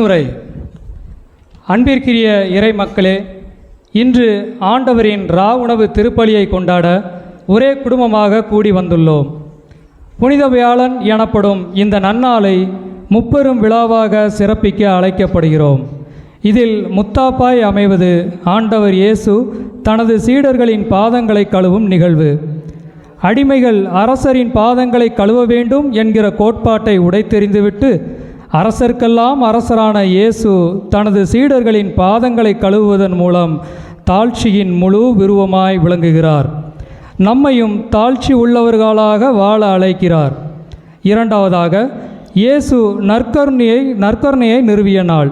முன்னுரை. அன்பிற்கிரிய இறை மக்களே, இன்று ஆண்டவரின் உணவு திருப்பலியை கொண்டாட ஒரே குடும்பமாக கூடி வந்துள்ளோம். புனித வியாழன் எனப்படும் இந்த நன்னாளை முப்பெரும் விழாவாக சிறப்பிக்க அழைக்கப்படுகிறோம். இதில் முத்தாப்பாய் அமைவது ஆண்டவர் இயேசு தனது சீடர்களின் பாதங்களை கழுவும் நிகழ்வு. அடிமைகள் அரசரின் பாதங்களை கழுவ வேண்டும் என்கிற கோட்பாட்டை உடைத்தெறிந்துவிட்டு அரசர்க்கெல்லாம் அரசரான இயேசு தனது சீடர்களின் பாதங்களை கழுவுவதன் மூலம் தாழ்ச்சியின் முழு விருவமாய் விளங்குகிறார். நம்மையும் தாழ்ச்சி உள்ளவர்களாக வாழ அழைக்கிறார். இரண்டாவதாக, இயேசு நற்கருணையை நிறுவிய நாள்.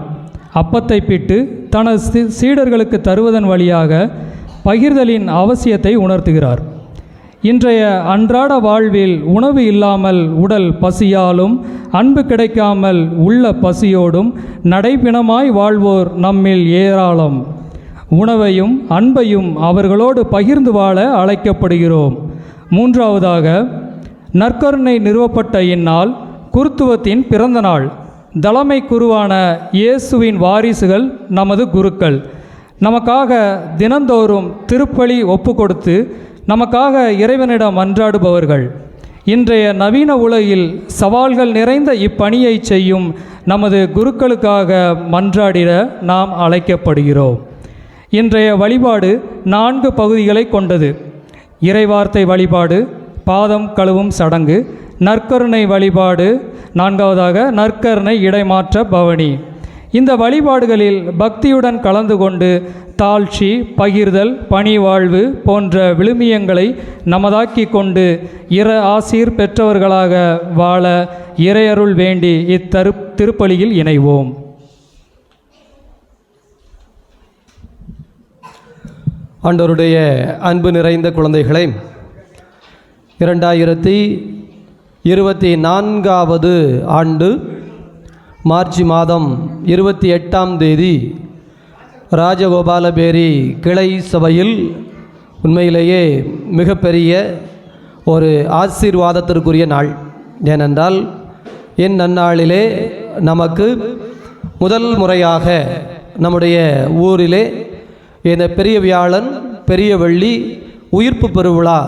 அப்பத்தை பிட்டு தனது சீடர்களுக்கு தருவதன் வழியாக பகிர்தலின் அவசியத்தை உணர்த்துகிறார். இன்றைய அன்றாட வாழ்வில் உணவு இல்லாமல் உடல் பசியாலும் அன்பு கிடைக்காமல் உள்ள பசியோடும் நடைபிணமாய் வாழ்வோர் நம்மில் ஏராளம். உணவையும் அன்பையும் அவர்களோடு பகிர்ந்து வாழ அழைக்கப்படுகிறோம். மூன்றாவதாக, நற்கருணை நிறுவப்பட்ட இந்நாள் குருத்துவத்தின் பிறந்த நாள். தலைமை குருவான இயேசுவின் வாரிசுகள் நமது குருக்கள். நமக்காக தினந்தோறும் திருப்பலி ஒப்பு கொடுத்து நமக்காக இறைவனிடம் மன்றாடுபவர்கள். இன்றைய நவீன உலகில் சவால்கள் நிறைந்த இப்பணியை செய்யும் நமது குருக்களுக்காக மன்றாடிட நாம் அழைக்கப்படுகிறோம். இன்றைய வழிபாடு 4 பகுதிகளை கொண்டது. இறைவார்த்தை வழிபாடு, பாதம் கழுவும் சடங்கு, நற்கருணை வழிபாடு, 4வதாக நற்கருணை இடைமாற்ற பவனி. இந்த வழிபாடுகளில் பக்தியுடன் கலந்து கொண்டு தாழ்ச்சி, பகிர்தல், பணிவாழ்வு போன்ற விழுமியங்களை நமதாக்கி கொண்டு ஆசீர் பெற்றவர்களாக வாழ இறையருள் வேண்டி திருப்பலியில் இணைவோம். ஆண்டவருடைய அன்பு நிறைந்த குழந்தைகளே, 2024வது ஆண்டு மார்ச் மாதம் 28ஆம் தேதி ராஜகோபாலபேரி கிளை சபையில் உண்மையிலேயே மிகப்பெரிய ஒரு ஆசீர்வாதத்திற்குரிய நாள். ஏனென்றால் நன்னாளிலே நமக்கு முதல் முறையாக நம்முடைய ஊரிலே இந்த பெரிய வியாழன், பெரிய வெள்ளி, உயிர்ப்பு பெருவிழா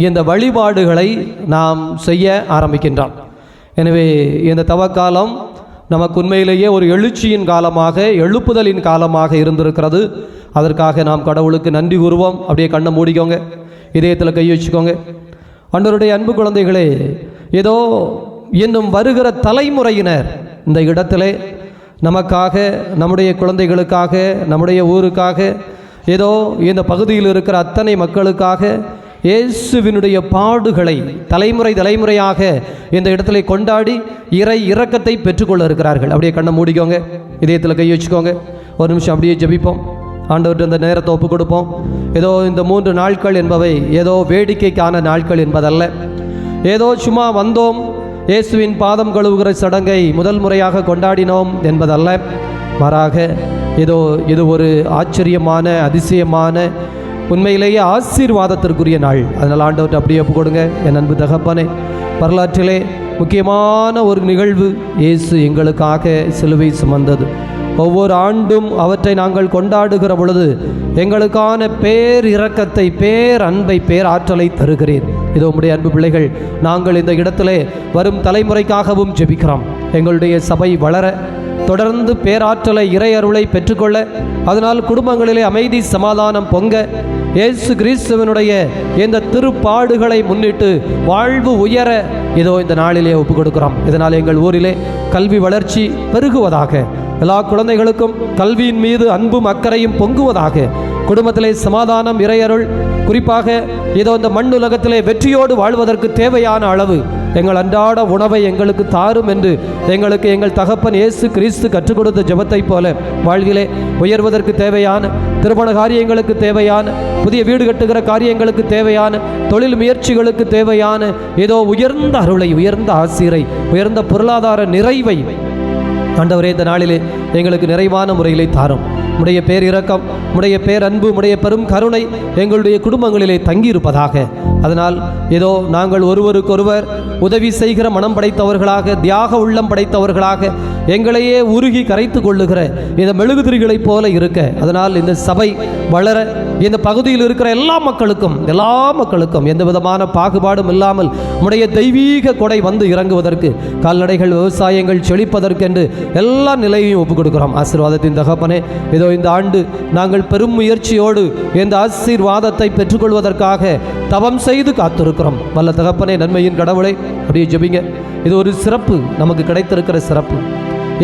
இந்த வழிபாடுகளை நாம் செய்ய ஆரம்பிக்கின்றோம். எனவே இந்த தவக்காலம் நமக்கு உண்மையிலேயே ஒரு எழுச்சியின் காலமாக, எழுப்புதலின் காலமாக இருந்திருக்கிறது. அதற்காக நாம் கடவுளுக்கு நன்றி கூறுவோம். அப்படியே கண்ணை மூடிக்கோங்க, இதயத்தில் கை வச்சுக்கோங்க. ஆண்டவருடைய அன்பு குழந்தைகளே, ஏதோ இன்னும் வருகிற தலைமுறையினர் இந்த இடத்திலே நமக்காக, நம்முடைய குழந்தைகளுக்காக, நம்முடைய ஊருக்காக, ஏதோ இந்த பகுதியில் இருக்கிற அத்தனை மக்களுக்காக இயேசுவினுடைய பாடுகளை தலைமுறையாக இந்த இடத்துல கொண்டாடி இறை இரக்கத்தை பெற்றுக்கொள்ள இருக்கிறார்கள். அப்படியே கண்ணை மூடிக்கோங்க, இதயத்தில் கை வச்சுக்கோங்க. ஒரு நிமிஷம் அப்படியே ஜெபிப்போம். ஆண்டவர்கிட்ட இந்த நேரத்தை ஒப்பு கொடுப்போம். ஏதோ இந்த 3 நாட்கள் என்பவை ஏதோ வேடிக்கைக்கான நாட்கள் என்பதல்ல. ஏதோ சும்மா வந்தோம், இயேசுவின் பாதம் கழுவுகிற சடங்கை முதல் முறையாக கொண்டாடினோம் என்பதல்ல. மாறாக இது ஒரு ஆச்சரியமான, அதிசயமான, உண்மையிலேயே ஆசீர்வாதத்திற்குரிய நாள். அதனால் ஆண்டவர்கிட்ட அப்படியே ஒப்பு கொடுங்க. என் அன்பு தகப்பனே, வரலாற்றிலே முக்கியமான ஒரு நிகழ்வு இயேசு எங்களுக்காக சிலுவை சுமந்தது. ஒவ்வொரு ஆண்டும் அவற்றை நாங்கள் கொண்டாடுகிற பொழுது எங்களுக்கான பேர் இரக்கத்தை, பேர் அன்பை, பேர் ஆற்றலை தருகிறேன். இதோ உம்முடைய அன்பு பிள்ளைகள், நாங்கள் இந்த இடத்திலே வரும் தலைமுறைக்காகவும் ஜெபிக்கிறோம். எங்களுடைய சபை வளர, தொடர்ந்து பேராற்றலை, இறை அருளை பெற்றுக்கொள்ள, அதனால் குடும்பங்களிலே அமைதி, சமாதானம் பொங்க, இயேசு கிறிஸ்துவனுடைய இந்த திருப்பாடுகளை முன்னிட்டு வாழ்வு உயர இதோ இந்த நாளிலே ஒப்புக் கொடுக்கிறோம். இதனால் எங்கள் ஊரிலே கல்வி வளர்ச்சி பெருகுவதாக, எல்லா குழந்தைகளுக்கும் கல்வியின் மீது அன்பும் அக்கறையும் பொங்குவதாக, குடும்பத்திலே சமாதானம், இறையருள், குறிப்பாக இதோ இந்த மண்ணுலகத்திலே வெற்றியோடு வாழ்வதற்கு தேவையான அளவு எங்கள் அன்றாட உணவை எங்களுக்கு தாரும் என்று எங்களுக்கு எங்கள் தகப்பன் இயேசு கிறிஸ்து கற்றுக் கொடுத்த ஜெபத்தை போல வாழ்விலே உயர்வதற்கு தேவையான, திருமண காரியங்களுக்கு தேவையான, புதிய வீடு கட்டுகிற காரியங்களுக்கு தேவையான, தொழில் முயற்சிகளுக்கு தேவையான ஏதோ உயர்ந்த அருளை, உயர்ந்த ஆசீரை, உயர்ந்த பொருளாதார நிறைவை ஆண்டவரே இந்த நாளிலே எங்களுக்கு நிறைவான முறையிலே தாரும். உடைய பேரிரக்கம், உடைய பேரன்பு, உடைய பெரும் கருணை எங்களுடைய குடும்பங்களிலே தங்கியிருப்பதாக. அதனால் ஏதோ நாங்கள் ஒருவருக்கொருவர் உதவி செய்கிற மனம் படைத்தவர்களாக, தியாக உள்ளம் படைத்தவர்களாக, எங்களையே உருகி கரைத்து கொள்ளுகிற இந்த மெழுகுதிரிகளைப் போல இருக்க, அதனால் இந்த சபை வளர இந்த பகுதியில் இருக்கிற எல்லா மக்களுக்கும் எந்த விதமான பாகுபாடும் இல்லாமல் உடைய தெய்வீக கொடை வந்து இறங்குவதற்கு, கால்நடைகள் விவசாயங்கள் செழிப்பதற்கென்று எல்லா நிலையையும் ஒப்புக் கொடுக்கிறோம். ஆசீர்வாதத்தின் தகப்பனே, இதோ இந்த ஆண்டு நாங்கள் பெரும் முயற்சியோடு இந்த ஆசீர்வாதத்தை பெற்றுக்கொள்வதற்காக தவம் செய்து காத்திருக்கிறோம். வல்ல தகப்பனே, நன்மையின் கடவுளை அப்படியே ஜெபிங்க. இது ஒரு சிறப்பு, நமக்கு கிடைத்திருக்கிற சிறப்பு.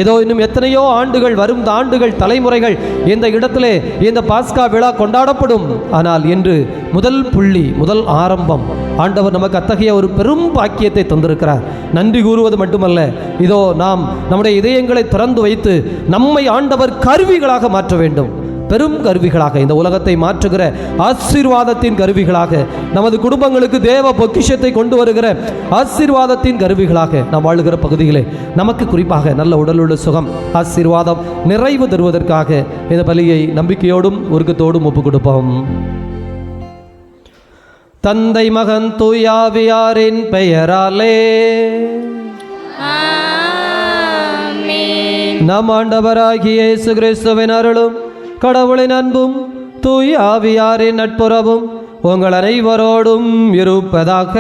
ஏதோ இன்னும் எத்தனையோ ஆண்டுகள், வரும் ஆண்டுகள், தலைமுறைகள் இந்த இடத்திலே இந்த பாஸ்கா விழா கொண்டாடப்படும். ஆனால் இன்று முதல் புள்ளி, முதல் ஆரம்பம். ஆண்டவர் நமக்கு அத்தகைய ஒரு பெரும் பாக்கியத்தை தந்திருக்கிறார். நன்றி கூறுவது மட்டுமல்ல, இதோ நாம் நம்முடைய இதயங்களை திறந்து வைத்து நம்மை ஆண்டவர் கருவிகளாக மாற்ற வேண்டும். பெரும் கருவிகளாக, இந்த உலகத்தை மாற்றுகிற ஆசீர்வாதத்தின் கருவிகளாக, நமது குடும்பங்களுக்கு தேவ பொக்கிஷத்தை கொண்டு வருகிற ஆசீர்வாதத்தின் கருவிகளாக நாம் வாழுகிற பகுதிகளே நமக்கு குறிப்பாக நல்ல உடலுள்ள சுகம், ஆசீர்வாதம் நிறைவு தருவதற்காக இந்த பலியை நம்பிக்கையோடும் உருக்கத்தோடும் ஒப்புக் கொடுப்போம். தந்தை, மகன், தூயாவியாரின் பெயராலே நம் ஆண்டவராகிய இயேசு கிறிஸ்துவின் அருளும் கடவுளின் அன்பும் தூய ஆவியாரின் நட்புறவும் உங்கள் அனைவரோடும் இருப்பதாக.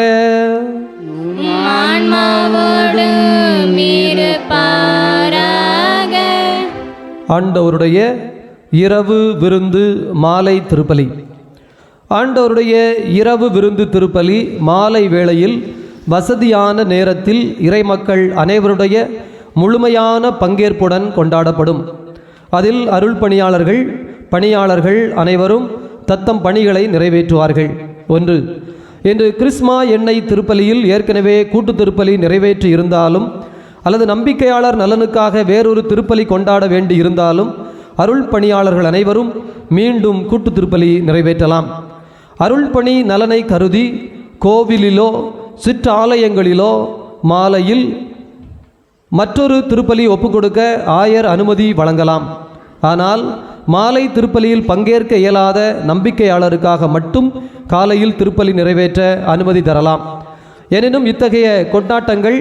ஆண்டவருடைய இரவு விருந்து மாலை திருப்பலி. ஆண்டவருடைய இரவு விருந்து திருப்பலி மாலை வேளையில் வசதியான நேரத்தில் இறைமக்கள் அனைவருடைய முழுமையான பங்கேற்புடன் கொண்டாடப்படும். அதில் அருள் பணியாளர்கள் அனைவரும் தத்தம் பணிகளை நிறைவேற்றுவார்கள். ஒன்று, இன்று கிறிஸ்மா எண்ணெய் திருப்பலியில் ஏற்கனவே கூட்டு திருப்பலி நிறைவேற்றி இருந்தாலும் அல்லது நம்பிக்கையாளர் நலனுக்காக வேறொரு திருப்பலி கொண்டாட வேண்டி இருந்தாலும் அருள் பணியாளர்கள் அனைவரும் மீண்டும் கூட்டு திருப்பலி நிறைவேற்றலாம். அருள் பணி நலனை கருதி கோவிலிலோ சிற்றாலயங்களிலோ மாலையில் மற்றொரு திருப்பலி ஒப்புக்கொடுக்க ஆயர் அனுமதி வழங்கலாம். ஆனால் மாலை திருப்பலியில் பங்கேற்க இயலாத நம்பிக்கையாளருக்காக மட்டும் காலையில் திருப்பலி நிறைவேற்ற அனுமதி தரலாம். எனினும் இத்தகைய கொண்டாட்டங்கள்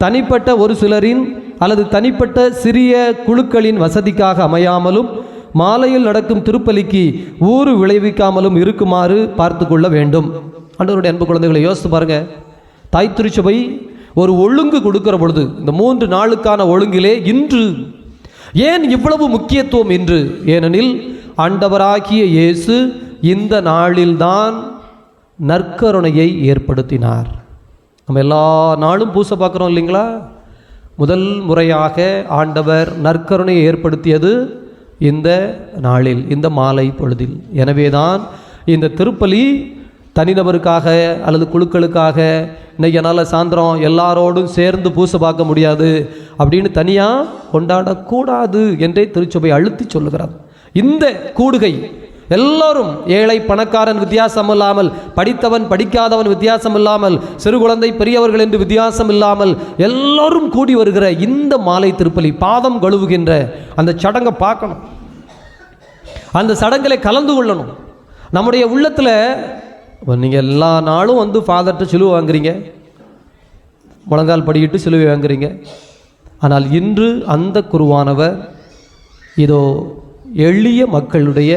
தனிப்பட்ட ஒரு சிலரின் அல்லது தனிப்பட்ட சிறிய குழுக்களின் வசதிக்காக அமையாமலும் மாலையில் நடக்கும் திருப்பலிக்கு ஊறு விளைவிக்காமலும் இருக்குமாறு பார்த்து கொள்ள வேண்டும். ஆண்டவருடைய அன்பு குழந்தைகளை யோசித்து பாருங்க. தாய் திருச்சபை ஒரு ஒழுங்கு கொடுக்கிற பொழுது, இந்த 3 நாளுக்கான ஒழுங்கிலே இன்று ஏன் இவ்வளவு முக்கியத்துவம்? இன்று ஏனெனில் ஆண்டவராகிய இயேசு இந்த நாளில்தான் நற்கருணையை ஏற்படுத்தினார். நம்ம எல்லா நாளும் பூசை பார்க்குறோம் இல்லைங்களா? முதல் முறையாக ஆண்டவர் நற்கருணையை ஏற்படுத்தியது இந்த நாளில், இந்த மாலை பொழுதில். எனவேதான் இந்த திருப்பலி தனிநபருக்காக அல்லது குழுக்களுக்காக இன்னைக்கு என்னால் சாயந்தரம் எல்லாரோடும் சேர்ந்து பூசை பார்க்க முடியாது அப்படின்னு தனியாக கொண்டாடக்கூடாது என்றே திருச்சபை அழுத்தி சொல்லுகிறார். இந்த கூடுகை எல்லோரும், ஏழை பணக்காரன் வித்தியாசம் இல்லாமல், படித்தவன் படிக்காதவன் வித்தியாசம் இல்லாமல், சிறு குழந்தை பெரியவர்கள் என்று வித்தியாசம் இல்லாமல் எல்லோரும் கூடி வருகிற இந்த மாலை திருப்பலி, பாதம் கழுவுகின்ற அந்த சடங்கை பார்க்கணும். அந்த சடங்களை கலந்து கொள்ளணும். நம்முடைய உள்ளத்தில் நீங்கள் எல்லா நாளும் வந்து ஃபாதர்கிட்ட சிலுவை வாங்குறீங்க, முழங்கால் படிக்கிட்டு சிலுவை வாங்குறீங்க. ஆனால் இன்று அந்த குருவானவர் இதோ எளிய மக்களுடைய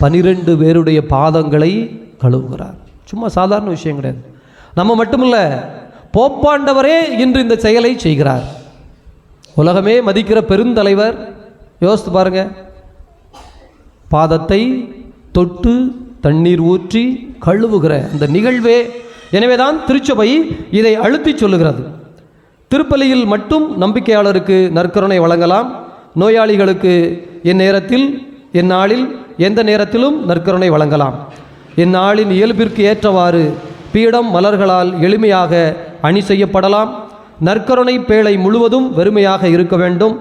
12 பேருடைய பாதங்களை கழுவுகிறார். சும்மா சாதாரண விஷயம் கிடையாது. நம்ம மட்டுமில்ல, போப்பாண்டவரே இன்று இந்த செயலை செய்கிறார். உலகமே மதிக்கிற பெருந்தலைவர். யோசித்து பாருங்க, பாதத்தை தொட்டு தண்ணீர் ஊற்றி கழுவுகிற அந்த நிகழ்வே. எனவேதான் திருச்சபை இதை அழுத்தி சொல்லுகிறது. திருப்பலியில் மட்டும் நம்பிக்கையாளருக்கு நற்கருணை வழங்கலாம். நோயாளிகளுக்கு இந்நேரத்தில், இந்நாளில், எந்த நேரத்திலும் நற்கருணை வழங்கலாம். இந்நாளின் இயல்பிற்கு ஏற்றவாறு பீடம் மலர்களால் எளிமையாக அணி செய்யப்படலாம். நற்கருணை பேழை முழுவதும் வெறுமையாக இருக்க வேண்டும்.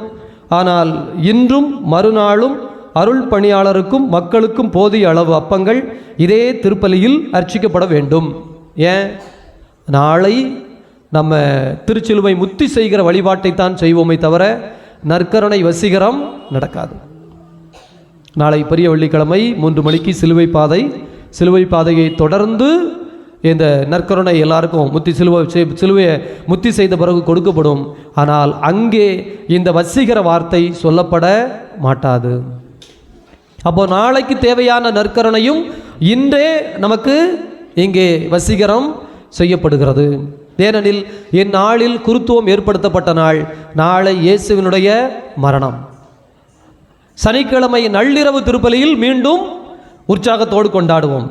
ஆனால் இன்றும் மறுநாளும் அருள் பணியாளருக்கும் மக்களுக்கும் போதிய அளவு அப்பங்கள் இதே திருப்பலியில் அர்ச்சிக்கப்பட வேண்டும். ஏன்? நாளை நம்ம திருச்சிலுவை முத்தி செய்கிற வழிபாட்டைத்தான் செய்வோமே தவிர நற்கருணை வசீகரம் நடக்காது. நாளை பெரிய வெள்ளிக்கிழமை 3 மணிக்கு சிலுவை பாதையை தொடர்ந்து இந்த நற்கருணை எல்லாருக்கும் சிலுவையை முத்தி செய்த பிறகு கொடுக்கப்படும். ஆனால் அங்கே இந்த வசீகர வார்த்தை சொல்லப்பட மாட்டாது. அப்போ நாளைக்கு தேவையான நற்கருணையும் இன்றே நமக்கு இங்கே வசீகரம் செய்யப்படுகிறது. ஏனெனில் இந்நாளில் குருத்துவம் ஏற்படுத்தப்பட்ட நாள். நாளை இயேசுவினுடைய மரணம். சனிக்கிழமை நள்ளிரவு திருப்பலியில் மீண்டும் உற்சாகத்தோடு கொண்டாடுவோம்.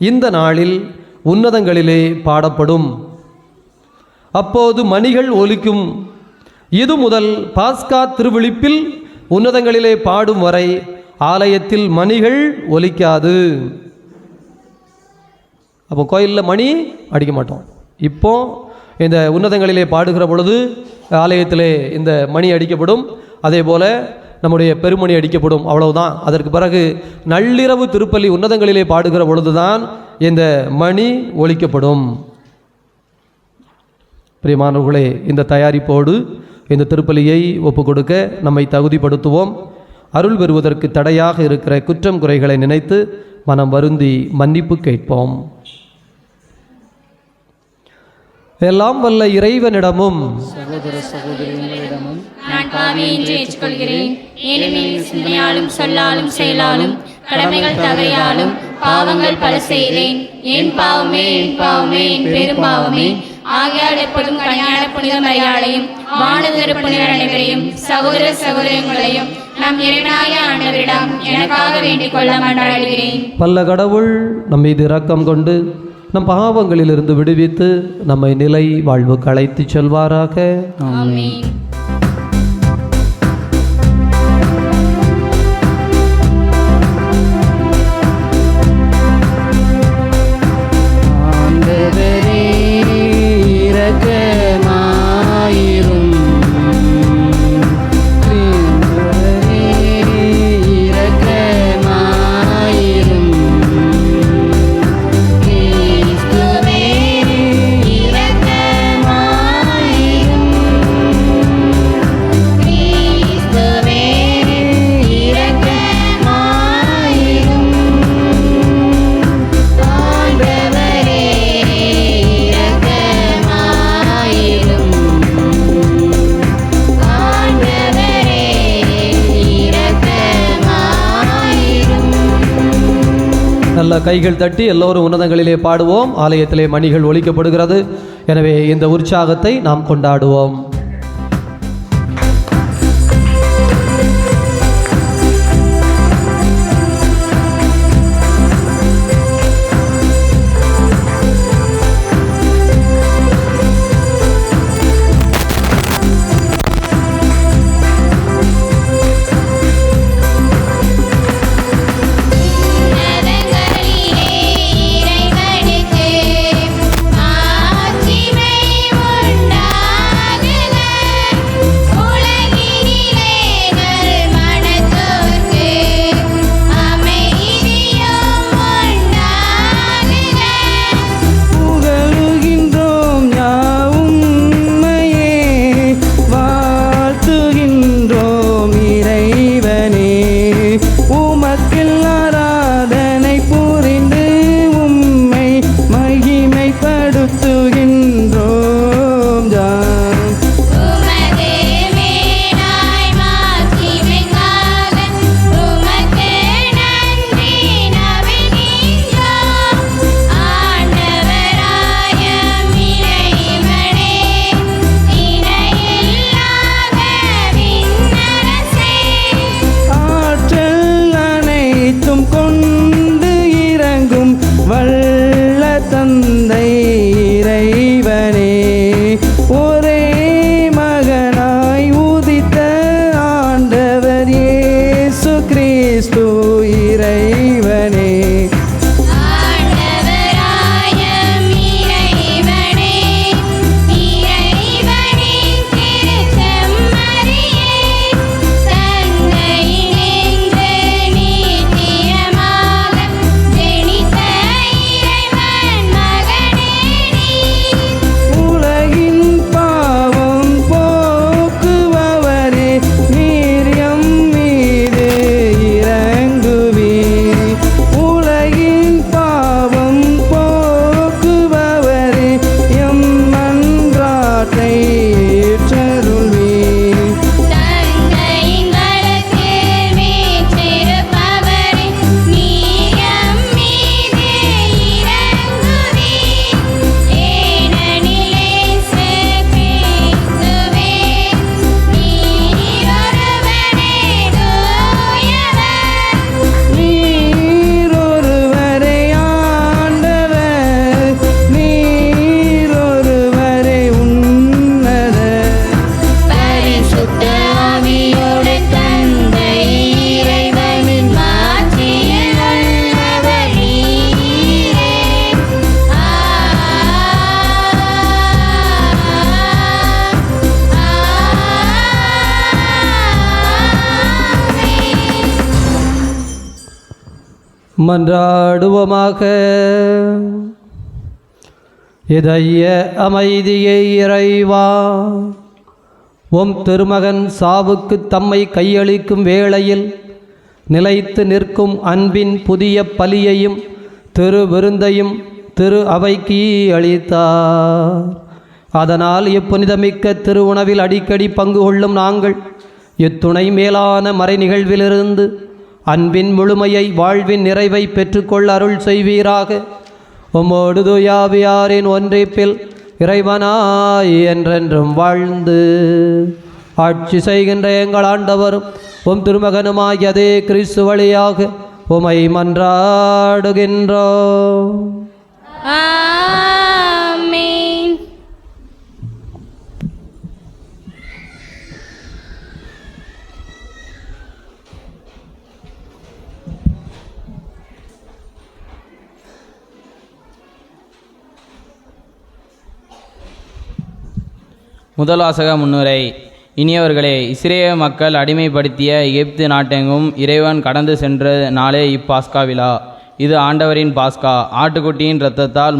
இந்த நாளில் உன்னதங்களிலே பாடப்படும். அப்போது மணிகள் ஒலிக்கும். இது முதல் பாஸ்கா திருவிழிப்பில் உன்னதங்களிலே பாடும் வரை ஆலயத்தில் மணிகள் ஒலிக்காது. அப்போ கோயிலில் மணி அடிக்க மாட்டோம். இப்போ இந்த உன்னதங்களிலே பாடுகிற பொழுது ஆலயத்திலே இந்த மணி அடிக்கப்படும். அதே போல் நம்முடைய பெருமணி அடிக்கப்படும். அவ்வளவுதான். அதற்கு பிறகு நள்ளிரவு திருப்பலி உன்னதங்களிலே பாடுகிற பொழுதுதான் இந்த மணி ஒலிக்கப்படும். பிரியமானவர்களே, இந்த தயாரிப்போடு இந்த திருப்பலியை ஒப்பு கொடுக்க நம்மை தகுதிப்படுத்துவோம். அருள் பெறுவதற்கு தடையாக இருக்கிற குற்றம் குறைகளை நினைத்து மனம் வருந்தி மன்னிப்பு கேட்போம். எல்லாம் வல்ல இறைவனிடமும் சகோதர சகோதரிகளிடமும் நான் பாவியை என்று ஏற்றுக்கொள்கிறேன். ஏனெனில் சிந்தனையாலும் சொல்லாலும் செயலாலும் கடமைகள் தவறியாலும் பாவங்கள் பல செய்தேன். என் பாவமே என் பாவமே என் பெரும் பாவமே. ஆகையால் எப்பொழுதும் கல்யாண புனித மரியாதையும் வானதரு புனிதர் அனைவரையும் சகோதர சகோதரங்களையும் நம் இறைவனாகிய ஆண்டவரிடம் எனக்காக வேண்டிக் கொள்ள மன்றாடுகிறேன். பல்ல கடவுள் நம் மீது இரக்கம் கொண்டு நம் பாவங்களிலிருந்து விடுவித்து நம்மை நிலை வாழ்வுக்கு அழைத்து செல்வாராக. ஆமென். நல்ல கைகள் தட்டி எல்லோரும் உன்னதங்களிலே பாடுவோம். ஆலயத்திலே மணிகள் ஒலிக்கப்படுகிறது. எனவே இந்த உற்சாகத்தை நாம் கொண்டாடுவோம். ஆட்சிமை உண்டாகுக. மன்றாடுவோமாக. இதய அமைதியை இறைவா, உம் திருமகன் சாவுக்கு தம்மை கையளிக்கும் வேளையில் நிலைத்து நிற்கும் அன்பின் புதிய பலியையும் திரு விருந்தையும் திரு அவைக்கு அளித்தார். அதனால் இப்புனிதமிக்க திரு உணவில் அடிக்கடி பங்கு கொள்ளும் நாங்கள் இத்துணை மேலான மறை நிகழ்விலிருந்து அன்பின் முழுமையை வாழ்வின் நிறைவை பெற்றுக்கொள்ள அருள் செய்வீராக. உம்மோடு தூயாவியாரின் ஒன்றிப்பில் இறைவனாய் என்றென்றும் வாழ்ந்து ஆட்சி செய்கின்ற எங்கள் ஆண்டவரும் உம் திருமகனுமாகிய அதே கிறிஸ்து வழியாக உமை மன்றாடுகின்றோம். ஆமென். முதல் வாசக முன்னுரை. இனியவர்களே, இஸ்ரேல் மக்கள் அடிமைப்படுத்திய எகிப்து நாட்டெங்கும் இறைவன் கடந்து சென்ற நாளே இப்பாஸ்கா விழா. இது ஆண்டவரின் பாஸ்கா. ஆட்டுக்குட்டியின் இரத்தத்தால்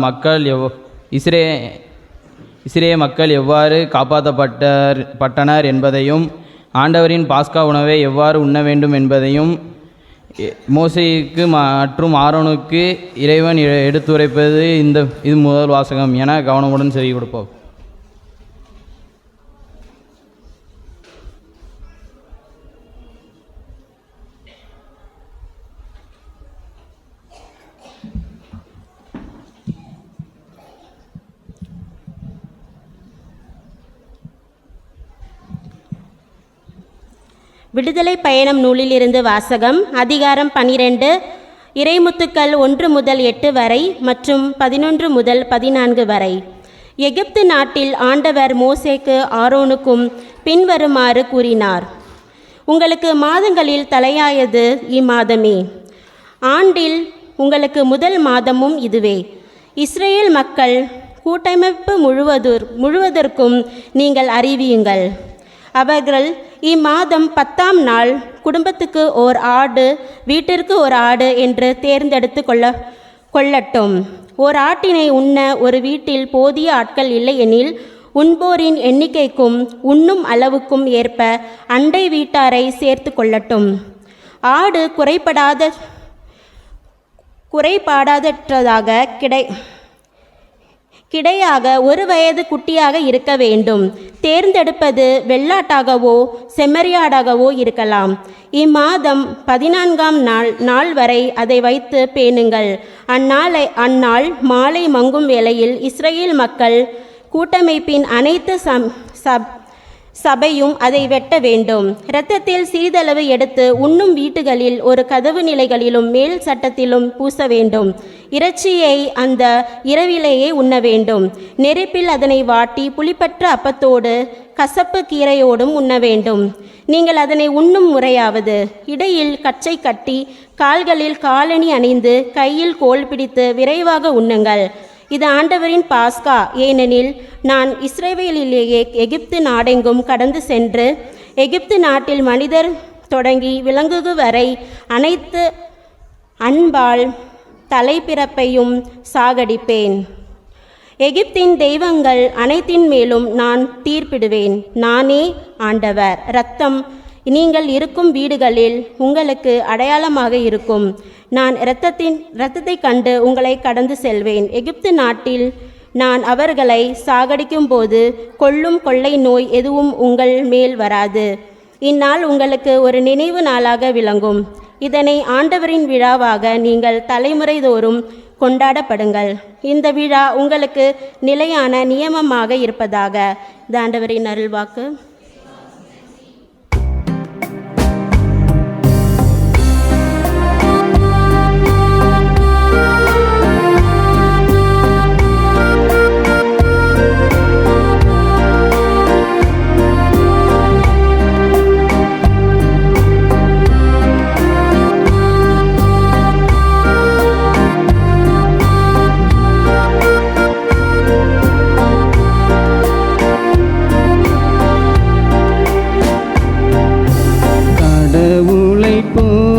இஸ்ரேல் மக்கள் எவ்வாறு காப்பாற்றப்பட்டனர் என்பதையும் ஆண்டவரின் பாஸ்கா உணவை எவ்வாறு உண்ண வேண்டும் என்பதையும் மோசேக்கு மற்றும் ஆரோனுக்கு இறைவன் எடுத்துரைப்பது இது முதல் வாசகம் என கவனமுடன் செவி கொடுப்போம். விடுதலை பயணம் நூலிலிருந்து வாசகம். அதிகாரம் 12, இறைமுத்துக்கள் 1 முதல் 8 வரை மற்றும் 11 முதல் 14 வரை. எகிப்து நாட்டில் ஆண்டவர் மோசேக்கு ஆரோனுக்கும் பின்வருமாறு கூறினார். உங்களுக்கு மாதங்களில் தலையாயது இம்மாதமே. ஆண்டில் உங்களுக்கு முதல் மாதமும் இதுவே. இஸ்ரேல் மக்கள் கூட்டமைப்பு முழுவதற்கும் நீங்கள் அறிவியுங்கள். அவர்கள் இம்மாதம் 10ஆம் நாள் குடும்பத்துக்கு ஓர் ஆடு, வீட்டிற்கு ஒரு ஆடு என்று தேர்ந்தெடுத்து கொள்ளட்டும். ஓர் ஆட்டினை உண்ண ஒரு வீட்டில் போதிய ஆட்கள் இல்லை எனில் உண்போரின் எண்ணிக்கைக்கும் உண்ணும் அளவுக்கும் ஏற்ப அண்டை வீட்டாரை சேர்த்து கொள்ளட்டும். ஆடு குறைபாடற்றதாக கிடையாக 1 வயது குட்டியாக இருக்க வேண்டும். தேர்ந்தெடுப்பது வெள்ளாட்டாகவோ செம்மறியாடாகவோ இருக்கலாம். இம்மாதம் 14ஆம் நாள் வரை அதை வைத்து பேணுங்கள். அந்நாள் மாலை மங்கும் வேளையில் இஸ்ரேல் மக்கள் கூட்டமைப்பின் அனைத்து சபையும் அதை வெட்ட வேண்டும். இரத்தத்தில் சிறிதளவு எடுத்து உண்ணும் வீட்டுகளில் ஒரு கதவு நிலைகளிலும் மேல் சட்டத்திலும் பூச வேண்டும். இறைச்சியை அந்த இரவிலேயே உண்ண வேண்டும். நெருப்பில் அதனை வாட்டி புளிப்பற்ற அப்பத்தோடு கசப்பு கீரையோடும் உண்ண வேண்டும். நீங்கள் அதனை உண்ணும் முறையாவது: இடையில் கச்சை கட்டி கால்களில் காலணி அணிந்து கையில் கோல் பிடித்து விரைவாக உண்ணுங்கள். இது ஆண்டவரின் பாஸ்கா. ஏனெனில் நான் இஸ்ரவேலிலேயே எகிப்து நாடெங்கும் கடந்து சென்று எகிப்து நாட்டில் மனிதர் தொடங்கி விலங்கு வரை அனைத்து அன்பால் தலைப்பிறப்பையும் சாகடிப்பேன். எகிப்தின் தெய்வங்கள் அனைத்தின் மேலும் நான் தீர்ப்பிடுவேன். நானே ஆண்டவர். இரத்தம் நீங்கள் இருக்கும் வீடுகளில் உங்களுக்கு அடையாளமாக இருக்கும். நான் இரத்தத்தை கண்டு உங்களை கடந்து செல்வேன். எகிப்து நாட்டில் நான் அவர்களை சாகடிக்கும் போது கொள்ளும் கொள்ளை நோய் எதுவும் உங்கள் மேல் வராது. இந்நாள் உங்களுக்கு ஒரு நினைவு நாளாக விளங்கும். இதனை ஆண்டவரின் விழாவாக நீங்கள் தலைமுறை தோறும் கொண்டாடப்படுங்கள். இந்த விழா உங்களுக்கு நிலையான நியமமாக இருப்பதாக. இது ஆண்டவரின் அருள்வாக்கு.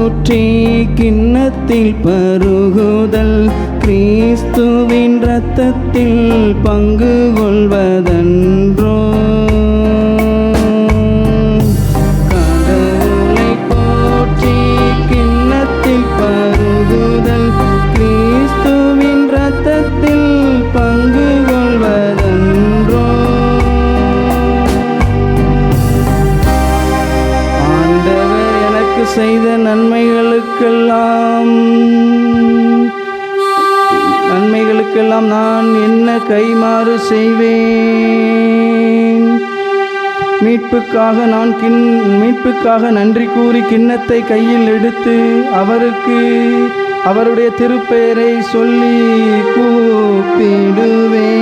போற்றி கிண்ணத்தில் பருகுதல் கிறிஸ்துவின் இரத்தத்தில் பங்கு கொள்வதன்றோ. கடவுளை போற்றி கிண்ணத்தில் பருகுதல் கிறிஸ்துவின் இரத்தத்தில் பங்கு கொள்வதன்றோ. ஆண்டவர் எனக்கு செய்த நன்மைகளுக்கெல்லாம் நான் என்ன கைமாறு செய்வேன்? மீட்புக்காக நன்றி கூறி கிண்ணத்தை கையில் எடுத்து அவருடைய திருப்பெயரை சொல்லி கூப்பிடுவேன்.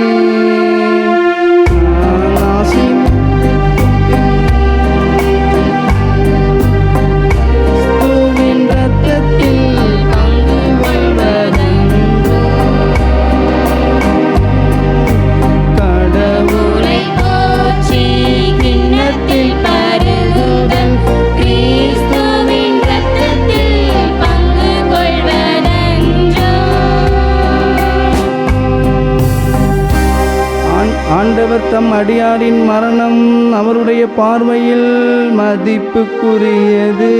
ஆண்டவர் தம் அடியாரின் மரணம் அவருடைய பார்வையில் மதிப்புக்குரியது.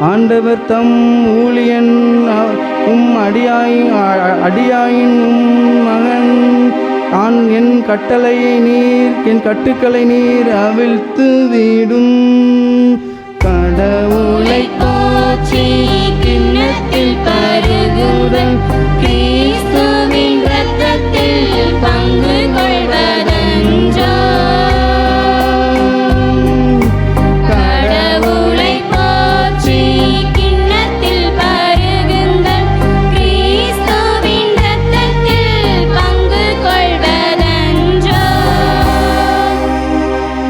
ஆண்டவர் தம் ஊழியன் அடியாயின் மகன் என் கட்டுக்களை நீர் அவிழ்த்து விடும். கடவுளை போற்றி கிண்ணத்தில் பருகுதல் கிறிஸ்துவின் இரத்தத்தில் பங்கு கொள்வதன்றோ. கடவுளை போற்றி கிண்ணத்தில் பருகுதல் கிறிஸ்துவின் இரத்தத்தில் பங்கு கொள்வதன்றோ.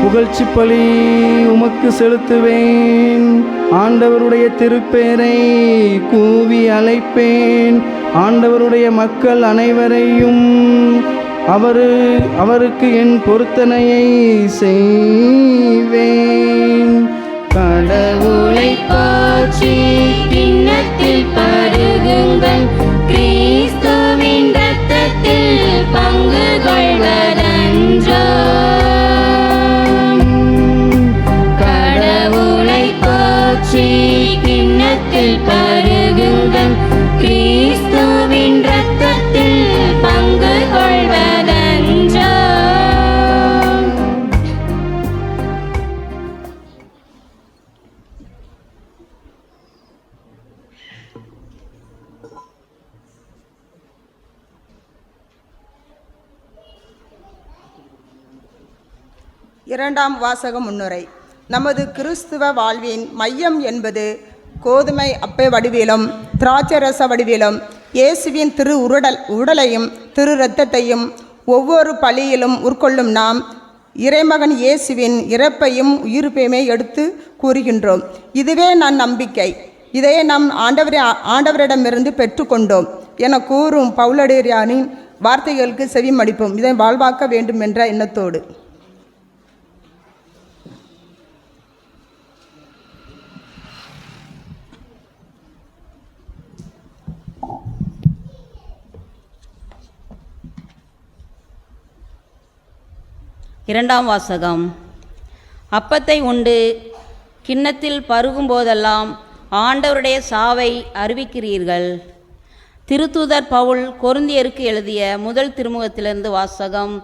புகழ்ச்சி பலி உமக்கு செலுத்துவேன். ஆண்டவருடைய திருப்பெயரை கூவி அழைப்பேன். ஆண்டவருடைய மக்கள் அனைவரையும் அவருக்கு என் பொருத்தனையை செய்வேன். கடவுளை போற்றி கிண்ணத்தில் பருகுங்கள் கிறிஸ்துவின் இரத்தத்தில் பங்கு கொள்வதன்றோ. கடவுளை போற்றி கிண்ணத்தில் பருகுங்கள் கிறிஸ்துவின் இரத்தத்தில் பங்கு கொள்வதன்றோ. இரண்டாம் வாசக முன்னுரை. நமது கிறிஸ்துவ வாழ்வின் மையம் என்பது கோதுமை அப்பை வடிவிலும் திராட்சரச வடிவிலும் இயேசுவின் திரு உடலையும் திரு இரத்தத்தையும் ஒவ்வொரு பலியிலும் உட்கொள்ளும் நாம் இறைமகன் இயேசுவின் இறப்பையும் உயிர்ப்பையுமே எடுத்து கூறுகின்றோம். இதுவே நம்பிக்கை. இதையே நாம் ஆண்டவரிடமிருந்து பெற்றுக்கொண்டோம் என கூறும் பவுலடியாரின் வார்த்தைகளுக்கு செவிமடிப்போம். இதை வாழ்வாக்க வேண்டும் என்ற எண்ணத்தோடு. இரண்டாம் வாசகம். அப்பத்தை உண்டு கிண்ணத்தில் பருகும்போதெல்லாம் ஆண்டவருடைய சாவை அறிவிக்கிறீர்கள். திருத்தூதர் பவுல் கொரிந்தியருக்கு எழுதிய முதல் திருமுகத்திலிருந்து வாசகம்.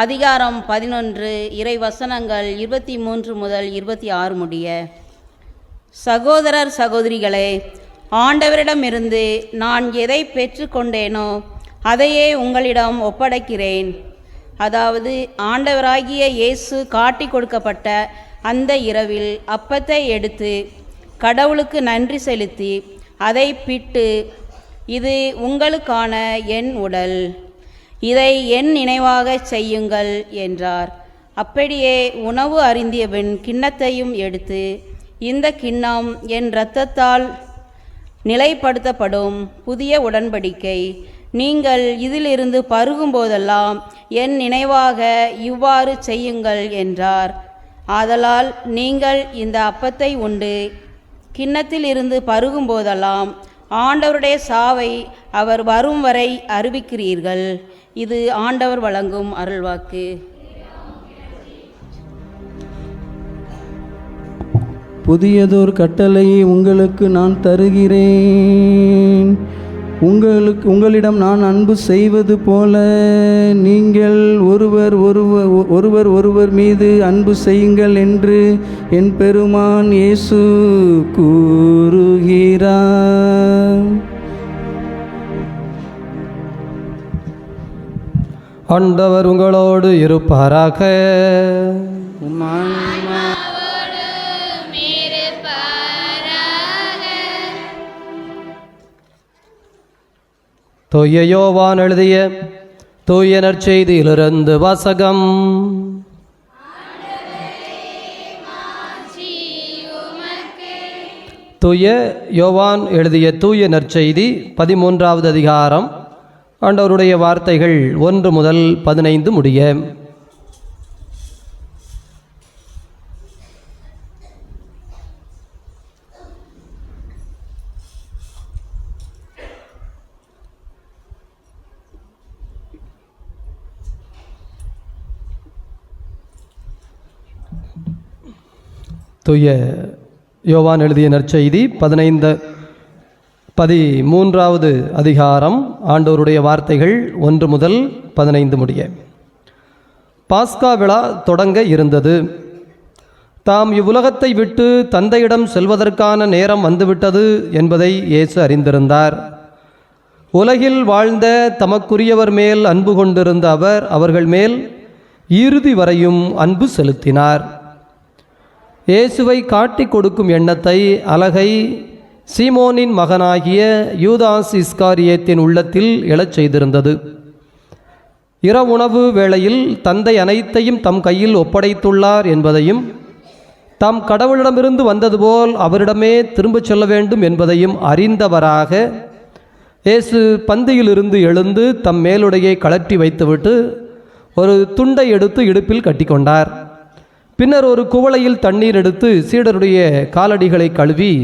அதிகாரம் 11 இறை வசனங்கள் 23 முதல் 26 முடிய. சகோதரர் சகோதரிகளே, ஆண்டவரிடமிருந்து நான் எதை பெற்று கொண்டேனோ அதையே உங்களிடம் ஒப்படைக்கிறேன். அதாவது ஆண்டவராகிய இயேசு காட்டி கொடுக்கப்பட்ட அந்த இரவில் அப்பத்தை எடுத்து கடவுளுக்கு நன்றி செலுத்தி அதை பிட்டு, இது உங்களுக்கான என் உடல், இதை என் நினைவாக செய்யுங்கள் என்றார். அப்படியே உணவு அருந்தியபின் கிண்ணத்தையும் எடுத்து, இந்த கிண்ணம் என் இரத்தத்தால் நிலைப்படுத்தப்படும் புதிய உடன்படிக்கை. நீங்கள் இதிலிருந்து பருகும்போதெல்லாம் என் நினைவாக இவ்வாறு செய்யுங்கள் என்றார். ஆதலால் நீங்கள் இந்த அப்பத்தை உண்டு கிண்ணத்தில் இருந்து பருகும்போதெல்லாம் ஆண்டவருடைய சாவை அவர் வரும் வரை அறிவிக்கிறீர்கள். இது ஆண்டவர் வழங்கும் அருள்வாக்கு. புதியதோர் கட்டளையை உங்களுக்கு நான் தருகிறேன். உங்களிடம் நான் அன்பு செய்வது போல நீங்கள் ஒருவர் மீது அன்பு செய்யுங்கள் என்று என் பெருமான் இயேசு கூறுகிறார். ஆண்டவர் உங்களோடு இருப்பாராக. தூய யோவான் எழுதிய தூய நற்செய்தியிலிருந்து வாசகம். தூய யோவான் எழுதிய தூய நற்செய்தி 13வது அதிகாரம். ஆண்டவருடைய வார்த்தைகள் 1 முதல் 15 முடிய. தூய யோவான் எழுதிய நற்செய்தி 13வது அதிகாரம். ஆண்டவருடைய வார்த்தைகள் 1 முதல் 15 முடிய. பாஸ்கா விழா தொடங்க இருந்தது. தாம் இவ்வுலகத்தை விட்டு தந்தையிடம் செல்வதற்கான நேரம் வந்துவிட்டது என்பதை இயேசு அறிந்திருந்தார். உலகில் வாழ்ந்த தமக்குரியவர் மேல் அன்பு கொண்டிருந்த அவர் அவர்கள் மேல் இறுதி வரையும் அன்பு செலுத்தினார். இயேசுவை காட்டிக் கொடுக்கும் எண்ணத்தை அலகை சீமோனின் மகனாகிய யூதாஸ் இஸ்காரியத்தின் உள்ளத்தில் எழச் செய்திருந்தது. இரவுணவு வேளையில் தந்தை அனைத்தையும் தம் கையில் ஒப்படைத்துள்ளார் என்பதையும் தாம் கடவுளிடமிருந்து வந்தது போல் அவரிடமே திரும்பச் செல்ல வேண்டும் என்பதையும் அறிந்தவராக இயேசு பந்தியிலிருந்து எழுந்து தம் மேலுடையை கழற்றி வைத்துவிட்டு ஒரு துண்டை எடுத்து இடுப்பில் கட்டிக்கொண்டார். பின்னர் ஒரு குவளையில் தண்ணீர் எடுத்து சீடருடைய காலடிகளை கழுவி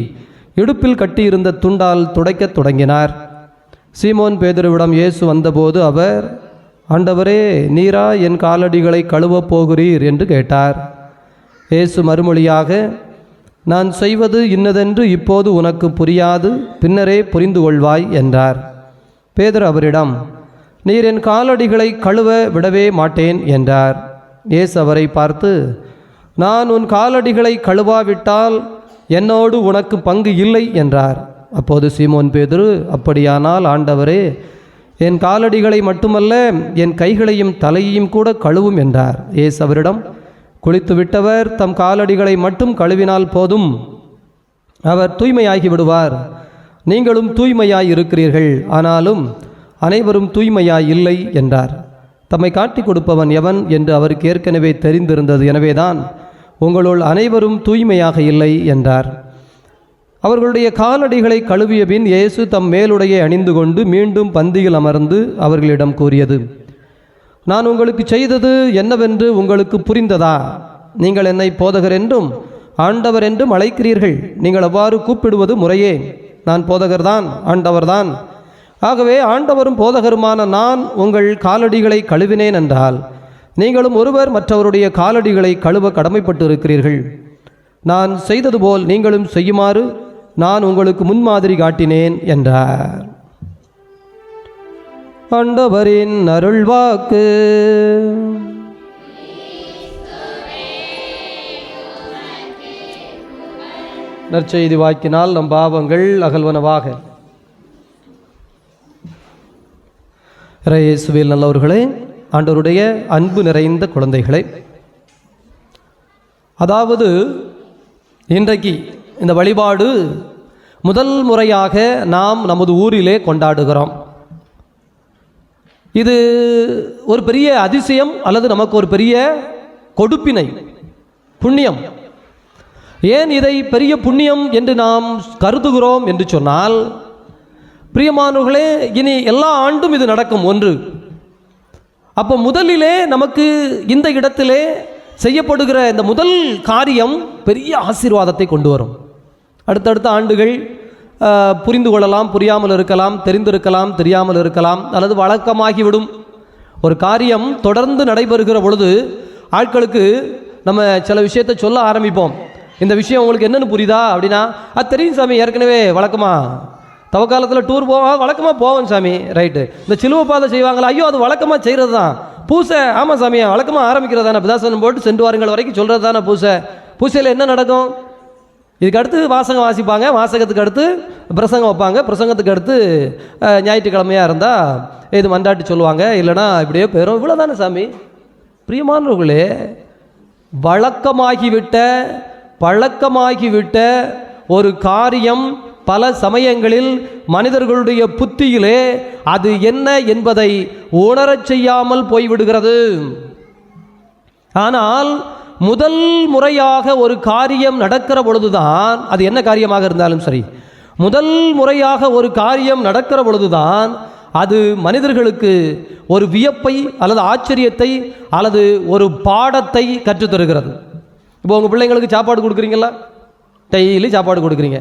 இடுப்பில் கட்டியிருந்த துண்டால் துடைக்கத் தொடங்கினார். சீமோன் பேதுருவிடம் இயேசு வந்தபோது அவர், ஆண்டவரே, நீரா என் காலடிகளை கழுவப் போகிறீர் என்று கேட்டார். இயேசு மறுமொழியாக, நான் செய்வது இன்னதென்று இப்போது உனக்கு புரியாது, பின்னரே புரிந்து கொள்வாய் என்றார். பேதுரு அவரிடம், நீர் என் காலடிகளை கழுவ விடவே மாட்டேன் என்றார். இயேசு அவரை பார்த்து, நான் உன் காலடிகளை கழுவாவிட்டால் என்னோடு உனக்கு பங்கு இல்லை என்றார். அப்போது சீமோன் பேதுரு, அப்படியானால் ஆண்டவரே, என் காலடிகளை மட்டுமல்ல என் கைகளையும் தலையையும் கூட கழுவும் என்றார். இயேசு அவரிடம், குளித்து விட்டவர் தம் காலடிகளை மட்டும் கழுவினால் போதும், அவர் தூய்மையாகி விடுவார். நீங்களும் தூய்மையாய் இருக்கிறீர்கள், ஆனாலும் அனைவரும் தூய்மையாய் இல்லை என்றார். தம்மை காட்டிக் கொடுப்பவன் எவன் என்று அவருக்கு ஏற்கனவே தெரிந்திருந்தது. எனவேதான் உங்களுள் அனைவரும் தூய்மையாக இல்லை என்றார். அவர்களுடைய காலடிகளை கழுவிய பின் இயேசு தம் மேலுடையை அணிந்து கொண்டு மீண்டும் பந்தியில் அமர்ந்து அவர்களிடம் கூறியது, நான் உங்களுக்கு செய்தது என்னவென்று உங்களுக்கு புரிந்ததா? நீங்கள் என்னை போதகர் என்றும் ஆண்டவர் என்றும் அழைக்கிறீர்கள். நீங்கள் அவ்வாறு கூப்பிடுவது முறையே. நான் போதகர்தான், ஆண்டவர்தான். ஆகவே ஆண்டவரும் போதகருமான நான் உங்கள் காலடிகளை கழுவினேன் என்றால் நீங்களும் ஒருவர் மற்றவருடைய காலடிகளை கழுவ கடமைப்பட்டு இருக்கிறீர்கள். நான் செய்தது போல் நீங்களும் செய்யுமாறு நான் உங்களுக்கு முன்மாதிரி காட்டினேன் என்றார். ஆண்டவரின் அருள்வாக்கு. நற்செய்தி வாக்கினால் நம் பாவங்கள் அகல்வனவாக. இயேசுவில் நல்லவர்களே, ஆண்டவருடைய அன்பு நிறைந்த குழந்தைகளே, அதாவது இன்றைக்கு இந்த வழிபாடு முதல் முறையாக நாம் நமது ஊரிலே கொண்டாடுகிறோம். இது ஒரு பெரிய அதிசயம் அல்லது நமக்கு ஒரு பெரிய கொடுப்பினை, புண்ணியம். ஏன் இதை பெரிய புண்ணியம் என்று நாம் கருதுகிறோம் என்று சொன்னால், பிரியமானவர்களே, இனி எல்லா ஆண்டும் இது நடக்கும் ஒன்று. அப்போ முதலிலே நமக்கு இந்த இடத்திலே செய்யப்படுகிற இந்த முதல் காரியம் பெரிய ஆசீர்வாதத்தை கொண்டு வரும். அடுத்தடுத்த ஆண்டுகள் புரிந்து கொள்ளலாம், புரியாமல் இருக்கலாம், தெரிந்திருக்கலாம், தெரியாமல் இருக்கலாம், அல்லது வழக்கமாகிவிடும். ஒரு காரியம் தொடர்ந்து நடைபெறுகிற பொழுது ஆட்களுக்கு நம்ம சில விஷயத்தை சொல்ல ஆரம்பிப்போம். இந்த விஷயம் உங்களுக்கு என்னென்னு புரியுதா அப்படின்னா, அது தெரியும் சாமி, ஏற்கனவே வழக்கமாக தவக்காலத்தில் டூர் போவோம், வழக்கமாக போவோம் சாமி, ரைட்டு. இந்த சிலுவை பாதை செய்வாங்களா, ஐயோ அது வழக்கமாக செய்கிறது தான். பூசை, ஆமாம் சாமி வழக்கமாக ஆரம்பிக்கிறது தானே, பிதாசனம் போட்டு சென்று வாருங்கள் வரைக்கும் சொல்கிறது தானே பூசை. பூசையில் என்ன நடக்கும்? இதுக்கு அடுத்து வாசகம் வாசிப்பாங்க, வாசகத்துக்கு அடுத்து பிரசங்கம் வைப்பாங்க, பிரசங்கத்துக்கு அடுத்து ஞாயிற்றுக்கிழமையாக இருந்தால் இது மண்டாட்டி சொல்லுவாங்க, இல்லைனா இப்படியே போயிடும். இவ்வளோ தானே சாமி. பிரியமானவர்களே, பழக்கமாகிவிட்ட ஒரு காரியம் பல சமயங்களில் மனிதர்களுடைய புத்தியிலே அது என்ன என்பதை உணரச் செய்யாமல் போய்விடுகிறது. ஆனால் முதல் முறையாக ஒரு காரியம் நடக்கிற பொழுதுதான், அது என்ன காரியமாக இருந்தாலும் சரி, முதல் முறையாக ஒரு காரியம் நடக்கிற பொழுதுதான் அது மனிதர்களுக்கு ஒரு வியப்பை அல்லது ஆச்சரியத்தை அல்லது ஒரு பாடத்தை கற்றுத்தருகிறது. இப்போ உங்கள் பிள்ளைங்களுக்கு சாப்பாடு கொடுக்குறீங்களா? டெய்லி சாப்பாடு கொடுக்குறீங்க.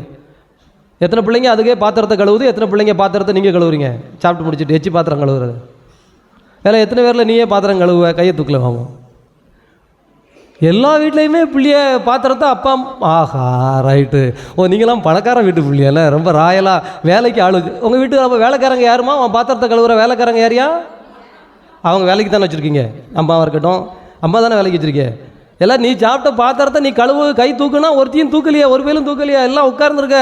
எத்தனை பிள்ளைங்க அதுக்கே பாத்திரத்தை கழுவுது, எத்தனை பிள்ளைங்க பாத்திரத்தை நீங்கள் கழுவுறீங்க சாப்பிட்டு முடிச்சுட்டு? எச்சி பாத்திரம் கழுவுறது வேலை எத்தனை பேரில் நீயே பாத்திரம் கழுவுவ? கையை தூக்கில் வாங்கும். எல்லா வீட்லேயுமே பிள்ளைய பாத்திரத்தை அப்பா, ஆஹா ரைட்டு, நீங்களாம் பணக்காரன் வீட்டு பிள்ளையல்ல, ரொம்ப ராயலாக வேலைக்கு ஆளுக்கு. உங்கள் வீட்டு அப்போ வேலைக்காரங்க யாருமா? அவன் பாத்திரத்தை கழுவுற வேலைக்காரங்க யாரையா? அவங்க வேலைக்கு தானே வச்சுருக்கீங்க. அம்மாவாக இருக்கட்டும், அம்மா தானே வேலைக்கு வச்சுருக்கேன். எல்லாம் நீ சாப்பிட்ட பாத்திரத்தை நீ கழுவு, கை தூக்குனா ஒருத்தையும் தூக்கலையா, ஒரு பேரும் தூக்கலையா, எல்லாம் உட்கார்ந்துருக்க.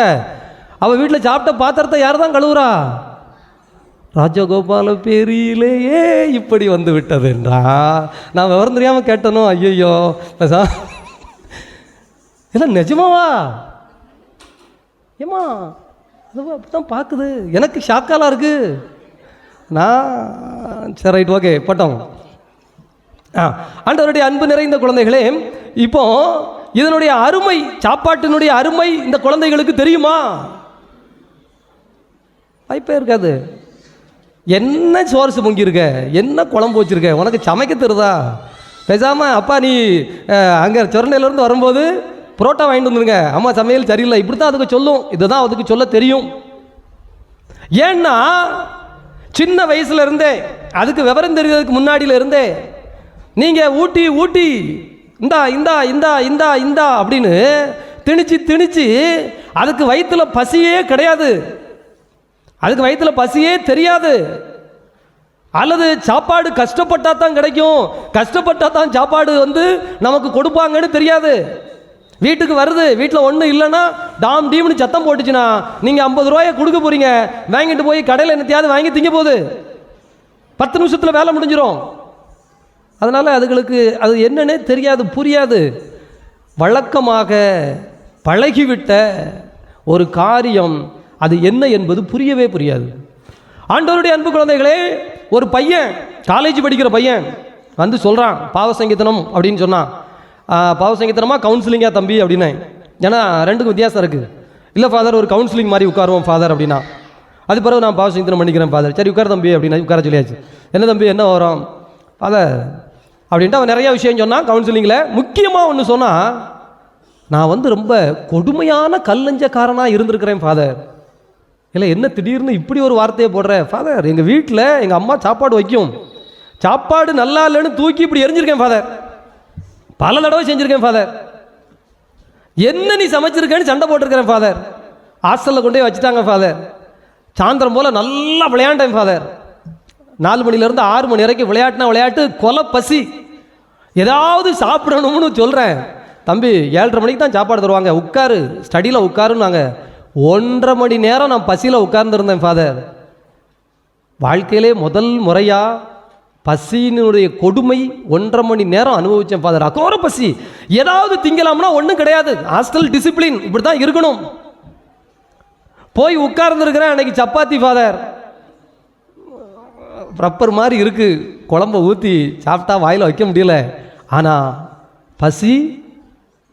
அவள் வீட்டில் சாப்பிட்ட பாத்திரத்தை யார் தான் கழுவுறா? ராஜகோபால பேரிலேயே இப்படி வந்து விட்டது என்றா நான் விவரம் தெரியாமல் கேட்டனோ, ஐயோ இல்லை நிஜமாவா? ஏமா அது அப்படித்தான் பார்க்குது, எனக்கு ஷாக்காலாம் இருக்கு. நான் சரி ரைட் ஓகே பட்டோம். ஆண்டவருடைய அன்பு நிறைந்த குழந்தைகளே, இப்போ இதனுடைய அருமை, சாப்பாட்டினுடைய அருமை இந்த குழந்தைகளுக்கு தெரியுமா? வாய்ப்பே இருக்காது. என்ன சோர்ஸ் பொங்கியிருக்க, என்ன குழம்பு வச்சுருக்க, உனக்கு சமைக்க தருதா? பேசாமல் அப்பா நீ அங்கே சொரண்டையிலேருந்து வரும்போது புரோட்டா வாங்கிட்டு வந்துருங்க, அம்மா சமையல் சரியில்லை, இப்படி தான் அதுக்கு சொல்லும். இதுதான் அதுக்கு சொல்ல தெரியும். ஏன்னா சின்ன வயசுல இருந்தே, அதுக்கு விவரம் தெரிகிறதுக்கு முன்னாடியில இருந்தே நீங்கள் ஊட்டி ஊட்டி இந்தா இந்தா இந்தா இந்தா இந்தா அப்படின்னு திணிச்சு அதுக்கு வயிற்றுல பசியே கிடையாது, அதுக்கு வயிற்றுல பசியே தெரியாது. அல்லது சாப்பாடு கஷ்டப்பட்டா தான் கிடைக்கும், கஷ்டப்பட்டா தான் சாப்பாடு நமக்கு கொடுப்பாங்கன்னு தெரியாது. வீட்டுக்கு வருது, வீட்டில் ஒன்றும் இல்லைன்னா டாம் டீம்னு சத்தம் போட்டுச்சுன்னா நீங்கள் 50 ரூபாயை கொடுக்க போகிறீங்க, வாங்கிட்டு போய் கடையில் என்னத்தையாவது வாங்கி திங்க போகுது, 10 நிமிஷத்தில் வேலை முடிஞ்சிடும். அதனால் அதுகளுக்கு அது என்னன்னே தெரியாது, புரியாது. வழக்கமாக பழகிவிட்ட ஒரு காரியம் அது என்ன என்பது புரியவே புரியாது. ஆண்டவருடைய அன்பு குழந்தைகளே, ஒரு பையன் காலேஜ் படிக்கிற பையன் சொல்கிறான் பாவ சங்கீதனம் அப்படின்னு சொன்னான். பாவ சங்கீதனமா கவுன்சிலிங்கா தம்பி அப்படின்னா, ஏன்னா ரெண்டுக்கும் வித்தியாசம் இருக்குது. இல்லை ஃபாதர் ஒரு கவுன்சிலிங் மாதிரி உட்காருவோம் ஃபாதர் அப்படின்னா, அது பிறகு நான் பாவ சங்கீதனம் பண்ணிக்கிறேன் ஃபாதர். சரி உட்கார தம்பி அப்படின்னா உட்கார சொல்லியாச்சு. என்ன தம்பி என்ன வரும் ஃபாதர் அப்படின்ட்டு அவன் நிறையா விஷயம் சொன்னான். கவுன்சிலிங்கில் முக்கியமாக ஒன்று சொன்னால், நான் ரொம்ப கொடுமையான கல்லஞ்சக்காரனாக இருந்திருக்கிறேன் ஃபாதர். இல்லை என்ன திடீர்னு இப்படி ஒரு வார்த்தையை போடுறேன் ஃபாதர், எங்கள் வீட்டில் எங்கள் அம்மா சாப்பாடு வைக்கும், சாப்பாடு நல்லா இல்லைன்னு தூக்கி இப்படி எரிஞ்சிருக்கேன் ஃபாதர், பல தடவை செஞ்சுருக்கேன் ஃபாதர். என்ன நீ சமைச்சிருக்கேன்னு சண்டை போட்டிருக்கிறேன் ஃபாதர். ஹாஸ்டலில் கொண்டு போய் வச்சுட்டாங்க ஃபாதர். சாயந்தரம் போல் நல்லா விளையாண்டேன் ஃபாதர். 4 மணிலேருந்து 6 மணி வரைக்கும் விளையாட்டுனா விளையாட்டு, கொலை பசி, ஏதாவது சாப்பிடணும்னு சொல்கிறேன். தம்பி 7:30 மணிக்கு தான் சாப்பாடு தருவாங்க, உட்காரு ஸ்டடியில் உட்காருன்னாங்க. 1.5 மணி நேரம் நான் பசியில் உட்கார்ந்துருந்தேன் ஃபாதர். வாழ்க்கையிலே முதல் முறையாக பசியினுடைய கொடுமை 1.5 மணி நேரம் அனுபவித்தேன் ஃபாதர். அக்கோர பசி, ஏதாவது திங்கலாம்னா ஒன்றும் கிடையாது, ஹாஸ்டல் டிசிப்ளின் இப்படி தான் இருக்கணும். போய் உட்கார்ந்துருக்கிறேன். அன்னைக்கு சப்பாத்தி ஃபாதர், ரப்பர் மாதிரி இருக்குது, குழம்ப ஊற்றி சாப்பிட்டா வாயில் வைக்க முடியல. ஆனால் பசி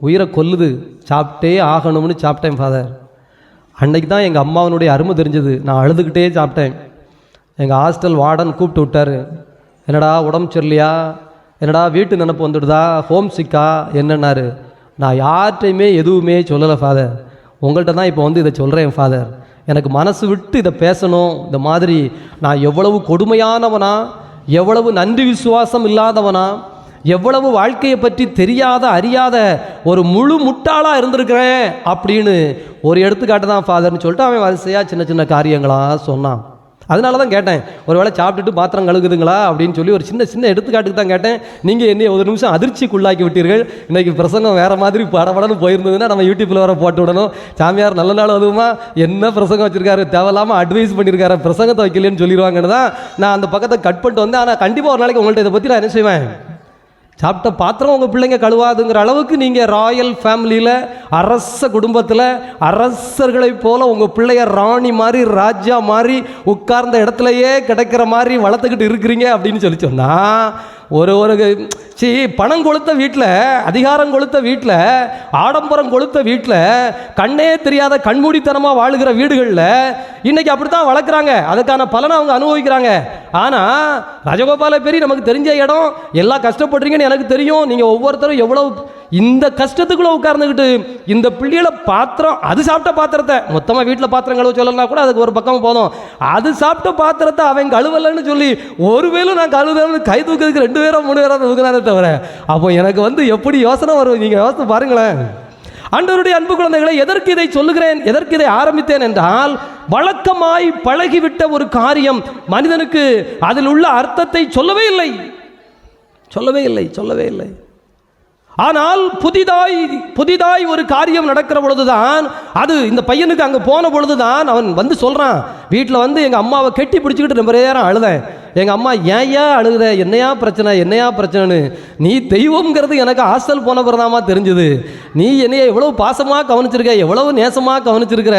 உயிரை கொல்லுது, சாப்பிட்டே ஆகணும்னு சாப்பிட்டேன் ஃபாதர். அன்னைக்கு தான் எங்கள் அம்மாவனுடைய அருமை தெரிஞ்சது. நான் அழுதுகிட்டே சாப்பிட்டேன். எங்கள் ஹாஸ்டல் வார்டன் கூப்பிட்டு விட்டார். என்னடா உடம்பு சரியில்லையா, என்னடா வீட்டு நினப்பு வந்துடுதா, ஹோம் சிக்கா என்னன்னாரு. நான் யார்கிட்டையுமே எதுவுமே சொல்லலை ஃபாதர். உங்கள்கிட்ட தான் இப்போ வந்து இதை சொல்கிறேன் ஃபாதர். எனக்கு மனசு விட்டு இதை பேசணும். இந்த மாதிரி நான் எவ்வளவு கொடுமையானவனா, எவ்வளவு நன்றி விசுவாசம் இல்லாதவனா, எவ்வளவு வாழ்க்கையை பற்றி தெரியாத அறியாத ஒரு முழு முட்டாளாக இருந்திருக்கிறேன் அப்படின்னு ஒரு எடுத்துக்காட்டு தான் ஃபாதர்னு சொல்லிட்டு அவன் வரிசையாக சின்ன சின்ன காரியங்களாக சொன்னான். அதனால தான் கேட்டேன், ஒரு வேளை சாப்பிட்டுட்டு பாத்திரம் கழுகுதுங்களா அப்படின்னு சொல்லி ஒரு சின்ன சின்ன எடுத்துக்காட்டுக்கு தான் கேட்டேன். நீங்கள் என்னை ஒரு நிமிஷம் அதிர்ச்சிக்குள்ளாக்கி விட்டீர்கள். இன்றைக்கி பிரசங்கம் வேறு மாதிரி படபடன்னு போயிருந்ததுன்னா நம்ம யூடியூப்பில் வர போட்டு விடணும். சாமியார் நல்ல நாள் அதுவுமா என்ன பிரசங்கம் வச்சுருக்காரு, தேவையில்லாமல் அட்வைஸ் பண்ணியிருக்காரு, பிரசங்கத்தை வைக்கலன்னு சொல்லிடுவாங்கன்னு தான் நான் அந்த பக்கத்தை கட் பண்ணிட்டு வந்தேன். ஆனால் கண்டிப்பாக ஒரு நாளைக்கு உங்கள்கிட்ட இதை பற்றி நான் என்ன செய்வேன், சாப்பிட்ட பாத்திரம் உங்கள் பிள்ளைங்க கழுவாதுங்கிற அளவுக்கு நீங்கள் ராயல் ஃபேமிலியில் அரச குடும்பத்தில் அரசர்களைப் போல் உங்கள் பிள்ளைய ராணி மாதிரி ராஜா மாதிரி உட்கார்ந்த இடத்துலையே கிடைக்கிற மாதிரி வளர்த்துக்கிட்டு இருக்கிறீங்க அப்படின்னு சொல்லி சொன்னால் ஒரு பணம் கொளுத்த வீட்டில், அதிகாரம் கொளுத்த வீட்டில், ஆடம்பரம் கொளுத்த வீட்டில், கண்ணே தெரியாத கண்மூடித்தனமாக வாழுகிற வீடுகளில் இன்றைக்கி அப்படி தான் வளர்க்குறாங்க. அதுக்கான பலனை அவங்க அனுபவிக்கிறாங்க. ஆனால் ராஜகோபால பெரிய நமக்கு தெரிஞ்ச இடம், எல்லாம் கஷ்டப்படுறீங்கன்னு எனக்கு தெரியும். நீங்கள் ஒவ்வொருத்தரும் எவ்வளோ இந்த கஷ்டத்துக்குள்ளே உட்கார்ந்துக்கிட்டு இந்த பிள்ளைகளை பாத்திரம், அது சாப்பிட்ட பாத்திரத்தை மொத்தமாக வீட்டில் பாத்திரம் கழுவ சொல்லலாம் கூட அதுக்கு ஒரு பக்கம் போதும், அது சாப்பிட்ட பாத்திரத்தை அவன் கழுவலைன்னு சொல்லி ஒருவேளை நான் கழுவுறேன்னு கை தூக்கிறதுக்கு 2 பேரோ 3 பேரோ தூக்குறாரே தவிர, அப்போ எனக்கு வந்து எப்படி யோசனை வரும்? நீங்கள் யோசனை பாருங்களேன். ஆண்டவருடைய அன்பு குழந்தைகளை, எதற்கு இதை சொல்லுகிறேன், எதற்கு இதை ஆரம்பித்தேன் என்றால், வழக்கமாய் பழகிவிட்ட ஒரு காரியம் மனிதனுக்கு அதில் உள்ள அர்த்தத்தை சொல்லவே இல்லை. ஆனால் புதிதாய் ஒரு காரியம் நடக்கிற பொழுதுதான், அது இந்த பையனுக்கு அங்கே போன பொழுதுதான் அவன் வந்து சொல்கிறான், வீட்டில் வந்து எங்கள் அம்மாவை கெட்டி பிடிச்சிக்கிட்டு ரொம்ப நேரம் அழுதேன். எங்கள் அம்மா ஏன் அழுகுத, என்னையா பிரச்சனைன்னு. நீ தெய்வம்ங்கிறது எனக்கு ஹாஸ்டல் போன பிறதாமா தெரிஞ்சுது. நீ என்னைய எவ்வளவு பாசமாக கவனிச்சிருக்க, எவ்வளவு நேசமாக கவனிச்சிருக்கிற.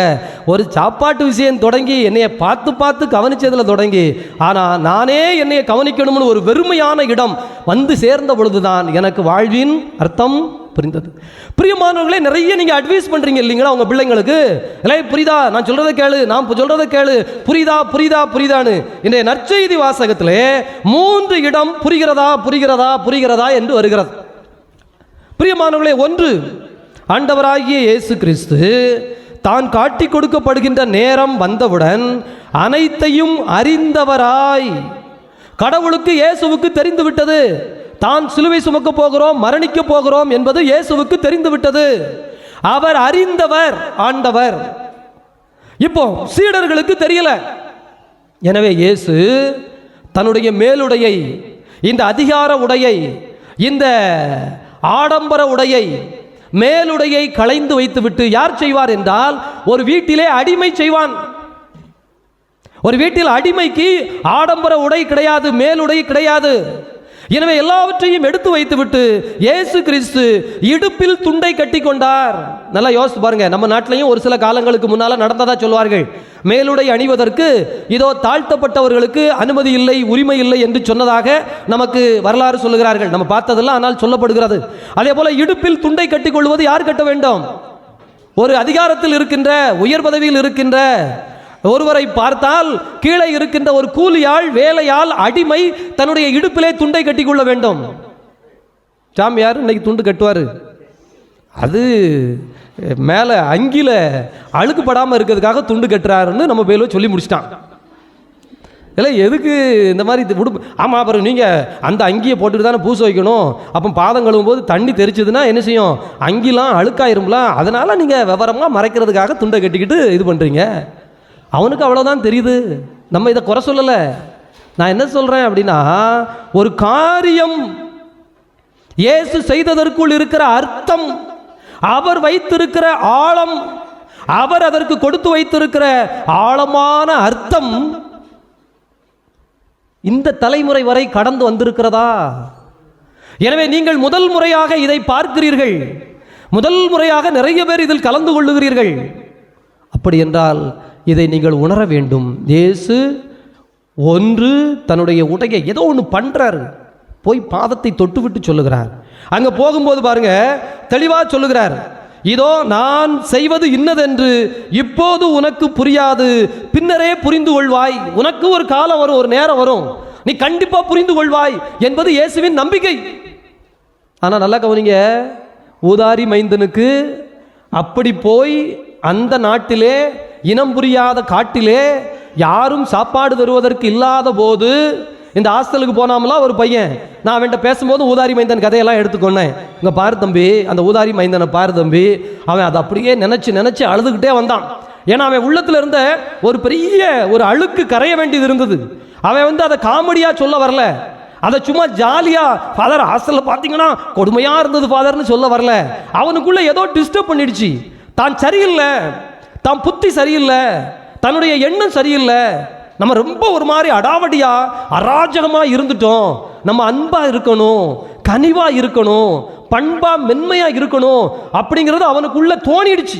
ஒரு சாப்பாட்டு விஷயம் தொடங்கி என்னைய பார்த்து கவனிச்சதில் தொடங்கி, ஆனால் நானே என்னைய கவனிக்கணும்னு ஒரு வெறுமையான இடம் வந்து சேர்ந்த பொழுதுதான் எனக்கு வாழ்வின் அர்த்தம் புரிந்தது. பிரியமானவர்களே, நிறைய நீங்கள் அட்வைஸ் பண்ணுறீங்க இல்லைங்களா உங்கள் பிள்ளைங்களுக்கு, இல்லை புரியுதா, நான் சொல்கிறத கேளு, நான் சொல்கிறத கேளு, புரியுதான்னு. இன்றைய நற்செய்தி வாசகத்திலே 3 இடம் புரிகிறதா என்று வருகிறது. பிரியமானவர்களே, 1, ஆண்டவராகிய இயேசு கிறிஸ்து தான் காட்டி கொடுக்கப்படுகின்ற நேரம் வந்தவுடன் அனைத்தையும் அறிந்தவராய், கடவுளுக்கு இயேசுவுக்கு தெரிந்து விட்டது. தான் சிலுவை சுமக்க போகிறோம், மரணிக்க போகிறோம் என்பது இயேசுவுக்கு தெரிந்து விட்டது. அவர் அறிந்தவர் ஆண்டவர். இப்போ சீடர்களுக்கு தெரியல. எனவே இயேசு தன்னுடைய மேலுடையை, இந்த அதிகார உடையை, இந்த ஆடம்பர உடையை, மேலுடையை களைந்து வைத்துவிட்டு, யார் செய்வார் என்றால் ஒரு வீட்டிலே அடிமை செய்வான். ஒரு வீட்டில் அடிமைக்கு ஆடம்பர உடை கிடையாது, மேலுடை கிடையாது. எனவே எல்லாவற்றையும் எடுத்து வைத்துவிட்டு இயேசு கிறிஸ்து இடுப்பில் துண்டை கட்டி கொண்டார். நல்லா யோசித்து பாருங்க, நம்ம நாட்டிலையும் ஒரு சில காலங்களுக்கு முன்னால நடந்ததா சொல்வார்கள். மேலுடை அணிவதற்கு இதோ தாழ்த்தப்பட்டவர்களுக்கு அனுமதி இல்லை, உரிமை இல்லை என்று சொன்னதாக நமக்கு வரலாறு சொல்லுகிறார்கள். நம்ம பார்த்ததெல்லாம் ஆனால் சொல்லப்படுகிறது. அதே போல இடுப்பில் துண்டை கட்டிக் கொள்வது யார் கட்ட வேண்டும்? ஒரு அதிகாரத்தில் இருக்கின்ற, உயர் பதவியில் இருக்கின்ற ஒருவரை பார்த்தால் கீழே இருக்கின்ற ஒரு கூலியாள், வேலையாள், அடிமை தன்னுடைய இடுப்பிலே துண்டை கட்டிக்கொள்ள வேண்டும். சாமியார் இன்னைக்கு துண்டு கட்டுவார், அது மேலே அங்கில அழுக்குப்படாமல் இருக்கிறதுக்காக துண்டு கட்டுறாருன்னு நம்ம பேரில் சொல்லி முடிச்சிட்டான். இல்லை எதுக்கு இந்த மாதிரி உடுப்பு? ஆமாம், அப்புறம் நீங்கள் அந்த அங்கியை போட்டுட்டு தானே பூச வைக்கணும். அப்போ பாதம் கழுவும் போது தண்ணி தெரிச்சதுன்னா என்ன செய்யும்? அங்கிலாம் அழுக்காயிரும்லாம். அதனால் நீங்கள் விவரமாக மறைக்கிறதுக்காக துண்டை கட்டிக்கிட்டு இது பண்ணுறீங்க. அவனுக்கு அவ்வளோதான் தெரியுது. நம்ம இதை குறை சொல்லலை. நான் என்ன சொல்கிறேன் அப்படின்னா, ஒரு காரியம் இயேசு செய்ததற்குள் இருக்கிற அர்த்தம், அவர் வைத்திருக்கிற ஆழம், அவர் அதற்கு கொடுத்து வைத்திருக்கிற ஆழமான அர்த்தம் இந்த தலைமுறை வரை கடந்து வந்திருக்கிறதா? எனவே நீங்கள் முதல் முறையாக இதை பார்க்கிறீர்கள், முதல் முறையாக நிறைய பேர் இதில் கலந்து கொள்ளுகிறீர்கள். அப்படி என்றால் இதை நீங்கள் உணர வேண்டும். இயேசு ஒன்று தன்னுடைய உடையை ஏதோ ஒன்று பண்ணுறாரு, போய் பாதத்தை தொட்டுவிட்டு சொல்லுகிறார். அங்கே போகும்போது பாருங்க, தெளிவாக சொல்லுகிறார், இதோ நான் செய்வது இன்னதென்று இப்போது உனக்கு புரியாது, பின்னரே புரிந்து கொள்வாய். உனக்கு ஒரு காலம் வரும், ஒரு நேரம் வரும், நீ கண்டிப்பா புரிந்து கொள்வாய் என்பது இயேசுவின் நம்பிக்கை. ஆனால் நல்லா கவனிங்க, ஊதாரி மைந்தனுக்கு அப்படி போய் அந்த நாட்டிலே இனம் புரியாத காட்டிலே யாரும் சாப்பாடு தருவதற்கு இல்லாத போது இந்த ஹாஸ்டலுக்கு போனாமலாம் ஒரு பையன், நான் அவன்கிட்ட பேசும்போது ஊதாரி மைந்தன் கதையெல்லாம் எடுத்துக்கொண்டேன். இங்கே பாரு தம்பி, அந்த ஊதாரி மைந்தனை பாரு தம்பி, அவன் அதை அப்படியே நினச்சி அழுதுகிட்டே வந்தான். ஏன்னா அவன் உள்ளத்தில் இருந்த ஒரு பெரிய ஒரு அழுக்கு கரைய வேண்டியது இருந்தது. அவன் அதை காமெடியாக சொல்ல வரல, அதை சும்மா ஜாலியாக ஃபாதர் ஹாஸ்டலில் பார்த்தீங்கன்னா கொடுமையாக இருந்தது ஃபாதர்னு சொல்ல வரல. அவனுக்குள்ளே ஏதோ டிஸ்டர்ப் பண்ணிடுச்சு. தான் சரியில்லை, தான் புத்தி சரியில்லை, தன்னுடைய எண்ணம் சரியில்லை, நம்ம ரொம்ப ஒரு மாதிரி அடாவடியா அராஜகமா இருந்துட்டோம், நம்ம அன்பா இருக்கணும், கனிவா இருக்கணும், பண்பா மென்மையா இருக்கணும் அப்படிங்கிறது அவனுக்குள்ள தோணிடுச்சு.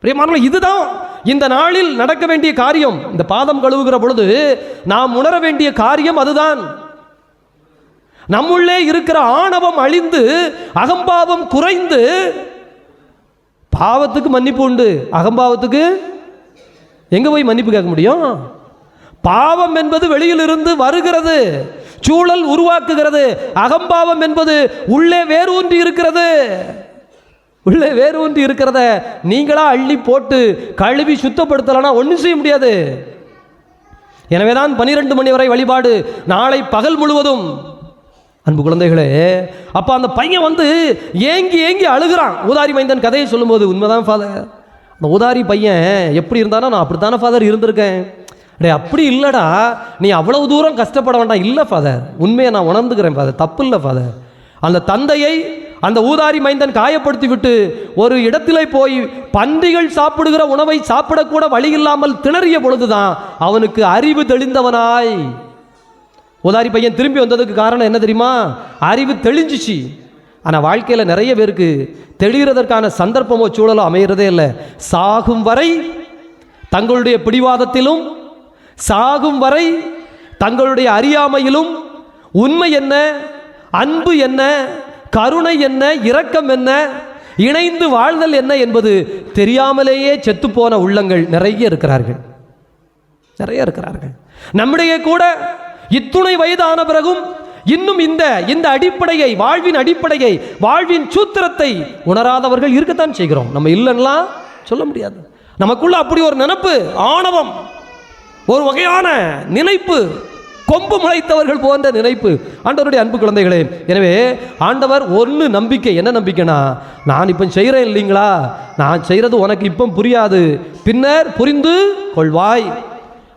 பிரியமானவர்களே, இதுதான் இந்த நாளில் நடக்க வேண்டிய காரியம். இந்த பாதம் கழுவுகிற பொழுது நாம் உணர வேண்டிய காரியம் அதுதான். நம்முள்ளே இருக்கிற ஆணவம் அழிந்து அகம்பாவம் குறைந்து, பாவத்துக்கு மன்னிப்பு உண்டு, அகம்பாவத்துக்கு எங்க போய் மன்னிப்பு கேட்க முடியும்? பாவம் என்பது வெளியிலிருந்து வருகிறது, சூழல் உருவாக்குகிறது. அகம்பாவம் என்பது உள்ளே வேரூன்றி இருக்கிறது. உள்ளே வேரூன்றி இருக்கிறத நீங்களா அள்ளி போட்டு கழுவி சுத்தப்படுத்தலனா ஒன்றும் செய்ய முடியாது. எனவேதான் 12 மணி வரை வழிபாடு, நாளை பகல் முழுவதும். அன்பு குழந்தைகளே, அப்ப அந்த பையன் ஏங்கி ஏங்கி அழுகிறான். ஊதாரி மைந்தன் கதையை சொல்லும்போது, உண்மைதான் ஃபாதர், அந்த ஊதாரி பையன் எப்படி இருந்தானோ நான் அப்படித்தானே ஃபாதர் இருந்திருக்கேன். டே அப்படி இல்லைடா, நீ அவ்வளவு தூரம் கஷ்டப்பட வேண்டாம். இல்லை ஃபாதர், உண்மையை நான் உணர்ந்துக்கிறேன் ஃபாதர், தப்பு இல்லை ஃபாதர். அந்த தந்தையை அந்த ஊதாரி மைந்தன் காயப்படுத்தி விட்டு ஒரு இடத்திலே போய் பன்றிகள் சாப்பிடுகிற உணவை சாப்பிடக்கூட வழி இல்லாமல் திணறிய பொழுதுதான் அவனுக்கு அறிவு தெளிந்தவனாய். ஊதாரி பையன் திரும்பி வந்ததுக்கு காரணம் என்ன தெரியுமா? அறிவு தெளிஞ்சிச்சு. ஆனால் வாழ்க்கையில் நிறைய பேருக்கு தெளிகிறதற்கான சந்தர்ப்பமோ சூழலோ அமைகிறதே இல்லை. சாகும் வரை தங்களுடைய பிடிவாதத்திலும், சாகும் வரை தங்களுடைய அறியாமையிலும் உண்மை என்ன, அன்பு என்ன, கருணை என்ன, இரக்கம் என்ன, இணைந்து வாழ்தல் என்ன என்பது தெரியாமலேயே செத்துப்போன உள்ளங்கள் நிறைய இருக்கிறார்கள், நிறைய இருக்கிறார்கள். நம்முடைய கூட இத்துணை வயதான பிறகும் இன்னும் இந்த அடிப்படையை, வாழ்வின் அடிப்படையை, வாழ்வின் சூத்திரத்தை உணராதவர்கள் இருக்கத்தான் செய்கிறோம். நம்ம இல்லைன்னா சொல்ல முடியாது. நமக்குள்ள அப்படி ஒரு நினைப்பு, ஆணவம், ஒரு வகையான நினைப்பு, கொம்பு முளைத்தவர்கள் போன்ற நினைப்பு. ஆண்டவருடைய அன்பு குழந்தைகளே, எனவே ஆண்டவர் ஒன்று நம்பிக்கை. என்ன நம்பிக்கைனா, நான் இப்போ செய்கிறேன் இல்லைங்களா, நான் செய்கிறது உனக்கு இப்போ புரியாது, பின்னர் புரிந்து கொள்வாய்.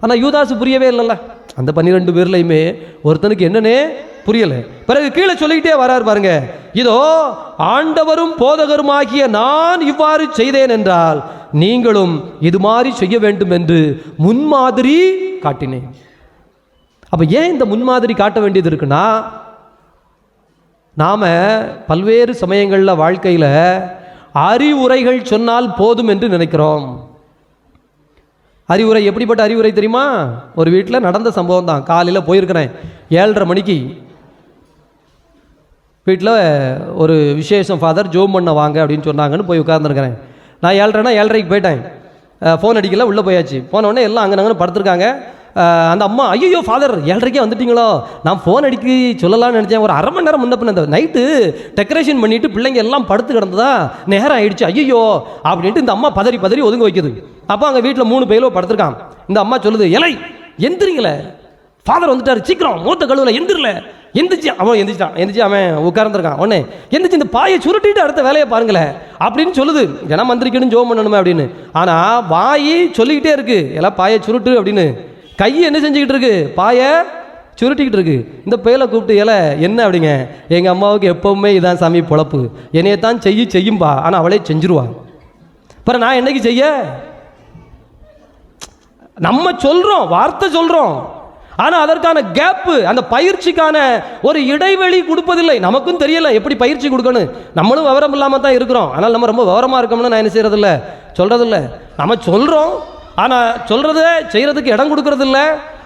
ஆனால் யூதாசு புரியவே இல்லைல்ல. அந்த 12 பேர்லையுமே ஒருத்தனுக்கு என்னன்னே புரியலை. பிறகு கீழே சொல்லிக்கிட்டே வரார் பாருங்க, இதோ ஆண்டவரும் போதகருமாகிய நான் இவ்வாறு செய்தேன் என்றால் நீங்களும் இது மாதிரி செய்ய வேண்டும் என்று முன்மாதிரி காட்டினேன். அப்ப ஏன் இந்த முன்மாதிரி காட்ட வேண்டியது இருக்குன்னா, நாம பல்வேறு சமயங்களில் வாழ்க்கையில் அறிவுரைகள் சொன்னால் போதும் என்று நினைக்கிறோம். அறிவுரை எப்படிப்பட்ட அறிவுரை தெரியுமா? ஒரு வீட்டில் நடந்த சம்பவம் தான். காலையில் போயிருக்கிறேன், 7:30 மணிக்கு வீட்டில் ஒரு விசேஷம், ஃபாதர் ஜோம் பண்ண வாங்க அப்படின்னு சொன்னாங்கன்னு போய் உட்கார்ந்துருக்கிறேன். நான் 7:30க்கு போயிட்டேன். ஃபோன் அடிக்கல, உள்ளே போயாச்சு. போனவுடனே எல்லாம் அங்கே படுத்துருக்காங்க. அந்த அம்மா, ஐயோ ஃபாதர் 7:30 வந்துட்டீங்களோ, நான் ஃபோன் அடிக்கி சொல்லலாம்னு நினச்சேன், ஒரு அரை மணி நேரம் முன்ன பின்ன, இந்த நைட்டு டெக்கரேஷன் பண்ணிவிட்டு பிள்ளைங்க எல்லாம் படுத்து கிடந்ததா, நேரம் ஆயிடுச்சு, ஐயோ அப்படின்ட்டு இந்த அம்மா பதறி ஒதுங்க வைக்குது. அப்போ அங்கே வீட்டில் 3 பேரும் படுத்துருக்கான். இந்த அம்மா சொல்லுது, இலை எந்திரிங்களே, ஃபாதர் வந்துட்டார், சீக்கிரம் மூத்த கழுவில் எந்திரல. எந்திரிச்சு அவன் எந்திரிச்சு அவன் உட்கார்ந்துருக்கான். உடனே எந்திரிச்சு இந்த பாயை சுருட்டிட்டு அடுத்த வேலையை பாருங்களேன் அப்படின்னு சொல்லுது. ஏன்னா மந்திரிக்கணும், ஜோம் பண்ணணுமே அப்படின்னு. ஆனால் வாயி சொல்லிக்கிட்டே இருக்கு, எல்லாம் பாயை சுருட்டு அப்படின்னு. கை என்ன செஞ்சுக்கிட்டு இருக்கு? பாயை சுருட்டிக்கிட்டு இருக்கு. இந்த பேலை கூப்பிட்டு, இலை என்ன அப்படிங்க, எங்கள் அம்மாவுக்கு எப்பவுமே இதான் சாமி பொழப்பு, என்னையத்தான் செய்யும்பா, ஆனால் அவளே செஞ்சிருவா. அப்புறம் நான் என்னைக்கு செய்ய? நம்ம சொல்றோம், வார்த்தை சொல்றோம், ஆனால் அதற்கான கேப்பு, அந்த பயிற்சிக்கான ஒரு இடைவெளி கொடுப்பதில்லை. நமக்கும் தெரியல எப்படி பயிற்சி கொடுக்கணும். நம்மளும் விவரம் இல்லாமல் தான் இருக்கிறோம். ஆனால் நம்ம ரொம்ப விவரமாக இருக்கோம்னு நான் என்ன செய்யறதில்ல, சொல்றதில்ல. நம்ம சொல்றோம், ஆனால் சொல்றத செய்யறதுக்கு இடம் கொடுக்கறதில்ல,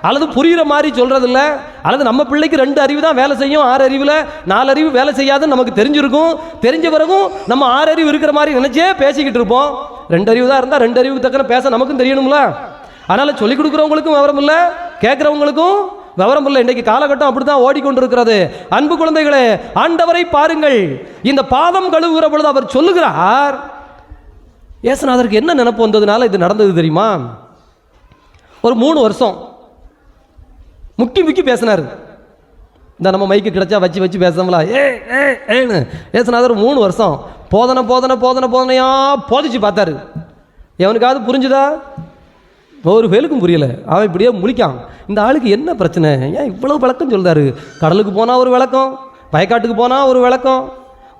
அல்லது புரிகிற மாதிரி சொல்றதில்ல, அல்லது நம்ம பிள்ளைக்கு 2 அறிவு தான் வேலை செய்யும், 6 அறிவில் 4 அறிவு வேலை செய்யாதுன்னு நமக்கு தெரிஞ்சிருக்கும். தெரிஞ்ச பிறகும் நம்ம 6 அறிவு இருக்கிற மாதிரி நினைச்சே பேசிக்கிட்டு இருப்போம். 2 அறிவு தான் இருந்தால் 2 அறிவுக்கு தக்கன பேச நமக்கும் தெரியணும்ல. அதனால் சொல்லிக் கொடுக்குறவங்களுக்கும் விவரம் இல்லை, கேட்குறவங்களுக்கும் விவரம் இல்லை. இன்றைக்கு காலகட்டம் அப்படி தான் ஓடிக்கொண்டிருக்கிறது. அன்பு குழந்தைகளே, ஆண்டவரை பாருங்கள். இந்த பாதம் கழுவுகிற பொழுது அவர் சொல்லுகிறார், இயேசுநாதருக்கு என்ன நினைப்பு வந்ததுனால இது நடந்தது தெரியுமா? ஒரு 3 வருஷம் முக்கி பேசினார். இந்த நம்ம மைக்கு கிடைச்சா வச்சு பேசணும்ல, ஏன்னு இயேசுநாதர் 3 வருஷம் போதனையா போதிச்சு பார்த்தாரு. எவனுக்காவது புரிஞ்சுதா? ஒரு பேருக்கும் புரியல. அவன் இப்படியே முழிக்கான். இந்த ஆளுக்கு என்ன பிரச்சனை, ஏன் இவ்வளவு விளக்கம் சொல்றாரு? கடலுக்கு போனால் ஒரு விளக்கம், வயக்காட்டுக்கு போனால் ஒரு விளக்கம்,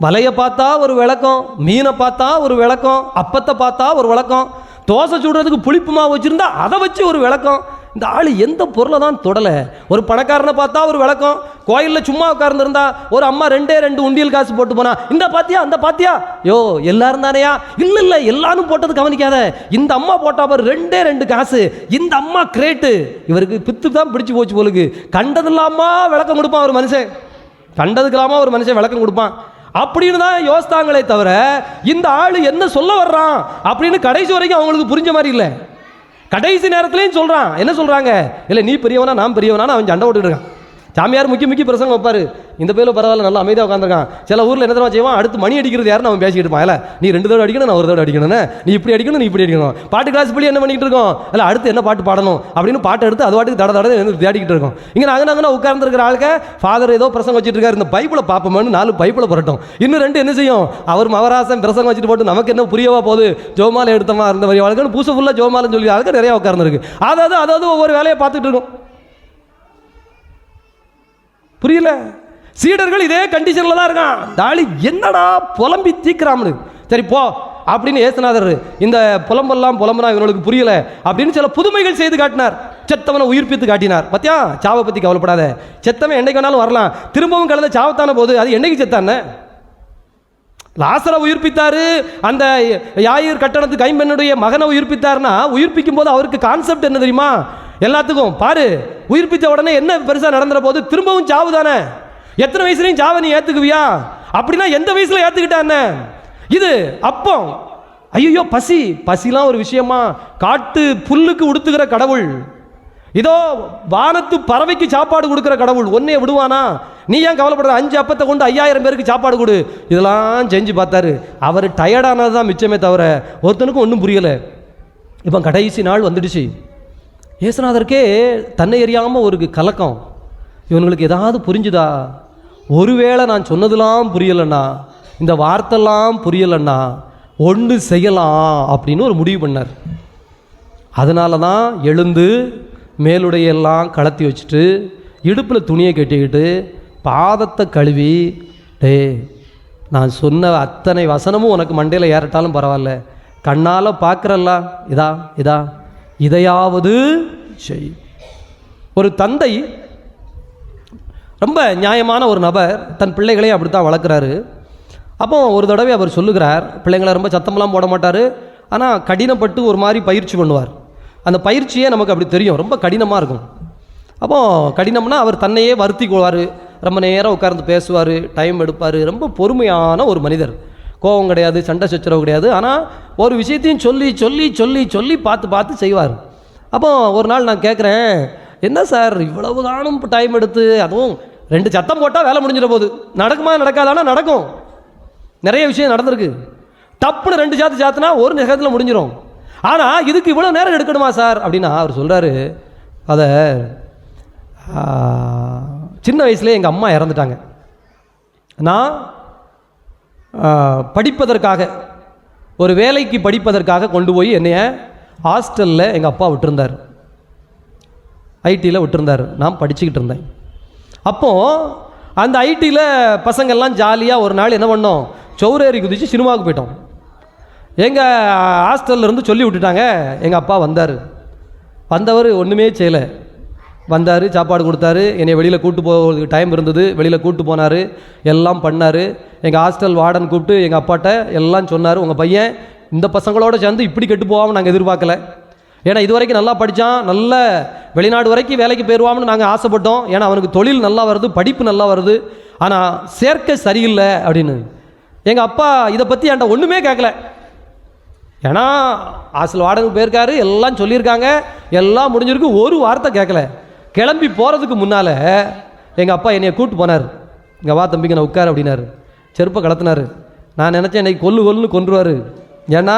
வலையை பார்த்தா ஒரு விளக்கம், மீனை பார்த்தா ஒரு விளக்கம், அப்பத்தை பார்த்தா ஒரு விளக்கம், தோசை சுடுறதுக்கு புளிப்பு மாவு வச்சுருந்தா அதை வச்சு ஒரு விளக்கம். இந்த ஆள் எந்த பொருளை தான் தொடலை. ஒரு பணக்காரனை பார்த்தா ஒரு விளக்கம், கோயிலில் சும்மா உட்கார்ந்துருந்தா ஒரு அம்மா 2 உண்டியல் காசு போட்டு போனா இந்த பாத்தியா அந்த பாத்தியா, யோ எல்லாரும் தானையா? இல்லை எல்லாரும் போட்டது கவனிக்காத, இந்த அம்மா போட்டா பாரு 2 காசு, இந்த அம்மா கிரேட்டு. இவருக்கு பித்து தான் பிடிச்சி போச்சு போலுக்கு. கண்டதில்லாமா விளக்கம் கொடுப்பான் ஒரு மனுஷன், கண்டதுக்கெல்லாமா ஒரு மனுஷன் விளக்கம் கொடுப்பான் அப்படின்னு தான் யோசித்தாங்களே தவிர இந்த ஆள் என்ன சொல்ல வர்றான் அப்படின்னு கடைசி வரைக்கும் அவங்களுக்கு புரிஞ்ச மாதிரி இல்லை. கடைசி நேரத்துலையும் சொல்கிறான். என்ன சொல்கிறாங்க? இல்லை நீ பெரியவனா நான் பெரியவனான்னு அவன் சண்டை போட்டுட்டு இருக்கான். சாமியார் முக்கிய பிரசங்கம் வைப்பார். இந்த பேரில் பரவாயில்ல நல்லா அமைதியாக உட்காந்துருக்கான். சில ஊரில் என்ன தடவை செய்வான், அடுத்து மணி அடிக்கிறது யாருன்னு அவன் பேசிக்கிட்டு இருப்பான். இல்லை நீ 2 தடவை அடிக்கணும், நான் 1 தடவை அடிக்கணும், நீ இப்படி அடிக்கணும், நீ இப்படி அடிக்கணும். பாட்டு கிளாஸ் படி என்ன பண்ணிக்கிட்டு இருக்கோம், இல்லை அடுத்து என்ன பாட்டு பாடணும் அப்படின்னு பாட்டு எடுத்து அது வாட்டுக்கு தட தேடிக்கிட்டு இருக்கோம். இங்கே நாங்கள் உட்கார்ந்துருக்கிற ஆளுக்கு ஃபாதர் ஏதோ பிரசங்கம் வச்சுட்டு இருக்காரு, இந்த பைப்பில் பார்ப்போம்னு 4 பைப்பில் புரட்டும். இன்னும் 2 என்ன செய்யும், அவர் மவராசன் பிரசங்கம் வச்சுட்டு போட்டு நமக்கு என்ன புரியவா போகுது, ஜோமாலை எடுத்தமா இருந்த மாதிரி ஆளுக்கு பூசை ஃபுல்லாக ஜோமாலன்னு சொல்லி ஆளுக்கு நிறையா உட்கார்ந்துருக்கு. அதாவது ஒவ்வொரு வேலையை பார்த்துட்டு இருக்கும். புரியல? சீடர்கள் இதே கண்டிஷன்ல தான் இருக்கான். தாலி என்னடா புலம்பி தீக்கிறாமனு, சரி போ அப்படின்னு இயேசுநாதர் இந்த புலம்புனா இவனுக்கு புரியல அப்படின்னு சில புதுமைகள் செய்து காட்டினார். செத்தவனை உயிர்ப்பித்து காட்டினார். பத்தியா, சாவை பத்தி கவலைப்படாத, செத்தவன் என்னைக்கு வேணாலும் வரலாம், திரும்பவும் கலந்த சாவத்தான போது அது என்னைக்கு செத்தான. லாசரை உயிர்ப்பித்தாரு, அந்த யாயிர் கட்டணத்து கைம்பெண்ணுடைய மகனை உயிர்ப்பித்தாருன்னா உயிர்ப்பிக்கும் போது அவருக்கு கான்செப்ட் என்ன தெரியுமா? எல்லாத்துக்கும் பாரு, உயிர்ப்பித்த உடனே என்ன பெருசா நடந்துற போது திரும்பவும் சாவு தானே, எத்தனை வயசுலையும் சாவை நீ ஏத்துக்குவியா? அப்படின்னா எந்த வயசுல ஏத்துக்கிட்டான்னு இது அப்போ ஐயோ பசிலாம் ஒரு விஷயமா? காட்டு புல்லுக்கு உடுத்துகிற கடவுள், இதோ வானத்து பறவைக்கு சாப்பாடு கொடுக்கிற கடவுள் ஒன்னே விடுவானா? நீ ஏன் கவலைப்படுற? 5 அப்பத்தை கொண்டு 5000 பேருக்கு சாப்பாடு கொடு. இதெல்லாம் செஞ்சு பார்த்தாரு. அவர் டயர்டானதுதான் மிச்சமே தவிர ஒருத்தனுக்கும் ஒன்றும் புரியல. இப்போ கடைசி நாள் வந்துடுச்சு. இயேசுநாதருக்கே தன்னை எறியாம ஒரு கலக்கம். இவங்களுக்கு ஏதாவது புரிஞ்சுதா? ஒருவேளை நான் சொன்னதெல்லாம் புரியலண்ணா, இந்த வார்த்தைலாம் புரியலண்ணா, ஒன்று செய்யலாம் அப்படின்னு ஒரு முடிவு பண்ணார். அதனால தான் எழுந்து மேலுடையெல்லாம் கலத்தி வச்சுட்டு இடுப்பில் துணியை கட்டிக்கிட்டு பாதத்தை கழுவி, நான் சொன்ன அத்தனை வசனமும் உனக்கு மண்டையில் ஏறட்டாலும் பரவாயில்ல, கண்ணால் பார்க்குறல்ல, இதா இதையாவது செய். ஒரு தந்தை, ரொம்ப நியாயமான ஒரு நபர், தன் பிள்ளைகளை அப்படித்தான் வளர்க்குறாரு. அப்போ ஒரு தடவை அவர் சொல்லுகிறார், பிள்ளைங்களை ரொம்ப சத்தமெல்லாம் போட மாட்டார், ஆனால் கடினப்பட்டு ஒரு மாதிரி பயிற்சி பண்ணுவார். அந்த பயிற்சியே நமக்கு அப்படி தெரியும், ரொம்ப கடினமாக இருக்கும். அப்போது கடினம்னா அவர் தன்னையே வருத்தி கொள்வார், ரொம்ப நேரம் உட்கார்ந்து பேசுவார், டைம் எடுப்பார். ரொம்ப பொறுமையான ஒரு மனிதர், கோபம் கிடையாது, சண்டை சச்சரவு கிடையாது. ஆனால் ஒரு விஷயத்தையும் சொல்லி சொல்லி சொல்லி சொல்லி பார்த்து செய்வார். அப்போ ஒரு நாள் நான் கேட்குறேன், என்ன சார் இவ்வளவு தானும் டைம் எடுத்து, அதுவும் 2 சத்தம் போட்டால் வேலை முடிஞ்சிட போகுது, நடக்குமா நடக்காதானா நடக்கும். நிறைய விஷயம் நடந்திருக்கு. டப்புன்னு 2 சாத்துனா ஒரு நிகழ்ச்சியில் முடிஞ்சிடும். ஆனால் இதுக்கு இவ்வளோ நேரம் எடுக்கணுமா சார் அப்படின்னா அவர் சொல்கிறாரு, அதை சின்ன வயசுலேயே எங்கள் அம்மா இறந்துட்டாங்க. நான் படிப்பதற்காக, ஒரு வேலைக்கு படிப்பதற்காக கொண்டு போய் என்னைய ஹாஸ்டலில் எங்கள் அப்பா விட்டுருந்தார், ஐடியில் விட்டுருந்தார். நான் படிச்சுக்கிட்டு இருந்தேன். அப்போது அந்த ஐடியில் பசங்கள்லாம் ஜாலியாக ஒரு நாள் என்ன பண்ணோம், சௌரேரி குதித்து சினிமாவுக்கு போயிட்டோம். எங்கள் ஹாஸ்டல்லேருந்து சொல்லி விட்டுட்டாங்க. எங்கள் அப்பா வந்தவர் ஒன்றுமே செய்யலை. வந்தார், சாப்பாடு கொடுத்தாரு, என்னை வெளியில் கூப்பிட்டு போகிறதுக்கு டைம் இருந்தது, வெளியில் கூப்பிட்டு போனார், எல்லாம் பண்ணார். எங்கள் ஹாஸ்டல் வார்டன் கூப்பிட்டு எங்கள் அப்பாட்ட எல்லாம் சொன்னார், உங்கள் பையன் இந்த பசங்களோடு சேர்ந்து இப்படி கெட்டு போகாமல் நாங்கள் எதிர்பார்க்கல. ஏன்னா இது வரைக்கும் நல்லா படித்தான், நல்ல வெளிநாடு வரைக்கும் வேலைக்கு போயிடுவான்னு நாங்கள் ஆசைப்பட்டோம். ஏன்னா அவனுக்கு தொழில் நல்லா வருது, படிப்பு நல்லா வருது, ஆனால் சேர்க்கை சரியில்லை அப்படின்னு. எங்கள் அப்பா இதை பற்றி என்கிட்ட ஒன்றுமே கேட்கல. ஏன்னா ஹாஸ்டல் வார்டனுக்கு போயிருக்காரு, எல்லாம் சொல்லியிருக்காங்க, எல்லாம் முடிஞ்சிருக்கு, ஒரு வார்த்தை கேட்கல. கிளம்பி போகிறதுக்கு முன்னால் எங்கள் அப்பா என்னையை கூப்பிட்டு போனார். இங்கே வா தம்பிக்கு நான் உட்கார் அப்படின்னாரு. செருப்பை கலத்தினார். நான் நினச்சேன் என்னை கொல்லுன்னு கொன்றுவார். ஏன்னா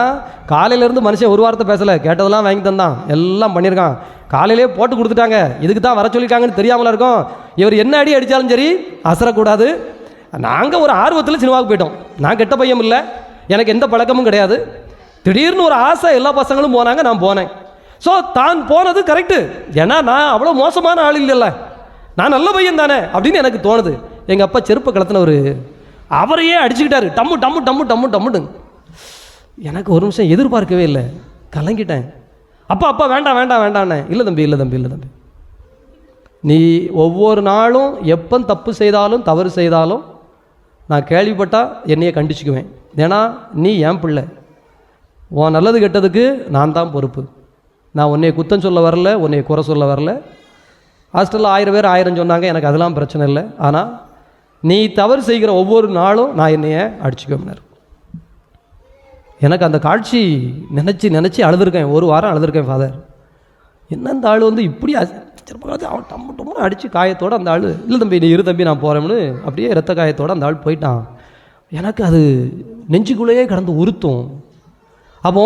காலையிலேருந்து மனுஷன் ஒரு வாரத்தை பேசலை, கேட்டதெல்லாம் வாங்கி தந்தான், எல்லாம் பண்ணியிருக்கான். காலையிலே போட்டு கொடுத்துட்டாங்க, இதுக்கு தான் வர சொல்லியிருக்காங்கன்னு தெரியாமல இருக்கும். இவர் என்ன அடி அடித்தாலும் சரி அசரக்கூடாது. நாங்கள் ஒரு ஆர்வத்தில் சினிமாவுக்கு போயிட்டோம். நான் கெட்ட பையன் இல்லை, எனக்கு எந்த பழக்கமும் கிடையாது. திடீர்னு ஒரு ஆசை, எல்லா பசங்களும் போனாங்க, நான் போனேன். ஸோ தான் போனது கரெக்டு. ஏன்னா நான் அவ்வளோ மோசமான ஆள் இல்லைல்ல, நான் நல்ல பையன் தானே அப்படின்னு எனக்கு தோணுது. எங்கள் அப்பா செருப்பை கலத்தினவர் அவரையே அடிச்சுக்கிட்டாரு, டம்மு டம்மு டம்மு டம்மு டம்முன்னு. எனக்கு ஒரு நிமிஷம் எதிர்பார்க்கவே இல்லை, கலங்கிட்டேன். அப்பா வேண்டாம் வேண்டாம் வேண்டாண்ணே. இல்லை தம்பி, இல்லை தம்பி, இல்லை தம்பி, நீ ஒவ்வொரு நாளும் எப்போ தப்பு செய்தாலும் தவறு செய்தாலும் நான் கேள்விப்பட்டால் என்னையே கண்டிச்சுக்குவேன். ஏன்னா நீ என் பிள்ளை, உன் நல்லது கெட்டதுக்கு நான் தான் பொறுப்பு. நான் உன்னைய குத்தம் சொல்ல வரல, உன்னைய குறை சொல்ல வரல. ஹாஸ்டலில் 1000 பேர் 1000 சொன்னாங்க, எனக்கு அதெல்லாம் பிரச்சனை இல்லை. ஆனால் நீ தவறு செய்கிற ஒவ்வொரு நாளும் நான் என்னைய அடிச்சுக்குவேன். எனக்கு அந்த காட்சி நினச்சி அழுதுருக்கேன். ஒரு வாரம் அழுதுருக்கேன். ஃபாதர், என்ன அந்த ஆள் வந்து இப்படி அவன் டம்மு டம்முன்னு அடித்து காயத்தோடு அந்த ஆள், இல்லை தம்பி நீ இரு தம்பி நான் போகிறேன்னு அப்படியே இரத்த காயத்தோடு அந்த ஆள் போயிட்டான். எனக்கு அது நெஞ்சுக்குள்ளேயே கடந்து உறுத்தும். அப்போ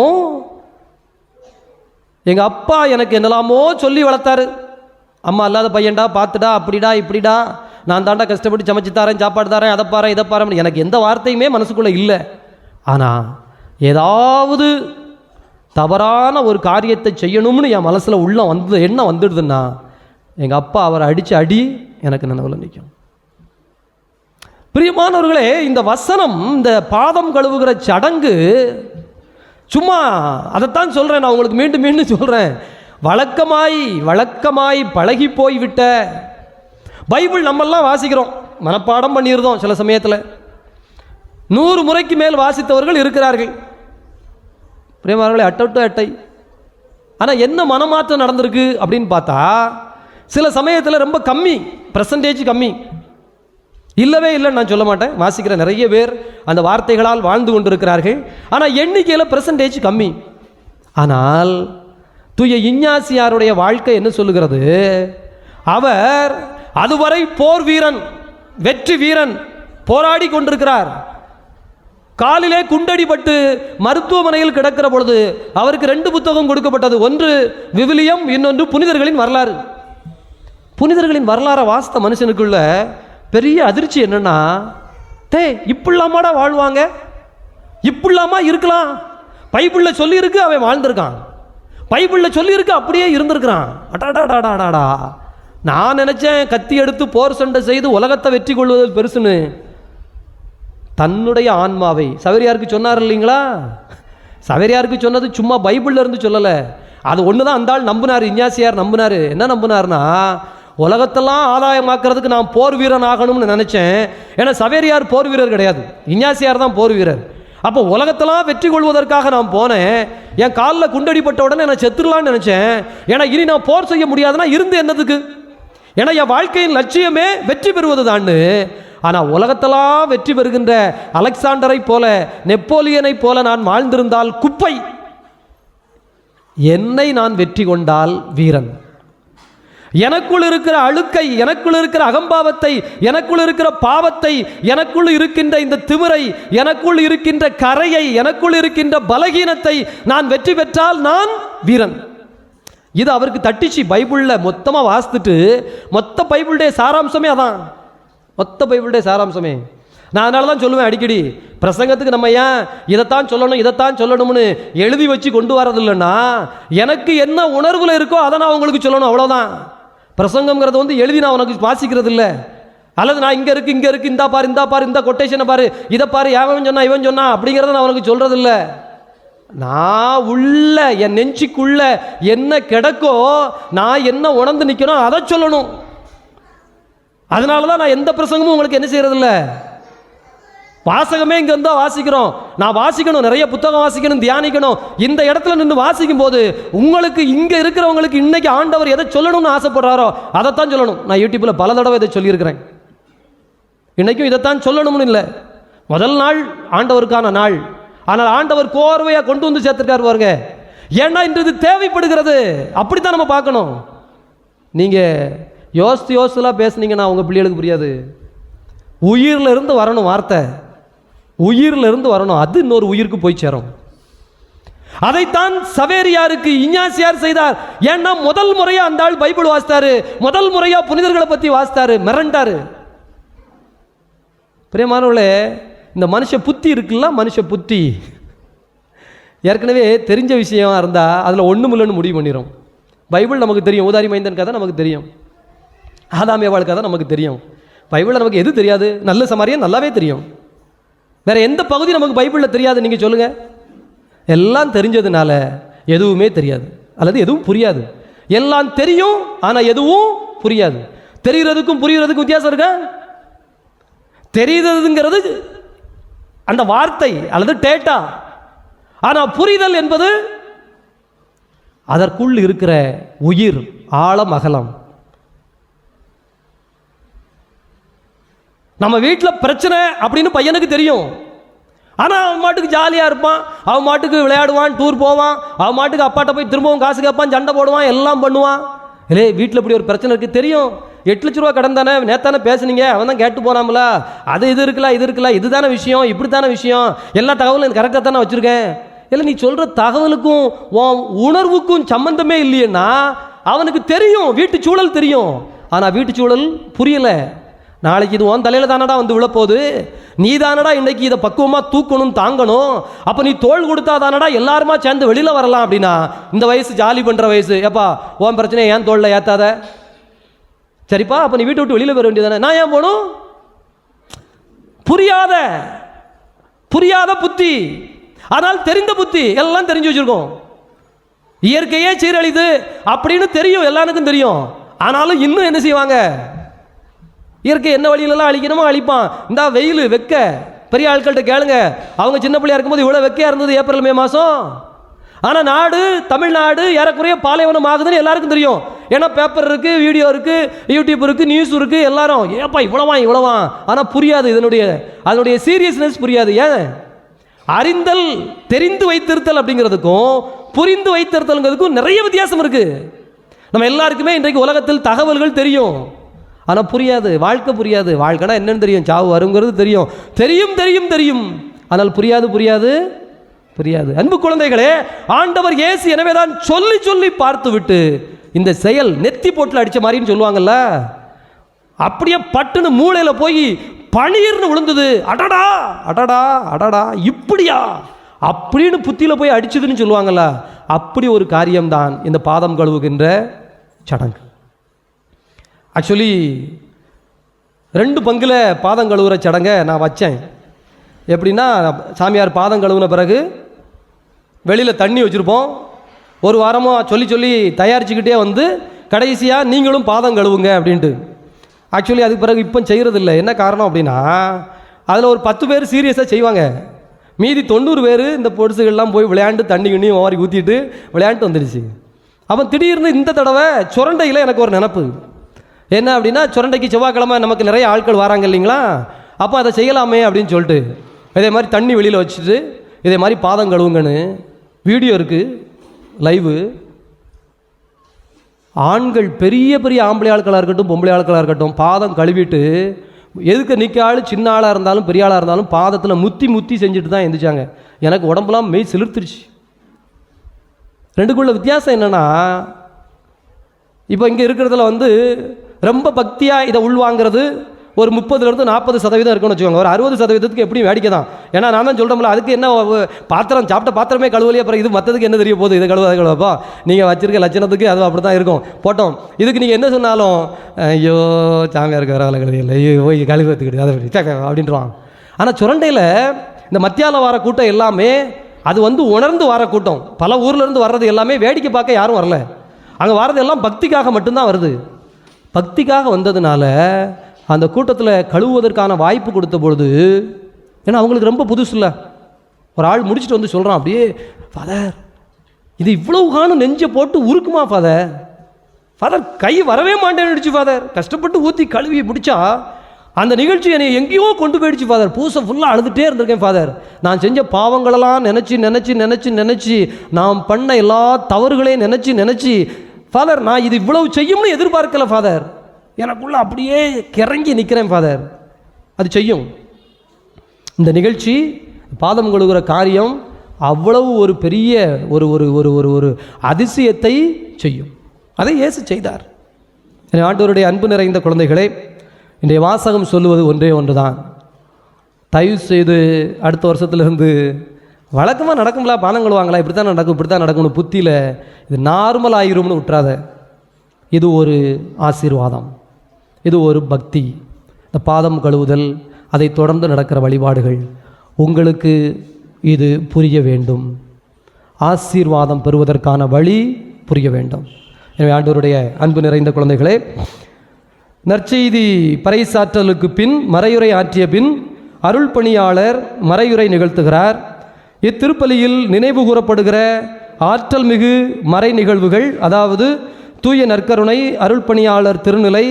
எங்கள் அப்பா எனக்கு என்னெல்லாமோ சொல்லி வளர்த்தாரு. அம்மா இல்லாத பையன்டா, பார்த்துடா, அப்படிடா இப்படிடா, நான் தாண்டா கஷ்டப்பட்டு சமைச்சு தரேன், சாப்பாடு தரேன், அதை பாரு இதை பாரு. எனக்கு எந்த வார்த்தையுமே மனசுக்குள்ளே இல்லை. ஆனால் ஏதாவது தவறான ஒரு காரியத்தை செய்யணும்னு என் மனசில் உள்ள எண்ணம் வந்துடுதுன்னா எங்கள் அப்பா அவரை அடித்த அடி எனக்கு நினைவில் நிற்கும். பிரியமானவர்களே, இந்த வசனம், இந்த பாதம் கழுவுகிற சடங்கு சும்மா அதைத்தான் சொல்கிறேன். நான் உங்களுக்கு மீண்டும் மீண்டும் சொல்கிறேன். வழக்கமாய் பழகி போய்விட்ட பைபிள் நம்மெல்லாம் வாசிக்கிறோம், மனப்பாடம் பண்ணியிருந்தோம். சில சமயத்தில் 100 முறைக்கு மேல் வாசித்தவர்கள் இருக்கிறார்கள். பிரியமானவர்களே, அட்டை. ஆனால் என்ன மனமாற்றம் நடந்திருக்கு அப்படின்னு பார்த்தா சில சமயத்தில் ரொம்ப கம்மி, பெர்சன்டேஜ் கம்மி. இல்லவே இல்லைன்னு நான் சொல்ல மாட்டேன். வாசிக்கிற நிறைய பேர் அந்த வார்த்தைகளால் வாழ்ந்து கொண்டிருக்கிறார்கள். ஆனால் எண்ணிக்கையில் பெர்சன்டேஜ் கம்மி. ஆனால் தூய இஞ்ஞாசியாருடைய வாழ்க்கை என்ன சொல்லுகிறது? அவர் அதுவரை போர் வீரன், வெற்றி வீரன், போராடி கொண்டிருக்கிறார். காலிலே குண்டடிப்பட்டு மருத்துவமனையில் கிடக்கிற பொழுது அவருக்கு 2 புத்தகம் கொடுக்கப்பட்டது. ஒன்று விவிலியம், இன்னொன்று புனிதர்களின் வரலாறு. புனிதர்களின் வரலாறை வாசித்த மனுஷனுக்குள்ள பெரிய அதிர்ச்சி என்னன்னா, இப்படிலாமாடா வாழ்வாங்க, இப்படிலாமா இருக்கலாம். பைபிளில் சொல்லியிருக்கு, அவன் வாழ்ந்திருக்கான். பைபிளில் சொல்லியிருக்கு, அப்படியே இருந்திருக்கிறான். அடாடாடாடாடா, நான் நினைச்சேன் கத்தி எடுத்து போர் சண்டை செய்து உலகத்தை வெற்றி கொள்வதில் பெருசுன்னு. தன்னுடைய ஆன்மாவை சவேரியாருக்கு சொன்னார் இல்லைங்களா? சவேரியாருக்கு சொன்னது சும்மா பைபிளில் இருந்து சொல்லலை, அது ஒன்று தான் அந்த ஆள் நம்பினார். இஞ்ஞாசியார் நம்பினார். என்ன நம்பினார்னா, உலகத்தெல்லாம் ஆதாயமாக்குறதுக்கு நான் போர் வீரன் ஆகணும்னு நினச்சேன். ஏன்னா சவேரியார் போர் வீரர் கிடையாது, இஞ்ஞாசியார் தான் போர் வீரர். அப்போ உலகத்தெல்லாம் வெற்றி கொள்வதற்காக நான் போனேன். என் காலில் குண்டடிப்பட்ட உடனே நான் செத்துடலான்னு நினச்சேன். ஏன்னா இனி நான் போர் செய்ய முடியாதுன்னா இருந்து என்னதுக்கு? ஏன்னா என் வாழ்க்கையின் லட்சியமே வெற்றி பெறுவது தான்னு. ஆனால் உலகத்தெல்லாம் வெற்றி பெறுகின்ற அலெக்சாண்டரை போல, நெப்போலியனை போல நான் வாழ்ந்திருந்தால் குப்பை. என்னை நான் வெற்றி கொண்டால் வீரன். எனக்குள் இருக்கிற அழுக்கை, எனக்குள் இருக்கிற அகம்பாவத்தை, எனக்குள் இருக்கிற பாவத்தை, எனக்குள் இருக்கின்ற இந்த திமிரை, எனக்குள் இருக்கின்ற கரையை, எனக்குள் இருக்கின்ற பலகீனத்தை நான் வெற்றி பெற்றால் நான் வீரன். இது அவருக்கு தட்டிச்சு. பைபிளில் மொத்தமாக வாசித்துட்டு மொத்த பைபிளுடைய சாராம்சமே அதான். மொத்த பைபிளுடைய சாராம்சமே. நான் அதனால தான் சொல்லுவேன் அடிக்கடி, பிரசங்கத்துக்கு நம்ம ஏன் இதைத்தான் சொல்லணும் இதைத்தான் சொல்லணும்னு எழுதி வச்சு கொண்டு வரதில்லைன்னா, எனக்கு என்ன உணர்வில் இருக்கோ அதை நான் உங்களுக்கு சொல்லணும், அவ்வளோதான். பிரசங்கம்ங்கிறது வந்து எழுதி நான் உனக்கு வாசிக்கிறது இல்லை. அல்லது நான் இங்கே இருக்கு இந்தா பாரு இந்த கொட்டேஷனை பாரு, இதை பாரு, அவன் சொன்னா இவன் சொன்னா அப்படிங்கிறத நான் உனக்கு சொல்கிறது இல்லை. நான் உள்ள என் நெஞ்சுக்குள்ள என்ன கிடக்கோ, நான் என்ன உணர்ந்து நிற்கணும் அதை சொல்லணும். அதனால தான் நான் எந்த பிரசங்கமும் உங்களுக்கு என்ன செய்யறதில்ல, வாசகமே இங்கே இருந்தால் வாசிக்கிறோம். நான் வாசிக்கணும், நிறைய புத்தகம் வாசிக்கணும், தியானிக்கணும். இந்த இடத்துல நின்று வாசிக்கும் போது உங்களுக்கு இங்கே இருக்கிறவங்களுக்கு இன்னைக்கு ஆண்டவர் எதை சொல்லணும்னு ஆசைப்படுறாரோ அதைத்தான் சொல்லணும். நான் யூடியூப்பில் பல தடவை இதை சொல்லியிருக்கிறேன். இன்னைக்கும் இதைத்தான் சொல்லணும்னு இல்லை. முதல் நாள் ஆண்டவருக்கான நாள். ஆனால் ஆண்டவர் கோர்வையாக கொண்டு வந்து சேர்த்துருக்காரு பாருங்க. ஏன்னா இன்று இது தேவைப்படுகிறது. அப்படித்தான் நம்ம பார்க்கணும். நீங்கள் யோசிச்சுலாம் பேசுனீங்கன்னா உங்கள் பிள்ளைகளுக்கு புரியாது. உயிரில் இருந்து வரணும் வார்த்தை, உயிரில் இருந்து வரணும். அது இன்னொரு உயிருக்கு போய் சேரும். அதைத்தான் சவேரியாருக்கு இஞ்ஞாசியார் செய்தார். ஏன்னா முதல் முறையா அந்த ஆள் பைபிள் வாசித்தாரு, முதல் முறையா புனிதர்களை பத்தி வாசித்தாரு, மிரண்டாரு. பிரியமானவர்களே, இந்த மனுஷ புத்தி இருக்குல்ல, மனுஷ புத்தி ஏற்கனவே தெரிஞ்ச விஷயம் இருந்தால் அதில் ஒன்றுமில்லைன்னு முடிவு பண்ணிடும். பைபிள் நமக்கு தெரியும், ஊதாரி மைந்தன் கதை நமக்கு தெரியும், ஆதாம் ஏவாள் கதை நமக்கு தெரியும். பைபிளில் நமக்கு எது தெரியாது? நல்ல சமாரியன் நல்லாவே தெரியும். வேற எந்த பகுதி நமக்கு பைபிளில் தெரியாது? நீங்கள் சொல்லுங்க. எல்லாம் தெரிஞ்சதுனால எதுவுமே தெரியாது, அல்லது எதுவும் புரியாது. எல்லாம் தெரியும், ஆனால் எதுவும் புரியாது. தெரிகிறதுக்கும் புரிகிறதுக்கும் வித்தியாசம் இருக்கா? தெரியுதுங்கிறது அந்த வார்த்தை அல்லது டேட்டா, ஆனால் புரிதல் என்பது அதற்குள் இருக்கிற உயிர், ஆழம், அகலம். நம்ம வீட்டில் பிரச்சனை அப்படின்னு பையனுக்கு தெரியும், ஆனால் அவன் மாட்டுக்கு ஜாலியாக இருப்பான், அவன் மாட்டுக்கு விளையாடுவான், டூர் போவான், அவன் மாட்டுக்கு அப்பாட்ட போய் திரும்பவும் காசு கேட்பான், சண்டை போடுவான், எல்லாம் பண்ணுவான். இல்லை, வீட்டில் இப்படி ஒரு பிரச்சனை இருக்குது தெரியும். 8 லட்ச ரூபா கடன் தானே, நேத்தானே பேசுனீங்க, அவன் தான் கேட்டு போனாமல, அது இது இருக்குல்ல, இதுதானே விஷயம், இப்படித்தானே விஷயம், எல்லா தகவலும் கரெக்டாக தானே வச்சுருக்கேன். இல்லை, நீ சொல்கிற தகவலுக்கும் உணர்வுக்கும் சம்பந்தமே இல்லையன்னா அவனுக்கு தெரியும், வீட்டு சூழல் தெரியும், ஆனால் வீட்டு சூழல் புரியலை. நாளைக்கு இது உன் தலையில் தானடா வந்து விழப்போகுது, நீ தானடா இன்னைக்கு இதை பக்குவமாக தூக்கணும், தாங்கணும். அப்போ நீ தோள் கொடுத்தா தானடா எல்லாருமா சேர்ந்து வெளியில் வரலாம். அப்படின்னா இந்த வயசு ஜாலி பண்ணுற வயசு, ஏப்பா உன் பிரச்சனையை ஏன் தோளில் ஏற்றாத, சரிப்பா அப்போ நீ வீட்டை விட்டு வெளியில் வர வேண்டியதானே, நான் ஏன் போகணும்? புரியாத புத்தி, ஆனால் தெரிந்த புத்தி. எல்லாம் தெரிஞ்சு வச்சிருக்கோம். இயற்கையே சீரழிது அப்படின்னு தெரியும், எல்லாருக்கும் தெரியும். ஆனாலும் இன்னும் என்ன செய்வாங்க? இயற்கை என்ன வழியிலலாம் அழிக்கணுமோ அழிப்பான். இந்த வெயில் வெக்க, பெரிய ஆட்கள்கிட்ட கேளுங்க, அவங்க சின்ன பிள்ளையா இருக்கும்போது இவ்வளோ வெக்கையாக இருந்தது ஏப்ரல் மே மாதம். ஆனால் நாடு, தமிழ்நாடு ஏறக்குறைய பாலைவனம் ஆகுதுன்னு எல்லாருக்கும் தெரியும். ஏன்னா பேப்பர் இருக்குது, வீடியோ இருக்குது, யூடியூப் இருக்குது, நியூஸ் இருக்குது, எல்லாரும் ஏப்பா இவ்வளவா. ஆனால் புரியாது, அதனுடைய சீரியஸ்னஸ் புரியாது. ஏன்? அறிந்தல், தெரிந்து வைத்திருத்தல் அப்படிங்கிறதுக்கும் புரிந்து வைத்திருத்தல்ங்கிறதுக்கும் நிறைய வித்தியாசம் இருக்குது. நம்ம எல்லாருக்குமே இன்றைக்கு உலகத்தில் தகவல்கள் தெரியும், ஆனால் புரியாது, வாழ்க்கை புரியாது. வாழ்க்கைனா என்னன்னு தெரியும், சாவு வருங்கிறது தெரியும், தெரியும், ஆனால் புரியாது. அன்பு குழந்தைகளே, ஆண்டவர் இயேசு எனவே தான் சொல்லி பார்த்து விட்டு இந்த செயல் நெத்தி போட்டில் அடித்த மாதிரின்னு சொல்லுவாங்கல்ல, அப்படியே பட்டுன்னு மூளையில் போய் பனீர்னு விழுந்தது. அடடா இப்படியா அப்படின்னு புத்தியில் போய் அடிச்சதுன்னு சொல்லுவாங்கல்ல, அப்படி ஒரு காரியம்தான் இந்த பாதம் கழுவுகின்ற சடங்கு. ஆக்சுவலி 2 பங்கில் பாதம் கழுவுற சடங்கை நான் வச்சேன். எப்படின்னா, சாமியார் பாதம் கழுவுன பிறகு வெளியில் தண்ணி வச்சுருப்போம், ஒரு வாரமாக சொல்லி தயாரிச்சுக்கிட்டே வந்து கடைசியாக நீங்களும் பாதம் கழுவுங்க அப்படின்ட்டு. ஆக்சுவலி அதுக்கு பிறகு இப்போ செய்கிறதில்ல. என்ன காரணம் அப்படின்னா, அதில் ஒரு 10 பேர் சீரியஸாக செய்வாங்க, மீதி 90 பேர் இந்த பொடுசுகள்லாம் போய் விளையாண்டு தண்ணி கிண்ணி ஓரி ஊற்றிட்டு விளையாண்டு வந்துடுச்சு. அப்போ திடீர்னு இந்த தடவை சுரண்டையில் எனக்கு ஒரு நினப்பு. என்ன அப்படின்னா, சுரண்டைக்கு செவ்வாய்க்கிழமை நமக்கு நிறைய ஆட்கள் வராங்க இல்லைங்களா, அப்போ அதை செய்யலாமே அப்படின்னு சொல்லிட்டு இதே மாதிரி தண்ணி வெளியில் வச்சுட்டு இதே மாதிரி பாதம் கழுவுங்கன்னு வீடியோ இருக்குது, லைவு. ஆண்கள், பெரிய ஆம்பளை ஆட்களாக இருக்கட்டும் பொம்பளை ஆட்களாக இருக்கட்டும், பாதம் கழுவிட்டு எதுக்கு நிற்க ஆள், சின்ன ஆளாக இருந்தாலும் பெரிய ஆளாக இருந்தாலும் பாதத்தில் முத்தி செஞ்சுட்டு தான் எழுந்திரிச்சாங்க. எனக்கு உடம்புலாம் மெய் சிலிர்த்துருச்சு. ரெண்டுக்குள்ள வித்தியாசம் என்னென்னா, இப்போ இங்கே இருக்கிறதுல வந்து ரொம்ப பக்தியாக இதை உள்வாங்கிறது ஒரு 30% இருக்குன்னு வச்சுக்கோங்க. ஒரு 60% எப்படியும் வேடிக்கை தான். ஏன்னா நான் தான் சொல்கிறோம்ல, அதுக்கு என்ன பாத்திரம், சாப்பிட்ட பாத்திரமே கழுவலையே, அப்புறம் இது மற்றதுக்கு என்ன தெரிய போகுது, இதை கழுவாப்பா நீங்கள் வச்சிருக்க லட்சணத்துக்கு அது அப்படி தான் இருக்கும், போட்டோம். இதுக்கு நீங்கள் என்ன சொன்னாலும் ஐயோ சாமியாருக்கு வர வேலை கிடையாது, ஐயோ கழுவத்துக்கிட்டு அதை அப்படின்றான். ஆனால் சுரண்டையில் இந்த மத்தியால வர கூட்டம் எல்லாமே அது வந்து உணர்ந்து வர கூட்டம். பல ஊர்லேருந்து வர்றது எல்லாமே வேடிக்கை பார்க்க யாரும் வரல, அங்கே வர்றது எல்லாம் பக்திக்காக மட்டும்தான் வருது. பக்திக்காக வந்ததுனால அந்த கூட்டத்தில் கழுவுவதற்கான வாய்ப்பு கொடுத்த பொழுது, ஏன்னா அவங்களுக்கு ரொம்ப புதுசு இல்லை, ஒரு ஆள் முடிச்சுட்டு வந்து சொல்கிறான், அப்படியே ஃபாதர் இது இவ்வளவு காணும் நெஞ்சை போட்டு உருக்குமா ஃபாதர் கை வரவே மாட்டேன்னு ஃபாதர், கஷ்டப்பட்டு ஊற்றி கழுவி முடிச்சா அந்த நிகழ்ச்சி என்னை எங்கேயோ கொண்டு போயிடுச்சு ஃபாதர், பூசை ஃபுல்லாக அழுதுகிட்டே இருந்திருக்கேன் ஃபாதர், நான் செஞ்ச பாவங்களெல்லாம் நினச்சி நாம் பண்ண எல்லா தவறுகளையும் நினச்சி ஃபாதர் நான் இது இவ்வளவு செய்யும்னு எதிர்பார்க்கல ஃபாதர், எனக்குள்ள அப்படியே கிறங்கி நிற்கிறேன் ஃபாதர். அது செய்யும். இந்த நிகழ்ச்சி பாதம் கழுவுகிற காரியம் அவ்வளவு ஒரு பெரிய ஒரு ஒரு ஒரு ஒரு ஒரு அதிசயத்தை செய்யும். அதை இயேசு செய்தார். ஆண்டவருடைய அன்பு நிறைந்த குழந்தைகளே, இன்றைய வாசகம் சொல்லுவது ஒன்றே ஒன்று தான். தயவு செய்து அடுத்த வருஷத்துலேருந்து வழக்கமாக நடக்கும்ல, பானம் கழுவாங்களா, இப்படி தான் நடக்கும், இப்படி தான் நடக்கும்னு புத்தியில் இது நார்மல் ஆகிரும்னு விட்டுறாத. இது ஒரு ஆசீர்வாதம், இது ஒரு பக்தி. இந்த பாதம் கழுவுதல், அதை தொடர்ந்து நடக்கிற வழிபாடுகள் உங்களுக்கு இது புரிய வேண்டும். ஆசீர்வாதம் பெறுவதற்கான வழி புரிய வேண்டும். எனவே ஆண்டவருடைய அன்பு நிறைந்த குழந்தைகளே, நற்செய்தி பறைசாற்றலுக்கு பின் மறையுரை ஆற்றிய பின் அருள் பணியாளர் மறையுரை நிகழ்த்துகிறார். இத்திருப்பலியில் நினைவு கூறப்படுகிற ஆற்றல் மிகு மறை நிகழ்வுகள், அதாவது தூய நற்கருணை, அருள் பணியாளர் திருநிலை,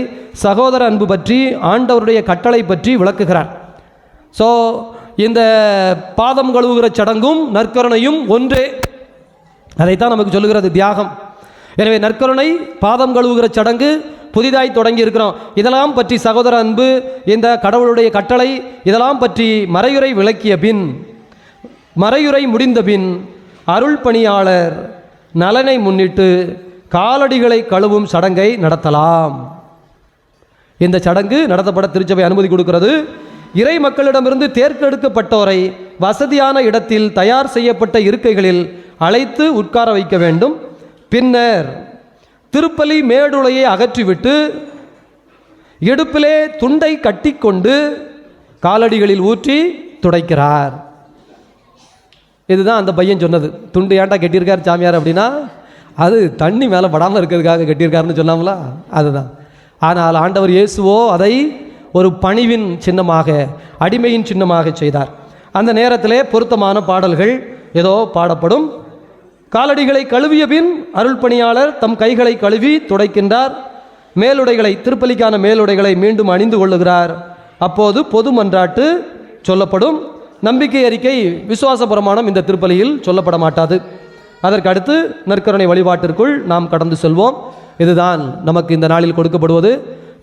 சகோதர அன்பு பற்றி, ஆண்டவருடைய கட்டளை பற்றி விளக்குகிறார். ஸோ இந்த பாதம் கழுவுகிற சடங்கும் நற்கருணையும் ஒன்றே. அதைத்தான் நமக்கு சொல்லுகிறது தியாகம். எனவே நற்கருணை, பாதம் கழுவுகிற சடங்கு புதிதாய் தொடங்கி இருக்கிறோம். இதெல்லாம் பற்றி சகோதர அன்பு, இந்த கடவுளுடைய கட்டளை, இதெல்லாம் பற்றி மறையுரை விளக்கிய பின், மறையுரை முடிந்த பின் அருள் பணியாளர் நலனை முன்னிட்டு காலடிகளை கழுவும் சடங்கை நடத்தலாம். இந்த சடங்கு நடத்தப்பட திருச்சபை அனுமதி கொடுக்கிறது. இறை மக்களிடமிருந்து தேர்ந்தெடுக்கப்பட்டோரை வசதியான இடத்தில் தயார் செய்யப்பட்ட இருக்கைகளில் அழைத்து உட்கார வைக்க வேண்டும். பின்னர் திருப்பலி மேடுளையை அகற்றிவிட்டு இடுப்பிலே துண்டை கட்டிக்கொண்டு காலடிகளில் ஊற்றி துடைக்கிறார். இதுதான் அந்த பையன் சொன்னது. துண்டு ஏன்டா கட்டியிருக்கார் சாமியார் அப்படின்னா, அது தண்ணி மேலே படாமல் இருக்கிறதுக்காக கட்டியிருக்காருன்னு சொன்னாங்களா, அதுதான். ஆனால் ஆண்டவர் இயேசுவோ அதை ஒரு பணிவின் சின்னமாக, அடிமையின் சின்னமாக செய்தார். அந்த நேரத்திலே பொருத்தமான பாடல்கள் ஏதோ பாடப்படும். காலடிகளை கழுவிய பின் அருள் பணியாளர் தம் கைகளை கழுவி துடைக்கின்றார். மேலுடைகளை, திருப்பலிக்கான மேலுடைகளை மீண்டும் அணிந்து கொள்ளுகிறார். அப்போது பொது மன்றாட்டு சொல்லப்படும். நம்பிக்கை அறிக்கை, விசுவாச பிரமாணம் இந்த திருப்பலியில் சொல்லப்பட மாட்டாது. அதற்கு அடுத்து நற்கருணை வழிபாட்டிற்குள் நாம் கடந்து செல்வோம். இதுதான் நமக்கு இந்த நாளில் கொடுக்கப்படுவது.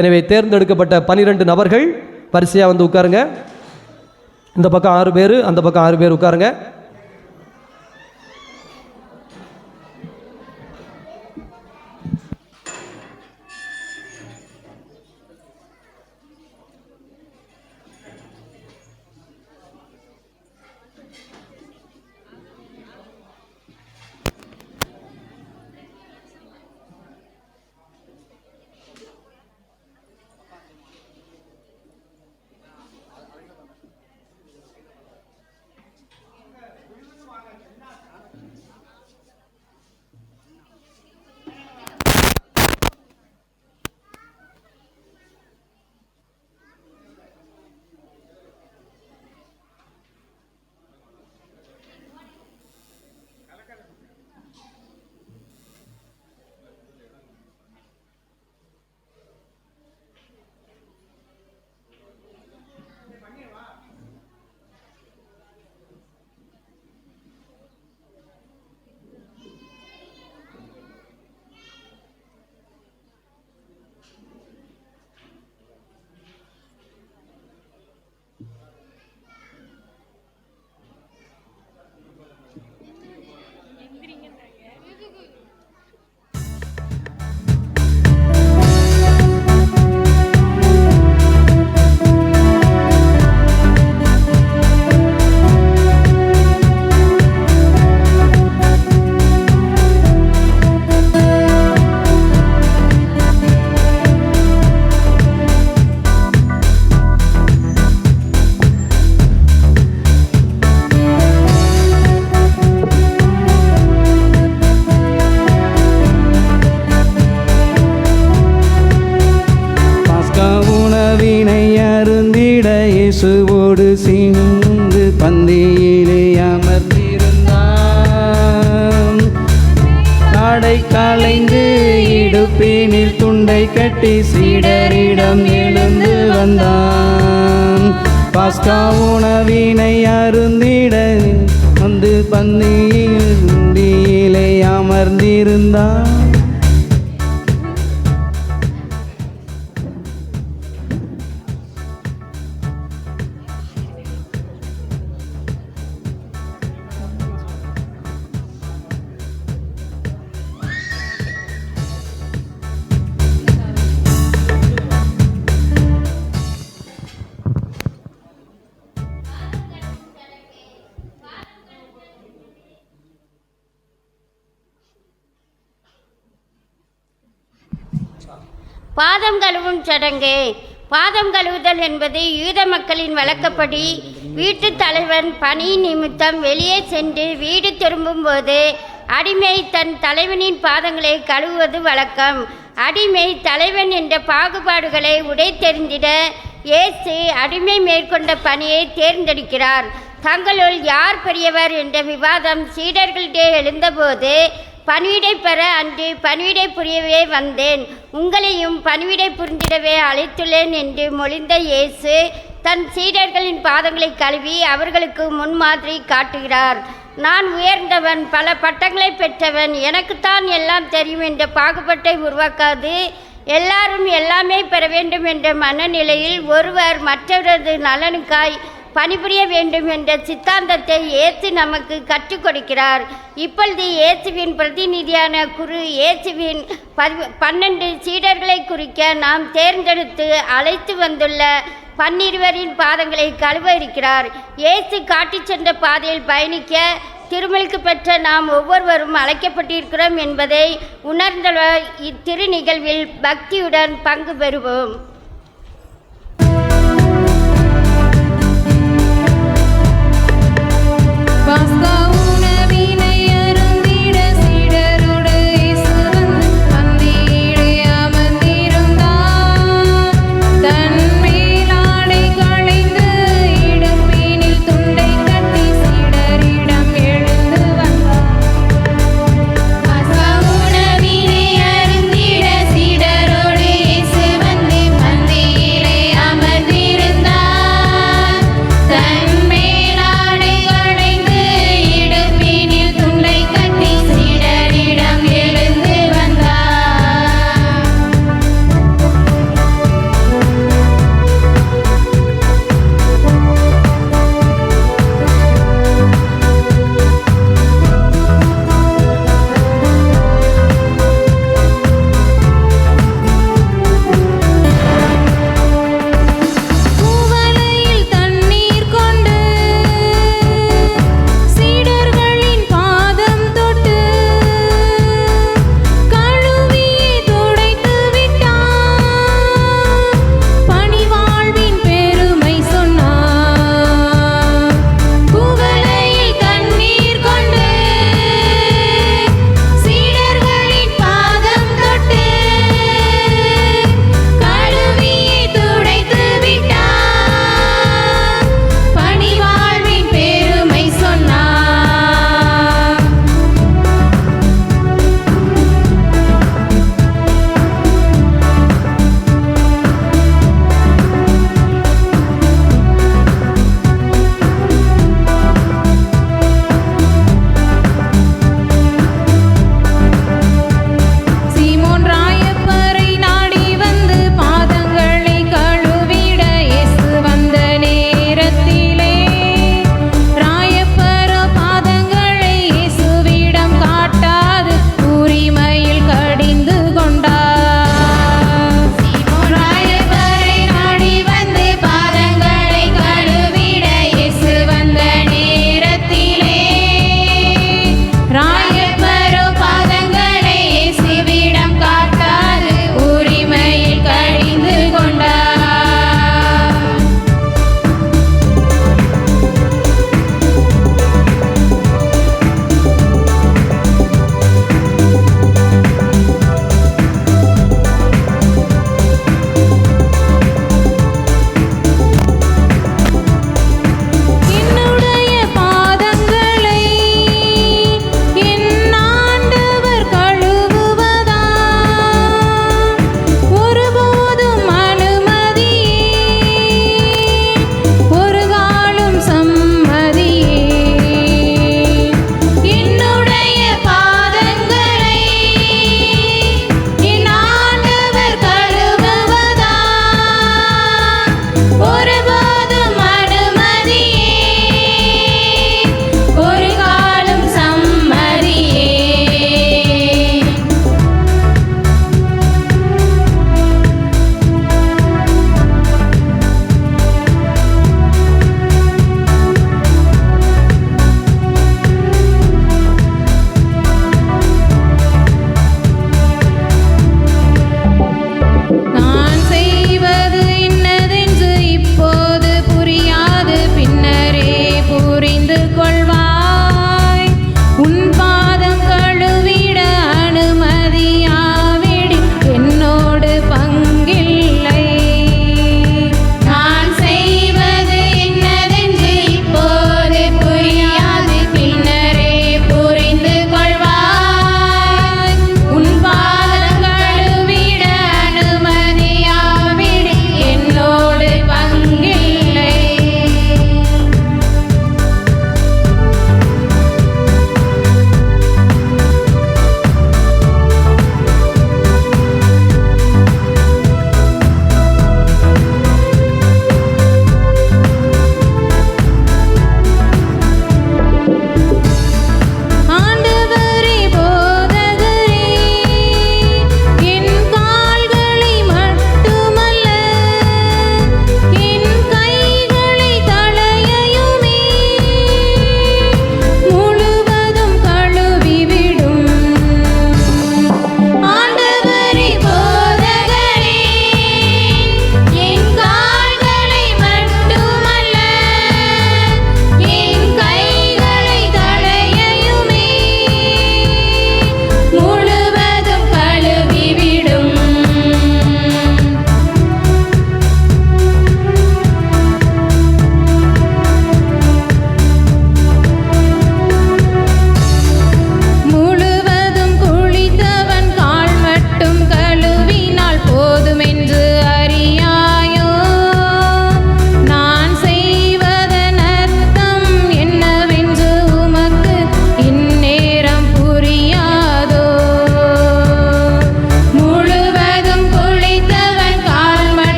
எனவே தேர்ந்தெடுக்கப்பட்ட 12 நபர்கள் வரிசையாக வந்து உட்காருங்க. இந்த பக்கம் 6 பேர், அந்த பக்கம் 6 பேர் உட்காருங்க. இயேசுவோடு சேர்ந்து பந்தியிலே அமர்ந்திருந்தான். ஆடை களைந்து இடுப்பினில் துண்டை கட்டி சீடரிடம் எழுந்து வந்தான். பாஸ்கா உணவினை அருந்திட வந்து பந்தியிலே அமர்ந்திருந்தான். பாதம் கழுவும் சடங்கு. பாதம் கழுவுதல் என்பது யூத மக்களின் வழக்கப்படி வீட்டு தலைவன் பணி நிமித்தம் வெளியே சென்று வீடு திரும்பும்போது அடிமை தன் தலைவனின் பாதங்களை கழுவுவது வழக்கம். அடிமை தலைவன் என்ற பாகுபாடுகளை உடைத்தெறிந்திட இயேசு அடிமை மேற்கொண்ட பணியை தேர்ந்தெடுக்கிறார். தங்களுள் யார் பெரியவர் என்ற விவாதம் சீடர்களிடையே எழுந்தபோது, பணிவிடை பெற அன்று பணிவிடை புரியவே வந்தேன், உங்களையும் பணிவிடை புரிந்திடவே அழைத்துள்ளேன் என்று மொழிந்த இயேசு தன் சீடர்களின் பாதங்களை கழுவி அவர்களுக்கு முன்மாதிரி காட்டுகிறார். நான் உயர்ந்தவன், பல பட்டங்களை பெற்றவன், எனக்குத்தான் எல்லாம் தெரியும் என்ற பாகுபாட்டை உருவாக்காது எல்லாரும் எல்லாமே பெற வேண்டும் என்ற மனநிலையில் ஒருவர் மற்றவரது நலனுக்காய் பணிபுரிய வேண்டும் என்ற சித்தாந்தத்தை இயேசு நமக்கு கற்றுக் கொடுக்கிறார். இப்பொழுது இயேசுவின் பிரதிநிதியான குரு இயேசுவின் 12 சீடர்களை குறிக்க நாம் தேர்ந்தெடுத்து அழைத்து வந்துள்ள 12 பாதங்களை கழுவ இருக்கிறார். இயேசு காட்டிச் சென்ற பாதையில் பயணிக்க திருமலுக்கு பெற்ற நாம் ஒவ்வொருவரும் அழைக்கப்பட்டிருக்கிறோம் என்பதை உணர்ந்த இத்திரு நிகழ்வில் பக்தியுடன் பங்கு பெறுவோம். உணவினை அருந்திட சீடரோடு இயேசு வந்து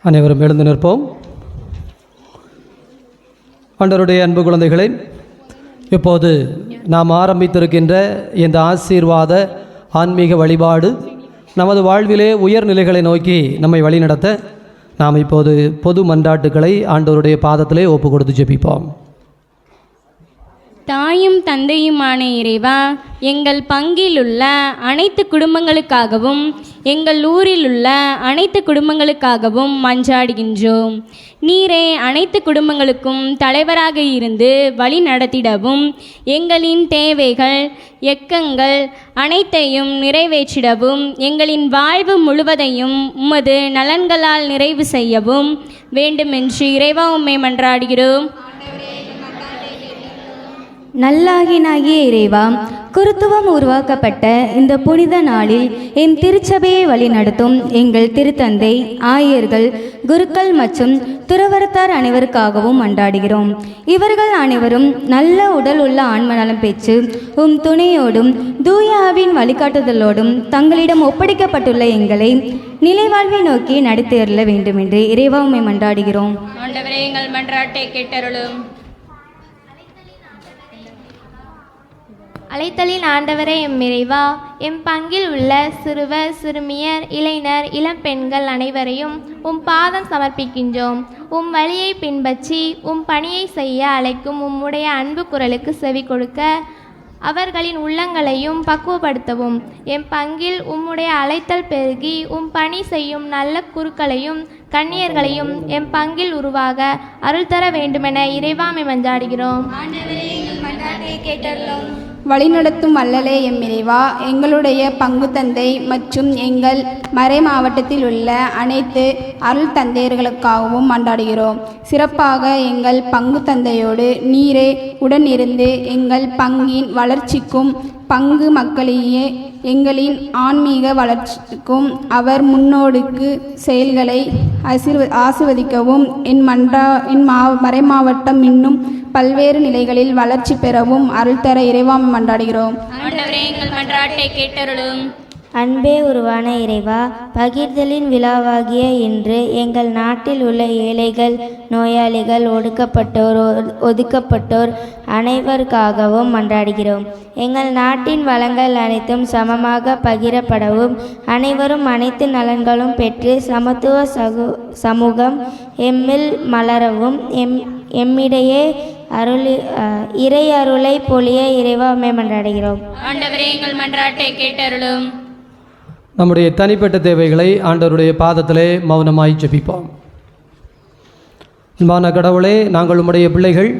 அனைவரும் எழுந்து நிற்போம். ஆண்டவருடைய அன்பு குழந்தைகளே, இப்போது நாம் ஆரம்பித்திருக்கின்ற இந்த ஆசீர்வாத ஆன்மீக வழிபாடு நமது வாழ்விலே உயர்நிலைகளை நோக்கி நம்மை வழிநடத்த நாம் இப்போது பொது மன்றாட்டுக்களை ஆண்டவருடைய பாதத்திலே ஒப்பு கொடுத்து ஜெபிப்போம். தாயும் தந்தையுமான இறைவா, எங்கள் பங்கிலுள்ள அனைத்து குடும்பங்களுக்காகவும் எங்கள் ஊரில் உள்ள அனைத்து குடும்பங்களுக்காகவும் மன்றாடுகின்றோம். நீரே அனைத்து குடும்பங்களுக்கும் தலைவராக இருந்து வழி நடத்திடவும், எங்களின் தேவைகள் எக்கங்கள் அனைத்தையும் நிறைவேற்றிடவும், எங்களின் வாழ்வு முழுவதையும் உமது நலன்களால் நிறைவு செய்யவும் வேண்டுமென்று இறைவா உம்மை மன்றாடுகிறோம். நல்லாகினாகிய இறைவா, குருத்துவம் உருவாக்கப்பட்ட இந்த புனித நாளில் என் திருச்சபையை வழிநடத்தும் எங்கள் திருத்தந்தை, ஆயர்கள், குருக்கள் மற்றும் துறவரத்தார் அனைவருக்காகவும் மன்றாடுகிறோம். இவர்கள் அனைவரும் நல்ல உடல் உள்ள ஆன்ம நலம் பெற்று உம் துணையோடும் தூயாவின் வழிகாட்டுதலோடும் தங்களிடம் ஒப்படைக்கப்பட்டுள்ள எங்களை நிலைவாழ்வை நோக்கி நடத்தியருள வேண்டும் என்று இறைவா உம்மை மன்றாடுகிறோம். ஆண்டவரே, எங்கள் மன்றாட்டை கேட்டருளும். அழைத்தலின் ஆண்டவரே எம் இறைவா, எம் பங்கில் உள்ள சிறுவர், சிறுமியர், இளைஞர், இளம் பெண்கள் அனைவரையும் உம் பாதம் சமர்ப்பிக்கின்றோம். உம் வழியை பின்பற்றி உம் பணியை செய்ய அழைக்கும் உம்முடைய அன்பு குரலுக்கு செவி கொடுக்க அவர்களின் உள்ளங்களையும் பக்குவப்படுத்தவும். எம் பங்கில் உம்முடைய அழைத்தல் பெருகி உம் பணி செய்யும் நல்ல குருக்களையும் கன்னியர்களையும் எம் பங்கில் உருவாக அருள் தர வேண்டுமென இறைவாமை மன்றாடுகிறோம். வழிநடத்தும் வல்லலே எம் இறைவா, எங்களுடைய பங்கு தந்தை மற்றும் எங்கள் மறை மாவட்டத்தில் உள்ள அனைத்து அருள் தந்தையர்களுக்காகவும் மன்றாடுகிறோம். சிறப்பாக எங்கள் பங்கு தந்தையோடு நீரே உடன் இருந்து எங்கள் பங்கின் வளர்ச்சிக்கும் பங்கு மக்களையே எங்களின் ஆன்மீக வளர்ச்சிக்கும் அவர் முன்னோடுக்கு செயல்களை ஆசிர்வதிக்கவும் என் மறை மாவட்டம் இன்னும் பல்வேறு நிலைகளில் வளர்ச்சி பெறவும் அருள் தர இறைவாமை மன்றாடுகிறோம். அன்பே உருவான இறைவா, பகிர்தலின் விழாவாகிய இன்று எங்கள் நாட்டில் உள்ள ஏழைகள், நோயாளிகள், ஒதுக்கப்பட்டோர் அனைவருக்காகவும் மன்றாடுகிறோம். எங்கள் நாட்டின் வளங்கள் அனைத்தும் சமமாக பகிரப்படவும், அனைவரும் அனைத்து நலன்களும் பெற்று சமத்துவ சமூகம் எம்மில் மலரவும் எம்மிடையே இறை அருளை பொழிய இறைவா உம்மை மன்றாடுகிறோம். ஆண்டவரே, எங்கள் மன்றாட்டை கேட்டருளும். நம்முடைய தனிப்பட்ட தேவைகளை ஆண்டவருடைய பாதத்திலே மௌனமாய் ஜெபிப்போம். அன்பான கடவுளே, நாங்கள் உம்முடைய பிள்ளைகள்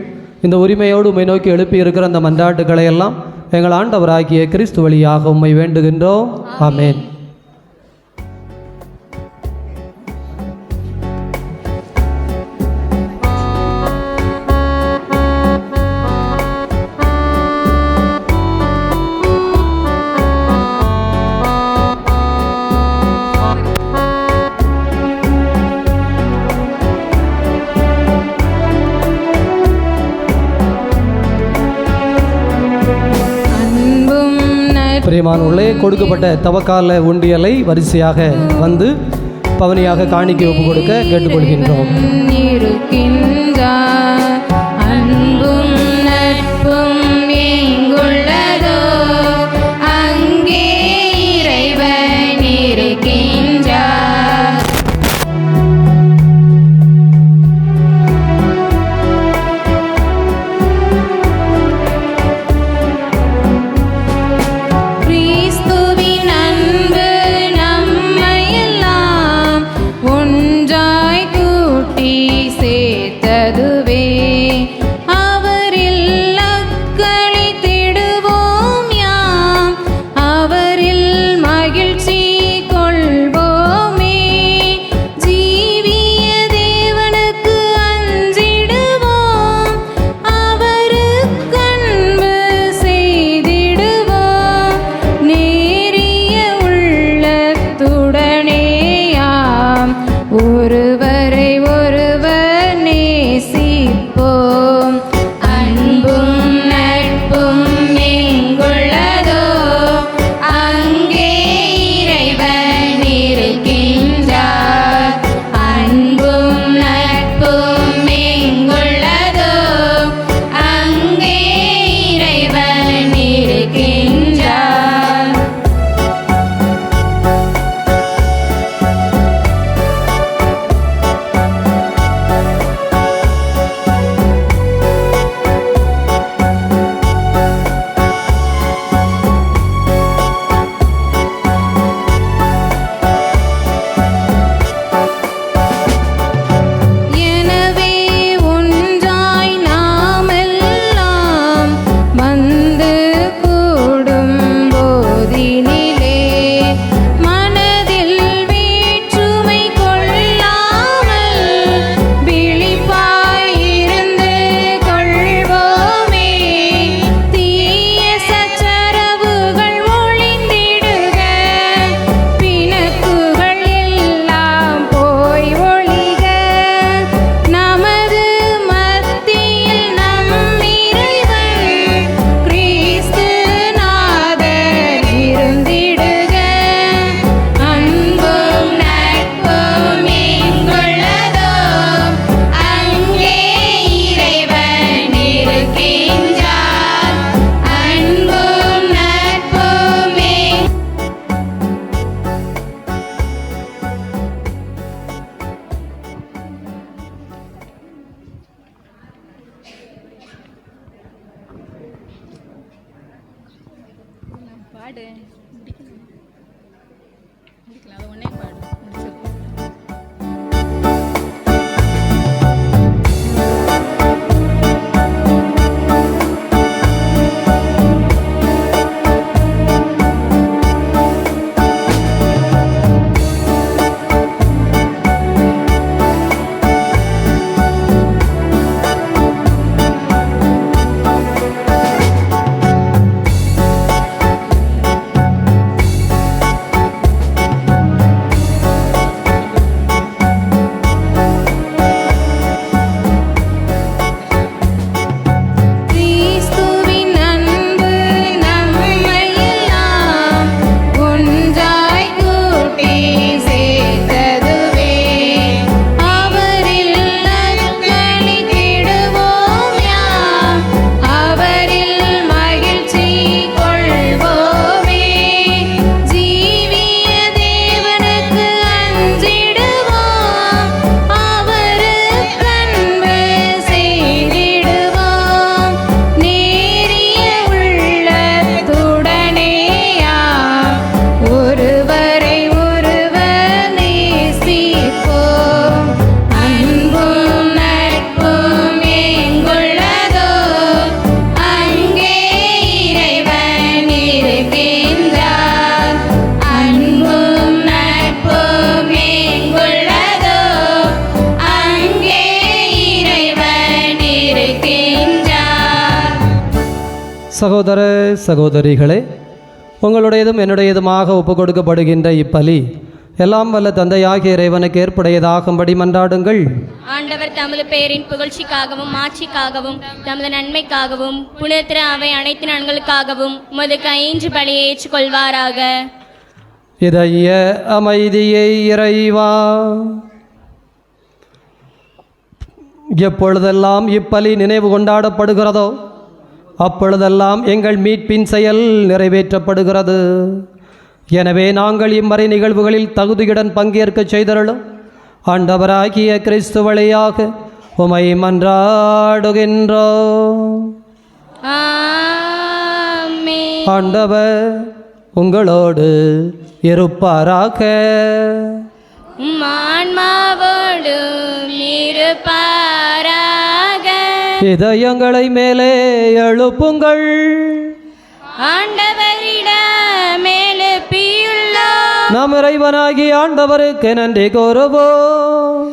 இந்த உரிமையோடு உம்மை நோக்கி எழுப்பி இருக்கிற அந்த மன்றாட்டுக்களை எல்லாம் எங்கள் ஆண்டவராகிய கிறிஸ்து வழியாக உம்மை வேண்டுகின்றோம். ஆமென். பிரியமானவர்களே, கொடுக்கப்பட்ட தவக்கால உண்டியலை வரிசையாக வந்து பவனியாக காணிக்கை ஒப்பு கொடுக்க கேட்டுக்கொள்கின்றோம். அன்பும் நட்பும் எங்குள்ளதோ அங்கே இறைவன் இருக்கின்றார். கிறிஸ்துவின் அன்பு நம்மையெல்லாம் ஒன்றாய் கூட்டி சேர்த்தது. சகோதர சகோதரிகளே, உங்களுடையதும் என்னுடையதுமாக ஒப்புக் கொடுக்கப்படுகின்ற இப்பலி எல்லாம் வல்ல தந்தையாகிய இறைவனுக்கு ஏற்புடையதாகும்படி மன்றாடுங்கள். ஆண்டவர் தமது பெயரின் புகழ்ச்சிக்காகவும் ஆட்சிக்காகவும் தமது நன்மைக்காகவும் புனித அவை அனைத்து நன்களுக்காகவும் உமது கையின்று பலியை ஏற்றுக்கொள்வாராக. இதய அமைதியை இறைவா, எப்பொழுதெல்லாம் இப்பலி நினைவு கொண்டாடப்படுகிறதோ அப்பொழுதெல்லாம் எங்கள் மீட்பின் செயல் நிறைவேற்றப்படுகிறது. எனவே நாங்கள் இம்மறை நிகழ்வுகளில் தகுதியுடன் பங்கேற்கச் செய்தருளும் ஆண்டவராகிய கிறிஸ்து வழியாக உமை மன்றாடுகின்றோம். ஆண்டவர் உங்களோடு இருப்பாராக. இதயங்களை மேலே எழுப்புங்கள். நம் இறைவனாகிய ஆண்டவருக்கு நன்றி கூறுவோம்.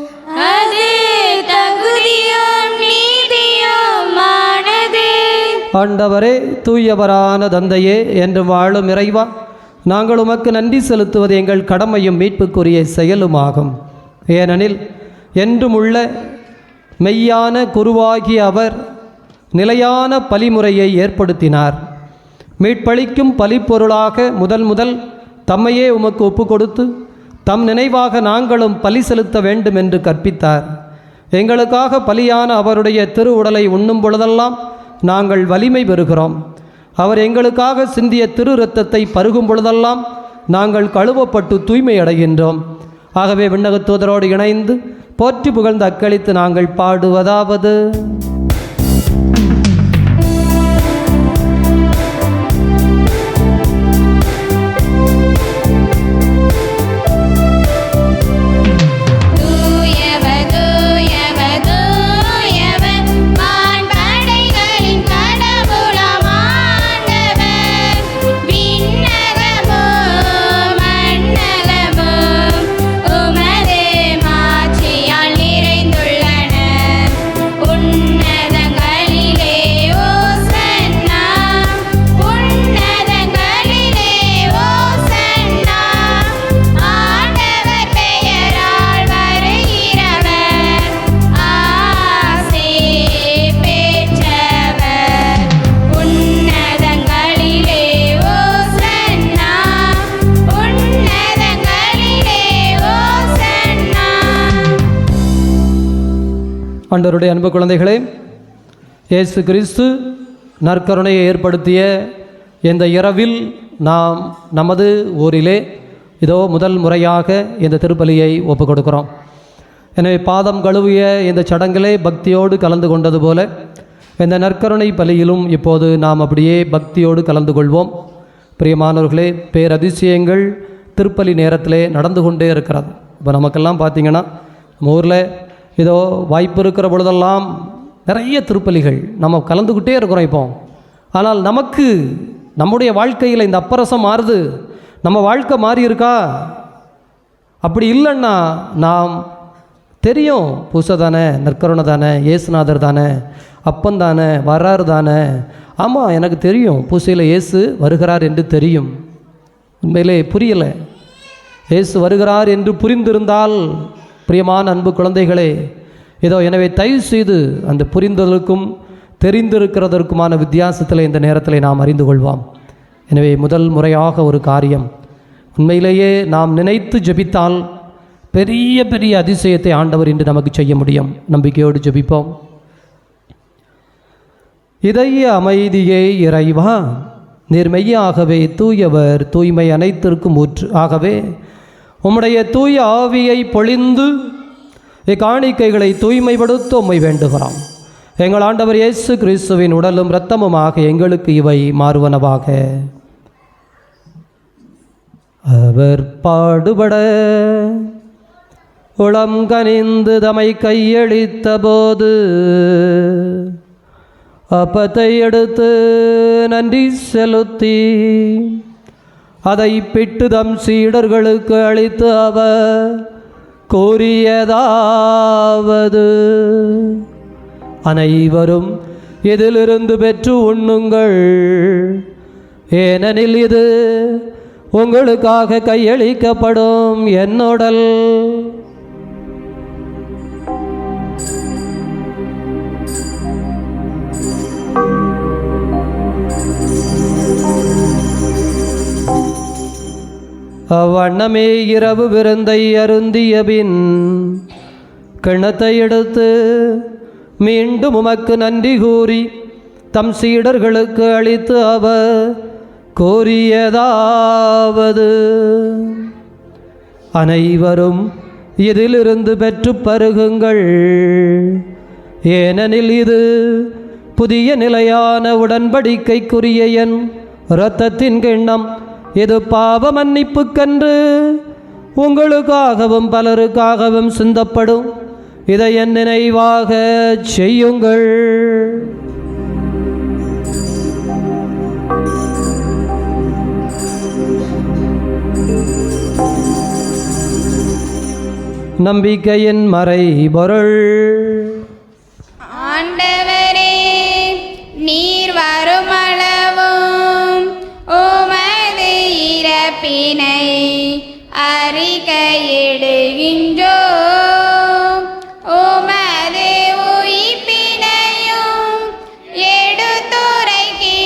ஆண்டவரே, தூயவரான தந்தையே, என்று வாழும் இறைவா, நாங்கள் உமக்கு நன்றி செலுத்துவது எங்கள் கடமையும் மீட்புக்குரிய செயலுமாகும். ஏனெனில் என்றும் உள்ள மெய்யான குருவாகிய அவர் நிலையான பலிமுறையை ஏற்படுத்தினார். மீட்பளிக்கும் பலிப்பொருளாக முதல் தம்மையே உமக்கு ஒப்பு கொடுத்து தம் நினைவாக நாங்களும் பலி செலுத்த வேண்டும் என்று கற்பித்தார். எங்களுக்காக பலியான அவருடைய திரு உடலை உண்ணும் பொழுதெல்லாம் நாங்கள் வலிமை பெறுகிறோம். அவர் எங்களுக்காக சிந்திய திரு இரத்தத்தை பருகும் பொழுதெல்லாம் நாங்கள் கழுவப்பட்டு தூய்மை அடைகின்றோம். ஆகவே விண்ணகத் தூதரோடு இணைந்து போற்றி புகழ்ந்து அக்களித்து நாங்கள் பாடுவதாவது: ஆண்டவருடைய அன்பு குழந்தைகளே, இயேசு கிறிஸ்து நற்கருணையை ஏற்படுத்திய இந்த இரவில் நாம் நமது ஊரிலே இதோ முதல் முறையாக இந்த திருப்பலியை ஒப்புக் கொடுக்கிறோம். எனவே பாதம் கழுவிய இந்த சடங்கிலே பக்தியோடு கலந்து கொண்டது போல இந்த நற்கருணை பலியிலும் இப்போது நாம் அப்படியே பக்தியோடு கலந்து கொள்வோம். பிரியமானவர்களே, பேரதிசயங்கள் திருப்பலி நேரத்திலே நடந்து கொண்டே இருக்கிறது. இப்போ நமக்கெல்லாம் பார்த்திங்கன்னா நம்ம ஊரில் ஏதோ வாய்ப்பு இருக்கிற பொழுதெல்லாம் நிறைய திருப்பலிகள் நம்ம கலந்துக்கிட்டே இருக்கிறோம் இப்போ. ஆனால் நமக்கு நம்முடைய வாழ்க்கையில் இந்த அப்பரசம் மாறுது, நம்ம வாழ்க்கை மாறி இருக்கா? அப்படி இல்லைன்னா நாம் தெரியும், பூசை தானே, நற்கருணை தானே, இயேசுநாதர் தானே, அப்பன் தானே, வர்றாரு தானே, ஆமாம் எனக்கு தெரியும் பூசையில் இயேசு வருகிறார் என்று தெரியும். உண்மையிலே புரியலை. இயேசு வருகிறார் என்று புரிந்திருந்தால், பிரியமான அன்பு குழந்தைகளே, ஏதோ எனவே தயவு செய்து அந்த புரிந்ததற்கும் தெரிந்திருக்கிறதற்குமான வித்தியாசத்தில் இந்த நேரத்தில் நாம் அறிந்து கொள்வோம். எனவே முதல் முறையாக ஒரு காரியம், உண்மையிலேயே நாம் நினைத்து ஜெபித்தால் பெரிய பெரிய அதிசயத்தை ஆண்டவர் இன்று நமக்கு செய்ய முடியும். நம்பிக்கையோடு ஜெபிப்போம். இதய அமைதியே இறைவா, நீர் மெய்யாகவே தூயவர், தூய்மை அனைத்திற்கும் ஊற்று. ஆகவே உம்முடைய தூய ஆவியை பொழிந்து இக்காணிக்கைகளை தூய்மைப்படுத்த உம்மை வேண்டுகிறோம். எங்கள் ஆண்டவர் இயேசு கிறிஸ்துவின் உடலும் இரத்தமுமாக எங்களுக்கு இவை மாறுவனவாக. அவர் பாடுபட உளம் கனிந்து தமை கையளித்த போது அப்பத்தை எடுத்து நன்றி செலுத்தி அதை பிட்டு தம் சீடர்களுக்கு அளித்து அவர் கூறியதாவது, அனைவரும் இதிலிருந்து பெற்று உண்ணுங்கள், ஏனெனில் இது உங்களுக்காக கையளிக்கப்படும் என் உடல். அவ்வண்ணமே இரவு விருந்தை அருந்திய பின் கிண்ணத்தை எடுத்து மீண்டும் உமக்கு நன்றி கூறி தம் சீடர்களுக்கு அளித்து அவர் கூறியதாவது, அனைவரும் இதிலிருந்து பெற்று பருகுங்கள், ஏனெனில் இது புதிய நிலையான உடன்படிக்கைக்குரிய என் இரத்தத்தின் கிண்ணம். இது பாவ மன்னிப்புக்கென்று உங்களுக்காகவும் பலருக்காகவும் சிந்தப்படும். இதை என் நினைவாக செய்யுங்கள். நம்பிக்கையின் மறைபொருள். ஆண்டவரே, நீர் வருமளவும் உமது இறப்பினை அறிக்கையிடுகின்றோம், உமது உயிர்ப்பினையும் எடுத்துரைக்கின்றோம்.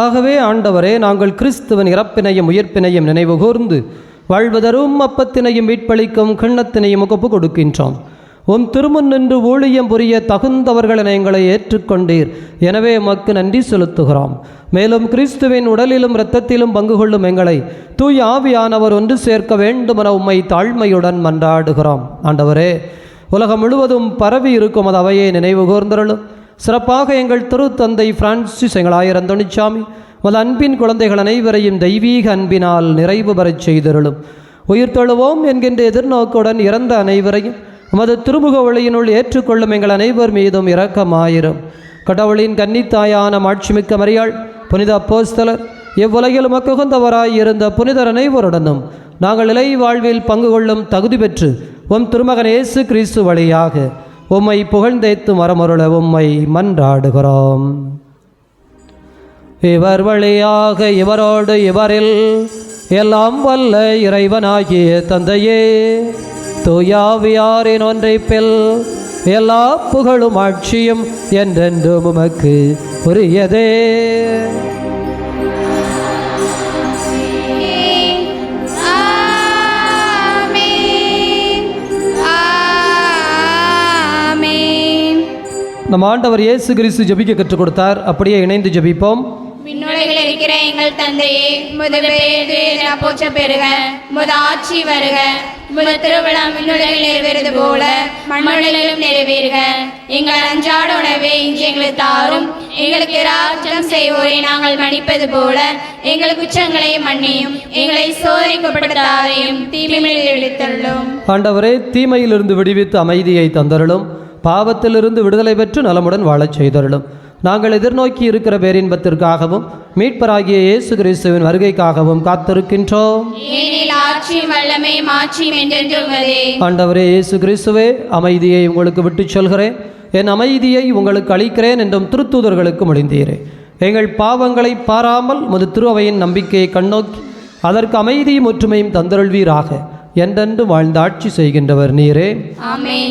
ஆகவே ஆண்டவரே, நாங்கள் கிறிஸ்துவின் இறப்பினையும் உயிர்ப்பினையும் நினைவு கூர்ந்து வாழ்வதரும் அப்பத்தினையும் மீட்பளிக்கும் கிண்ணத்தினையும் ஒப்பு கொடுக்கின்றோம். உம் திருமுன் நின்று ஊழியம் புரிய தகுந்தவர்களை எங்களை ஏற்றுக்கொண்டீர். எனவே உமக்கு நன்றி செலுத்துகிறோம். மேலும் கிறிஸ்துவின் உடலிலும் இரத்தத்திலும் பங்கு கொள்ளும் எங்களை தூய ஆவியானவர் ஒன்று சேர்க்க வேண்டுமென உம்மை தாழ்மையுடன் மன்றாடுகிறோம். ஆண்டவரே, உலகம் முழுவதும் பரவி இருக்கும் அது அவையை நினைவு கூர்ந்தருளும். சிறப்பாக எங்கள் திருத்தந்தை பிரான்சிஸ் எங்கள் ஆயர் அந்தோணிசாமி உமது அன்பின் குழந்தைகள் அனைவரையும் தெய்வீக அன்பினால் நிறைவு பெறச் செய்தருளும். உயிர்த்தெழுவோம் என்கின்ற எதிர்நோக்குடன் இறந்த அனைவரையும் உமது திருமுக ஒளியினுள் ஏற்றுக்கொள்ளும் எங்கள் அனைவர் மீதும் இரக்கமாயிரும். கடவுளின் கன்னித்தாயான மாட்சிமிக்க மரியாள், புனித அப்போஸ்தலர், இவ்வுலகில் உமக்கு உகந்தவராய் இருந்த புனிதர் அனைவருடனும் நாங்கள் இலை வாழ்வில் பங்கு கொள்ளும் தகுதி பெற்று உம் திருமகன் இயேசு கிறிஸ்து வழியாக உம்மை புகழ்ந்தேத்து மரமருள உம்மை மன்றாடுகிறோம். இவர் வழியாக இவரோடு இவரில் எல்லாம் வல்ல இறைவனாகிய தந்தையே, தூயாவியாரின் ஒன்றைப்பில் எல்லா புகழும் ஆட்சியும் என்றென்றும் உமக்கு உரியதே. நம் ஆண்டவர் இயேசு கிறிஸ்து ஜெபிக்க கற்றுக் கொடுத்தார். அப்படியே இணைந்து ஜெபிப்போம். விண்ணுலகில் இருக்கிற எங்கள் தந்தையே, உமது பெயர் போற்ற பெறுக, உமது ஆட்சி வருக, உமது திருவிழம் விண்ணுலகில் நிறைவேறுவது போல மண்ணுலகிலும் நிறைவேறுக. எங்கள் அன்றாட உணவை இன்று எங்களுக்கு தாரும். எங்களுக்கு ராஜ்யம் செய்வோரை நாங்கள் மன்னிப்பது போல எங்கள் குற்றங்களை மன்னியும். எங்களை சோதனைக்குட்படுத்தாதையும் தீமையில் விடுத்தருளும். ஆண்டவரே, தீமையிலிருந்து விடுவித்து அமைதியை தந்தருளும். பாவத்திலிருந்து விடுதலை பெற்று நலமுடன் வாழச் செய்தருளும். நாங்கள் எதிர்நோக்கி இருக்கிற பேரின்பத்திற்காகவும் மீட்பராகிய இயேசு கிறிஸ்துவின் வருகைக்காகவும் காத்திருக்கின்றோம். ஆண்டவரே இயேசு கிறிஸ்துவே, அமைதியை உங்களுக்கு விட்டுச் சொல்கிறேன், என் அமைதியை உங்களுக்கு அளிக்கிறேன் என்றும் திருத்தூதர்களுக்கு மொழிந்தீரே. எங்கள் பாவங்களை பாராமல் உமது திருவையின் நம்பிக்கையை கண்ணோக்கி அதற்கு அமைதியும் ஒற்றுமையும் தந்தருள்வீராக. என்றென்று வாழ்ந்து ஆட்சி செய்கின்றவர் நீரே.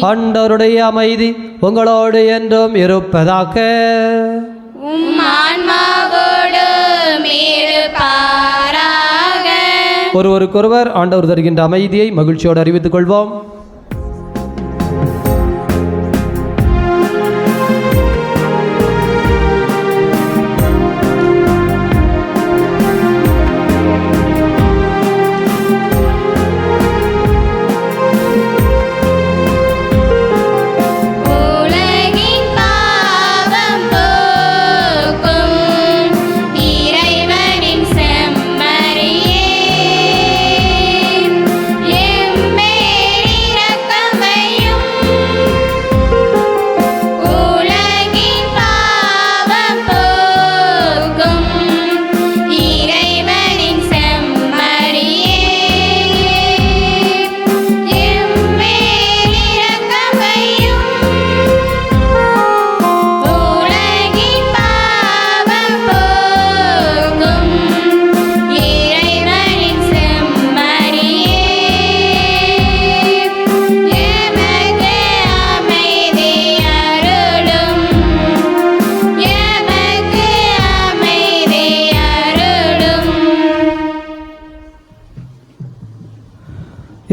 ஆண்டவருடைய அமைதி உங்களோடு என்றும் இருப்பதாக. ஒருவருக்கொருவர் ஆண்டவர் தருகின்ற அமைதியை மகிழ்ச்சியோடு அறிவித்துக் கொள்வோம்.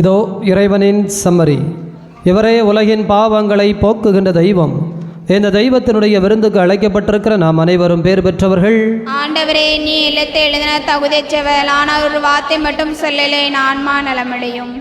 இதோ இறைவனின் சம்மரி. இவரே உலகின் பாவங்களை போக்குகின்ற தெய்வம். இந்த தெய்வத்தினுடைய விருந்துக்கு அழைக்கப்பட்டிருக்கிற நாம் அனைவரும் பேர் பெற்றவர்கள். ஆண்டவரே, நீ இல்லத்தை எழுதின தகுதியற்றவர், ஆனால் ஒரு வார்த்தை மட்டும் சொல்லலே ஆன்மா நலமடையும்.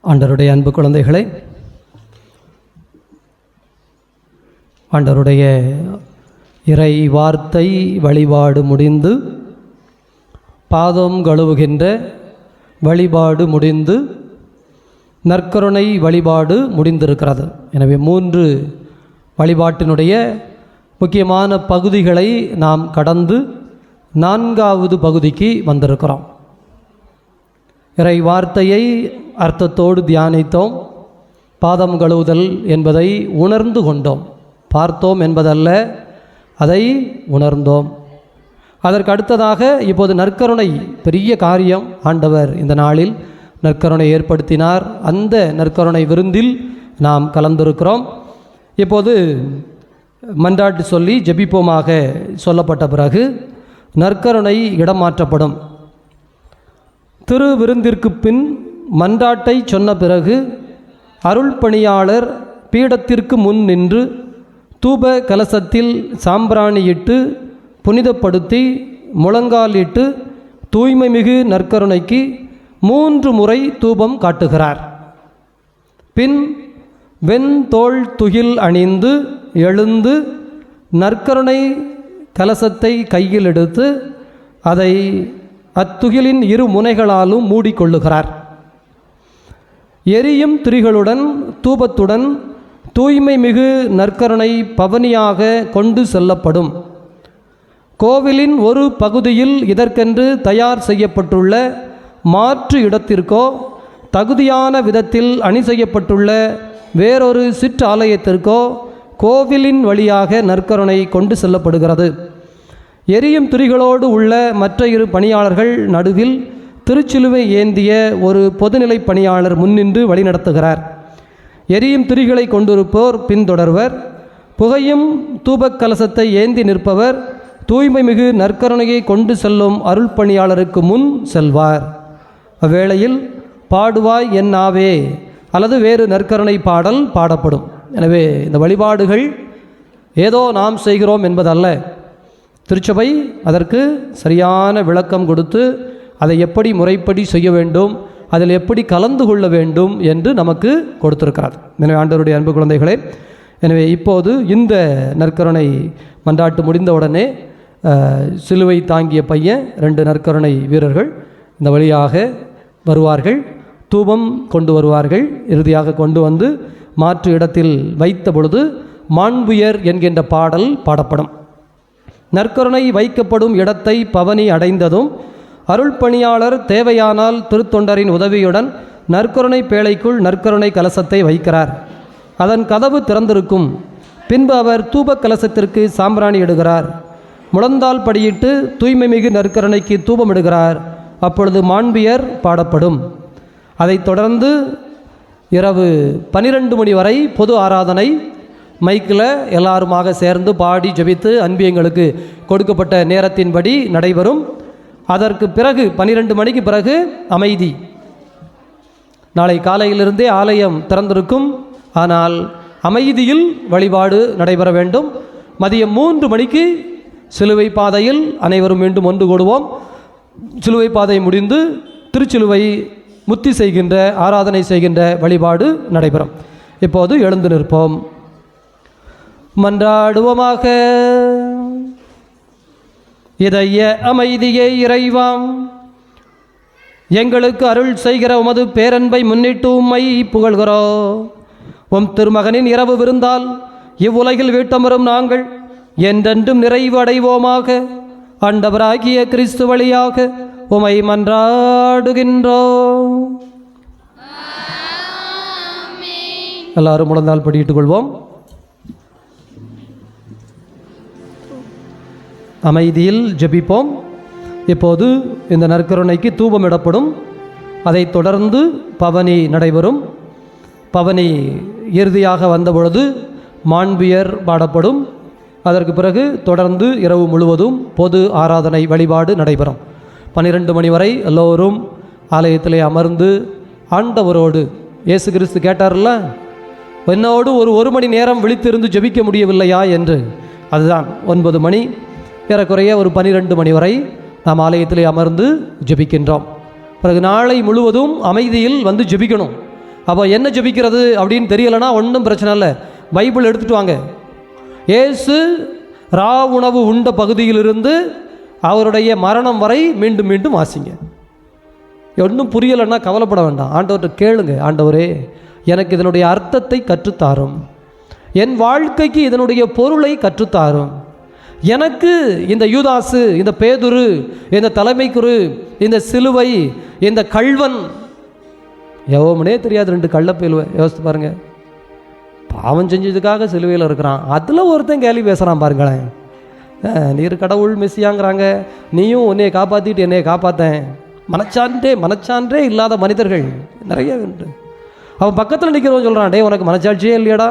ஆண்டவருடைய அன்பு குழந்தைகளே, ஆண்டவருடைய இறை வார்த்தை வழிபாடு முடிந்து, பாதம் கழுவுகின்ற வழிபாடு முடிந்து, நற்கருணை வழிபாடு முடிந்திருக்கிறது. எனவே 3 வழிபாட்டினுடைய முக்கியமான பகுதிகளை நாம் கடந்து 4வது பகுதிக்கு வந்திருக்கிறோம். இறை வார்த்தையை அர்த்தத்தோடு தியானித்தோம். பாதம் கழுவுதல் என்பதை உணர்ந்து கொண்டோம். பார்த்தோம் என்பதல்ல, அதை உணர்ந்தோம். அதற்கு அடுத்ததாக இப்போது நற்கருணை, பெரிய காரியம். ஆண்டவர் இந்த நாளில் நற்கருணை ஏற்படுத்தினார். அந்த நற்கருணை விருந்தில் நாம் கலந்திருக்கிறோம். இப்போது மன்றாட்டு சொல்லி ஜெபிப்போமாக சொல்லப்பட்ட பிறகு நற்கருணை இடமாற்றப்படும். திரு விருந்திற்கு பின் மன்றாட்டை சொன்ன பிறகு அருள் பணியாளர் பீடத்திற்கு முன் நின்று தூப கலசத்தில் சாம்பிராணியிட்டு புனிதப்படுத்தி முழங்காலிட்டு தூய்மை மிகு நற்கருணைக்கு 3 முறை தூபம் காட்டுகிறார். பின் வெண்தோள் துகில் அணிந்து எழுந்து நற்கருணை கலசத்தை கையில் எடுத்து அதை அத்துகிலின் 2 முனைகளாலும் மூடிக்கொள்ளுகிறார். எரியும் திரிகளுடன் தூபத்துடன் தூய்மை மிகு நற்கருணை பவனியாக கொண்டு செல்லப்படும். கோவிலின் ஒரு பகுதியில் இதற்கென்று தயார் செய்யப்பட்டுள்ள மாற்று இடத்திற்கோ தகுதியான விதத்தில் அணி செய்யப்பட்டுள்ள வேறொரு சிற்றாலயத்திற்கோ கோவிலின் வழியாக நற்கருணை கொண்டு செல்லப்படுகிறது. எரியும் திரிகளோடு உள்ள மற்ற 2 பணியாளர்கள் நடுவில் திருச்சிலுவை ஏந்திய ஒரு பொதுநிலை பணியாளர் முன்னின்று வழிநடத்துகிறார். எரியும் திரிகளை கொண்டிருப்போர் பின்தொடர்வர். புகையும் தூபக் கலசத்தை ஏந்தி நிற்பவர் தூய்மை மிகு நற்கருணையை கொண்டு செல்லும் அருள் பணியாளருக்கு முன் செல்வார். அவ்வேளையில் பாடுவாய் என் நாவே அல்லது வேறு நற்கருணை பாடல் பாடப்படும். எனவே இந்த வழிபாடுகள் ஏதோ நாம் செய்கிறோம் என்பதல்ல. திருச்சபை அதற்கு சரியான விளக்கம் கொடுத்து அதை எப்படி முறைப்படி செய்ய வேண்டும், அதில் எப்படி கலந்து கொள்ள வேண்டும் என்று நமக்கு கொடுத்திருக்கிறார். எனவே ஆண்டவருடைய அன்பு குழந்தைகளே, எனவே இப்போது இந்த நற்கருணை மன்றாட்டு முடிந்தவுடனே சிலுவை தாங்கிய பையன் 2 நற்கருணை வீரர்கள் இந்த வழியாக வருவார்கள். தூபம் கொண்டு வருவார்கள். இறுதியாக கொண்டு வந்து மாற்று இடத்தில் வைத்த பொழுது மாண்புயர் என்கின்ற பாடல் பாடப்படும். நற்கருணை வைக்கப்படும் இடத்தை பவனி அடைந்ததும் அருள் பணியாளர் தேவையானால் திருத்தொண்டரின் உதவியுடன் நற்கருணை பேழைக்குள் நற்கருணை கலசத்தை வைக்கிறார். அதன் கதவு திறந்திருக்கும். பின்பு அவர் தூப கலசத்திற்கு சாம்பிராணி இடுகிறார். முழந்தால் படியிட்டு தூய்மை மிகு நற்கருணைக்கு தூபமிடுகிறார். அப்பொழுது மாண்பியர் பாடப்படும். அதைத் தொடர்ந்து இரவு 12 மணி வரை பொது ஆராதனை மைக்கில் எல்லாருமாக சேர்ந்து பாடி ஜெபித்து அன்பியங்களுக்கு கொடுக்கப்பட்ட நேரத்தின்படி நடைபெறும். அதற்கு பிறகு 12 மணிக்கு பிறகு அமைதி. நாளை காலையிலிருந்தே ஆலயம் திறந்திருக்கும். ஆனால் அமைதியில் வழிபாடு நடைபெற வேண்டும். மதியம் 3 மணிக்கு சிலுவை பாதையில் அனைவரும் மீண்டும் ஒன்று கூடுவோம். சிலுவை பாதை முடிந்து திருச்சிலுவை முத்தி செய்கின்ற ஆராதனை செய்கின்ற வழிபாடு நடைபெறும். இப்போது எழுந்து நிற்போம், மன்றாடுவோமாக. இதய அமைதியை இறைவாம், எங்களுக்கு அருள் செய்கிற உமது பேரன்பை முன்னிட்டு உம்மை புகழ்கிறோம். உம் திருமகனின் இரவு விருந்தால் இவ்வுலகில் வீட்டமரும் நாங்கள் என்றென்றும் நிறைவு அடைவோமாக. ஆண்டவராகிய கிறிஸ்து வழியாக உமை மன்றாடுகின்றோம். எல்லாரும் முழந்தால் படியிட்டுக் கொள்வோம். அமைதியில் ஜெபிப்போம். இப்போது இந்த நற்கருணைக்கு தூபமிடப்படும். அதைத் தொடர்ந்து பவனி நடைபெறும். பவனி இறுதியாக வந்தபொழுது மாண்பியர் பாடப்படும். அதற்கு பிறகு தொடர்ந்து இரவு முழுவதும் பொது ஆராதனை வழிபாடு நடைபெறும். 12 மணி வரை எல்லோரும் ஆலயத்திலே அமர்ந்து ஆண்டவரோடு, இயேசு கிறிஸ்து கேட்டார்ல, என்னோடு ஒரு மணி நேரம் விழித்திருந்து ஜெபிக்க முடியவில்லையா என்று. அதுதான் 9 மணி, ஏறக்குறைய ஒரு 12 மணி வரை நாம் ஆலயத்திலே அமர்ந்து ஜெபிக்கின்றோம். பிறகு நாளை முழுவதும் அமைதியில் வந்து ஜெபிக்கணும். அப்போ என்ன ஜெபிக்கிறது அப்படின்னு தெரியலைன்னா ஒன்றும் பிரச்சனை இல்லை, பைபிள் எடுத்துகிட்டு வாங்க. இயேசு ரா உணவு உண்ட பகுதியிலிருந்து அவருடைய மரணம் வரை மீண்டும் மீண்டும் வாசிங்க. ஒன்றும் புரியலைன்னா கவலைப்பட வேண்டாம், ஆண்டவர்கிட்ட கேளுங்க. ஆண்டவரே, எனக்கு இதனுடைய அர்த்தத்தை கற்றுத்தாரும், என் வாழ்க்கைக்கு இதனுடைய பொருளை கற்றுத்தாரும். எனக்கு இந்த யூதாசு, இந்த பேதுரு, இந்த தலைமைக்குரு, இந்த சிலுவை, இந்த கள்வன், எவனே தெரியாது 2 கள்ளப்பேலுவை யோசித்து பாருங்க. பாவம் செஞ்சதுக்காக சிலுவையில் இருக்கிறான், அதில் ஒருத்தன் கேள்வி பேசுகிறான் பாருங்களேன். நீர் கடவுள் மெஸ்ஸியாங்கிறாங்க, நீயும் உன்னையை காப்பாற்றிட்டு என்னையை காப்பாற்றேன். மனச்சான்றே இல்லாத மனிதர்கள் நிறைய உண்டு. அவன் பக்கத்தில் நிற்கிறவன் சொல்கிறான், டே உனக்கு மனச்சாட்சியே இல்லையடா,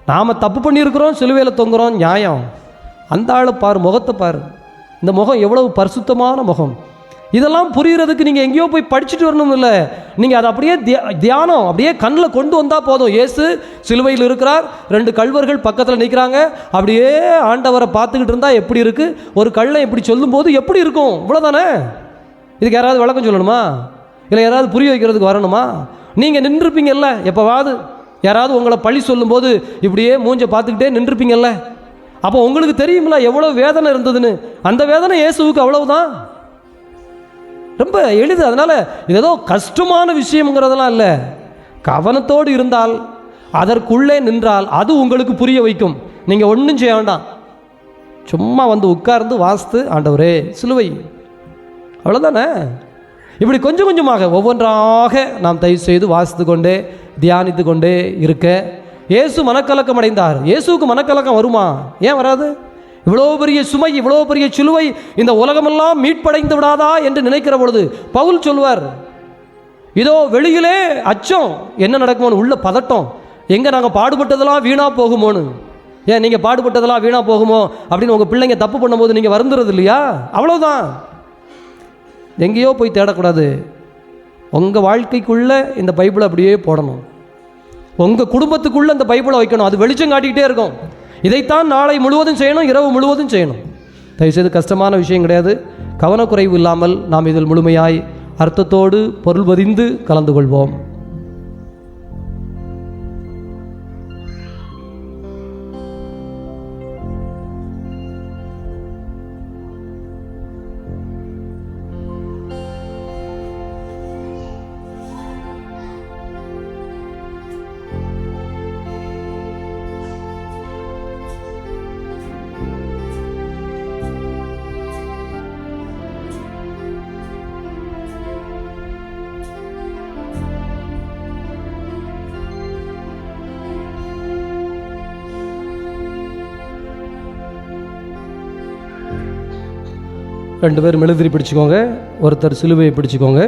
நாம் தப்பு பண்ணியிருக்கிறோம், சிலுவையில் தொங்குறோம், நியாயம். அந்த ஆளை பாரு, முகத்தை பாரு, இந்த முகம் எவ்வளவு பரிசுத்தமான முகம். இதெல்லாம் புரிகிறதுக்கு நீங்கள் எங்கேயோ போய் படிச்சுட்டு வரணும் இல்லை, நீங்கள் அதை அப்படியே தியானம் அப்படியே கண்ணில் கொண்டு வந்தால் போதும். இயேசு சிலுவையில் இருக்கிறார், 2 கள்வர்கள் பக்கத்தில் நிற்கிறாங்க, அப்படியே ஆண்டவரை பார்த்துக்கிட்டு இருந்தால் எப்படி இருக்குது, ஒரு கள்ளை இப்படி சொல்லும்போது எப்படி இருக்கும், இவ்வளோதானே. இதுக்கு யாராவது விளக்கம் சொல்லணுமா, இல்லை யாராவது புரிய வைக்கிறதுக்கு வரணுமா? நீங்கள் நின்றுருப்பீங்கல்ல, எப்போவாது யாராவது உங்களை பழி சொல்லும்போது இப்படியே மூஞ்சை பார்த்துக்கிட்டே நின்றுருப்பீங்கல்ல, அப்போ உங்களுக்கு தெரியுமில்ல எவ்வளோ வேதனை இருந்ததுன்னு. அந்த வேதனை இயேசுவுக்கு அவ்வளவுதான், ரொம்ப எளிது. அதனால் இது ஏதோ கஷ்டமான விஷயங்கிறதெல்லாம் இல்லை. கவனத்தோடு இருந்தால், அதற்குள்ளே நின்றால் அது உங்களுக்கு புரிய வைக்கும். நீங்கள் ஒன்றும் செய்ய வேண்டாம், சும்மா வந்து உட்கார்ந்து வாசித்து ஆண்டவரே சிலுவை, அவ்வளோதானே. இப்படி கொஞ்சம் கொஞ்சமாக ஒவ்வொன்றாக நாம் தயவு செய்து வாசித்து கொண்டே தியானித்து கொண்டே இருக்க. இயேசு மனக்கலக்கம் அடைந்தார். இயேசுவுக்கு மனக்கலக்கம் வருமா? ஏன் வராது? இவ்வளோ பெரிய சுமை, இவ்வளோ பெரிய சிலுவை இந்த உலகமெல்லாம் மீட்படைந்து விடாதா என்று நினைக்கிற பொழுது பவுல் சொல்வார், இதோ வெளியிலே அச்சம், என்ன நடக்குமோன்னு, உள்ள பதட்டம், எங்கே நாங்கள் பாடுபட்டதெல்லாம் வீணாக போகுமோன்னு. ஏன் நீங்கள் பாடுபட்டதெல்லாம் வீணாக போகுமோ அப்படின்னு உங்கள் பிள்ளைங்க தப்பு பண்ணும்போது நீங்கள் வருந்துறது இல்லையா? அவ்வளோதான். எங்கேயோ போய் தேடக்கூடாது, உங்கள் வாழ்க்கைக்குள்ளே இந்த பைபிளை அப்படியே போடணும், உங்கள் குடும்பத்துக்குள்ளே இந்த பைபிளை வைக்கணும். அது வெளிச்சம் காட்டிக்கிட்டே இருக்கும். இதைத்தான் நாளை முழுவதும் செய்யணும், இரவு முழுவதும் செய்யணும். தயவுசெய்து கஷ்டமான விஷயம் கிடையாது. கவனக்குறைவு இல்லாமல் நாம் இதில் முழுமையாய் அர்த்தத்தோடு பொருள் பதிந்து கலந்து கொள்வோம். ரெண்டு பேரும் மெழுதிரி பிடிச்சிக்கோங்க, ஒருத்தர் சிலுவையை பிடிச்சிக்கோங்க.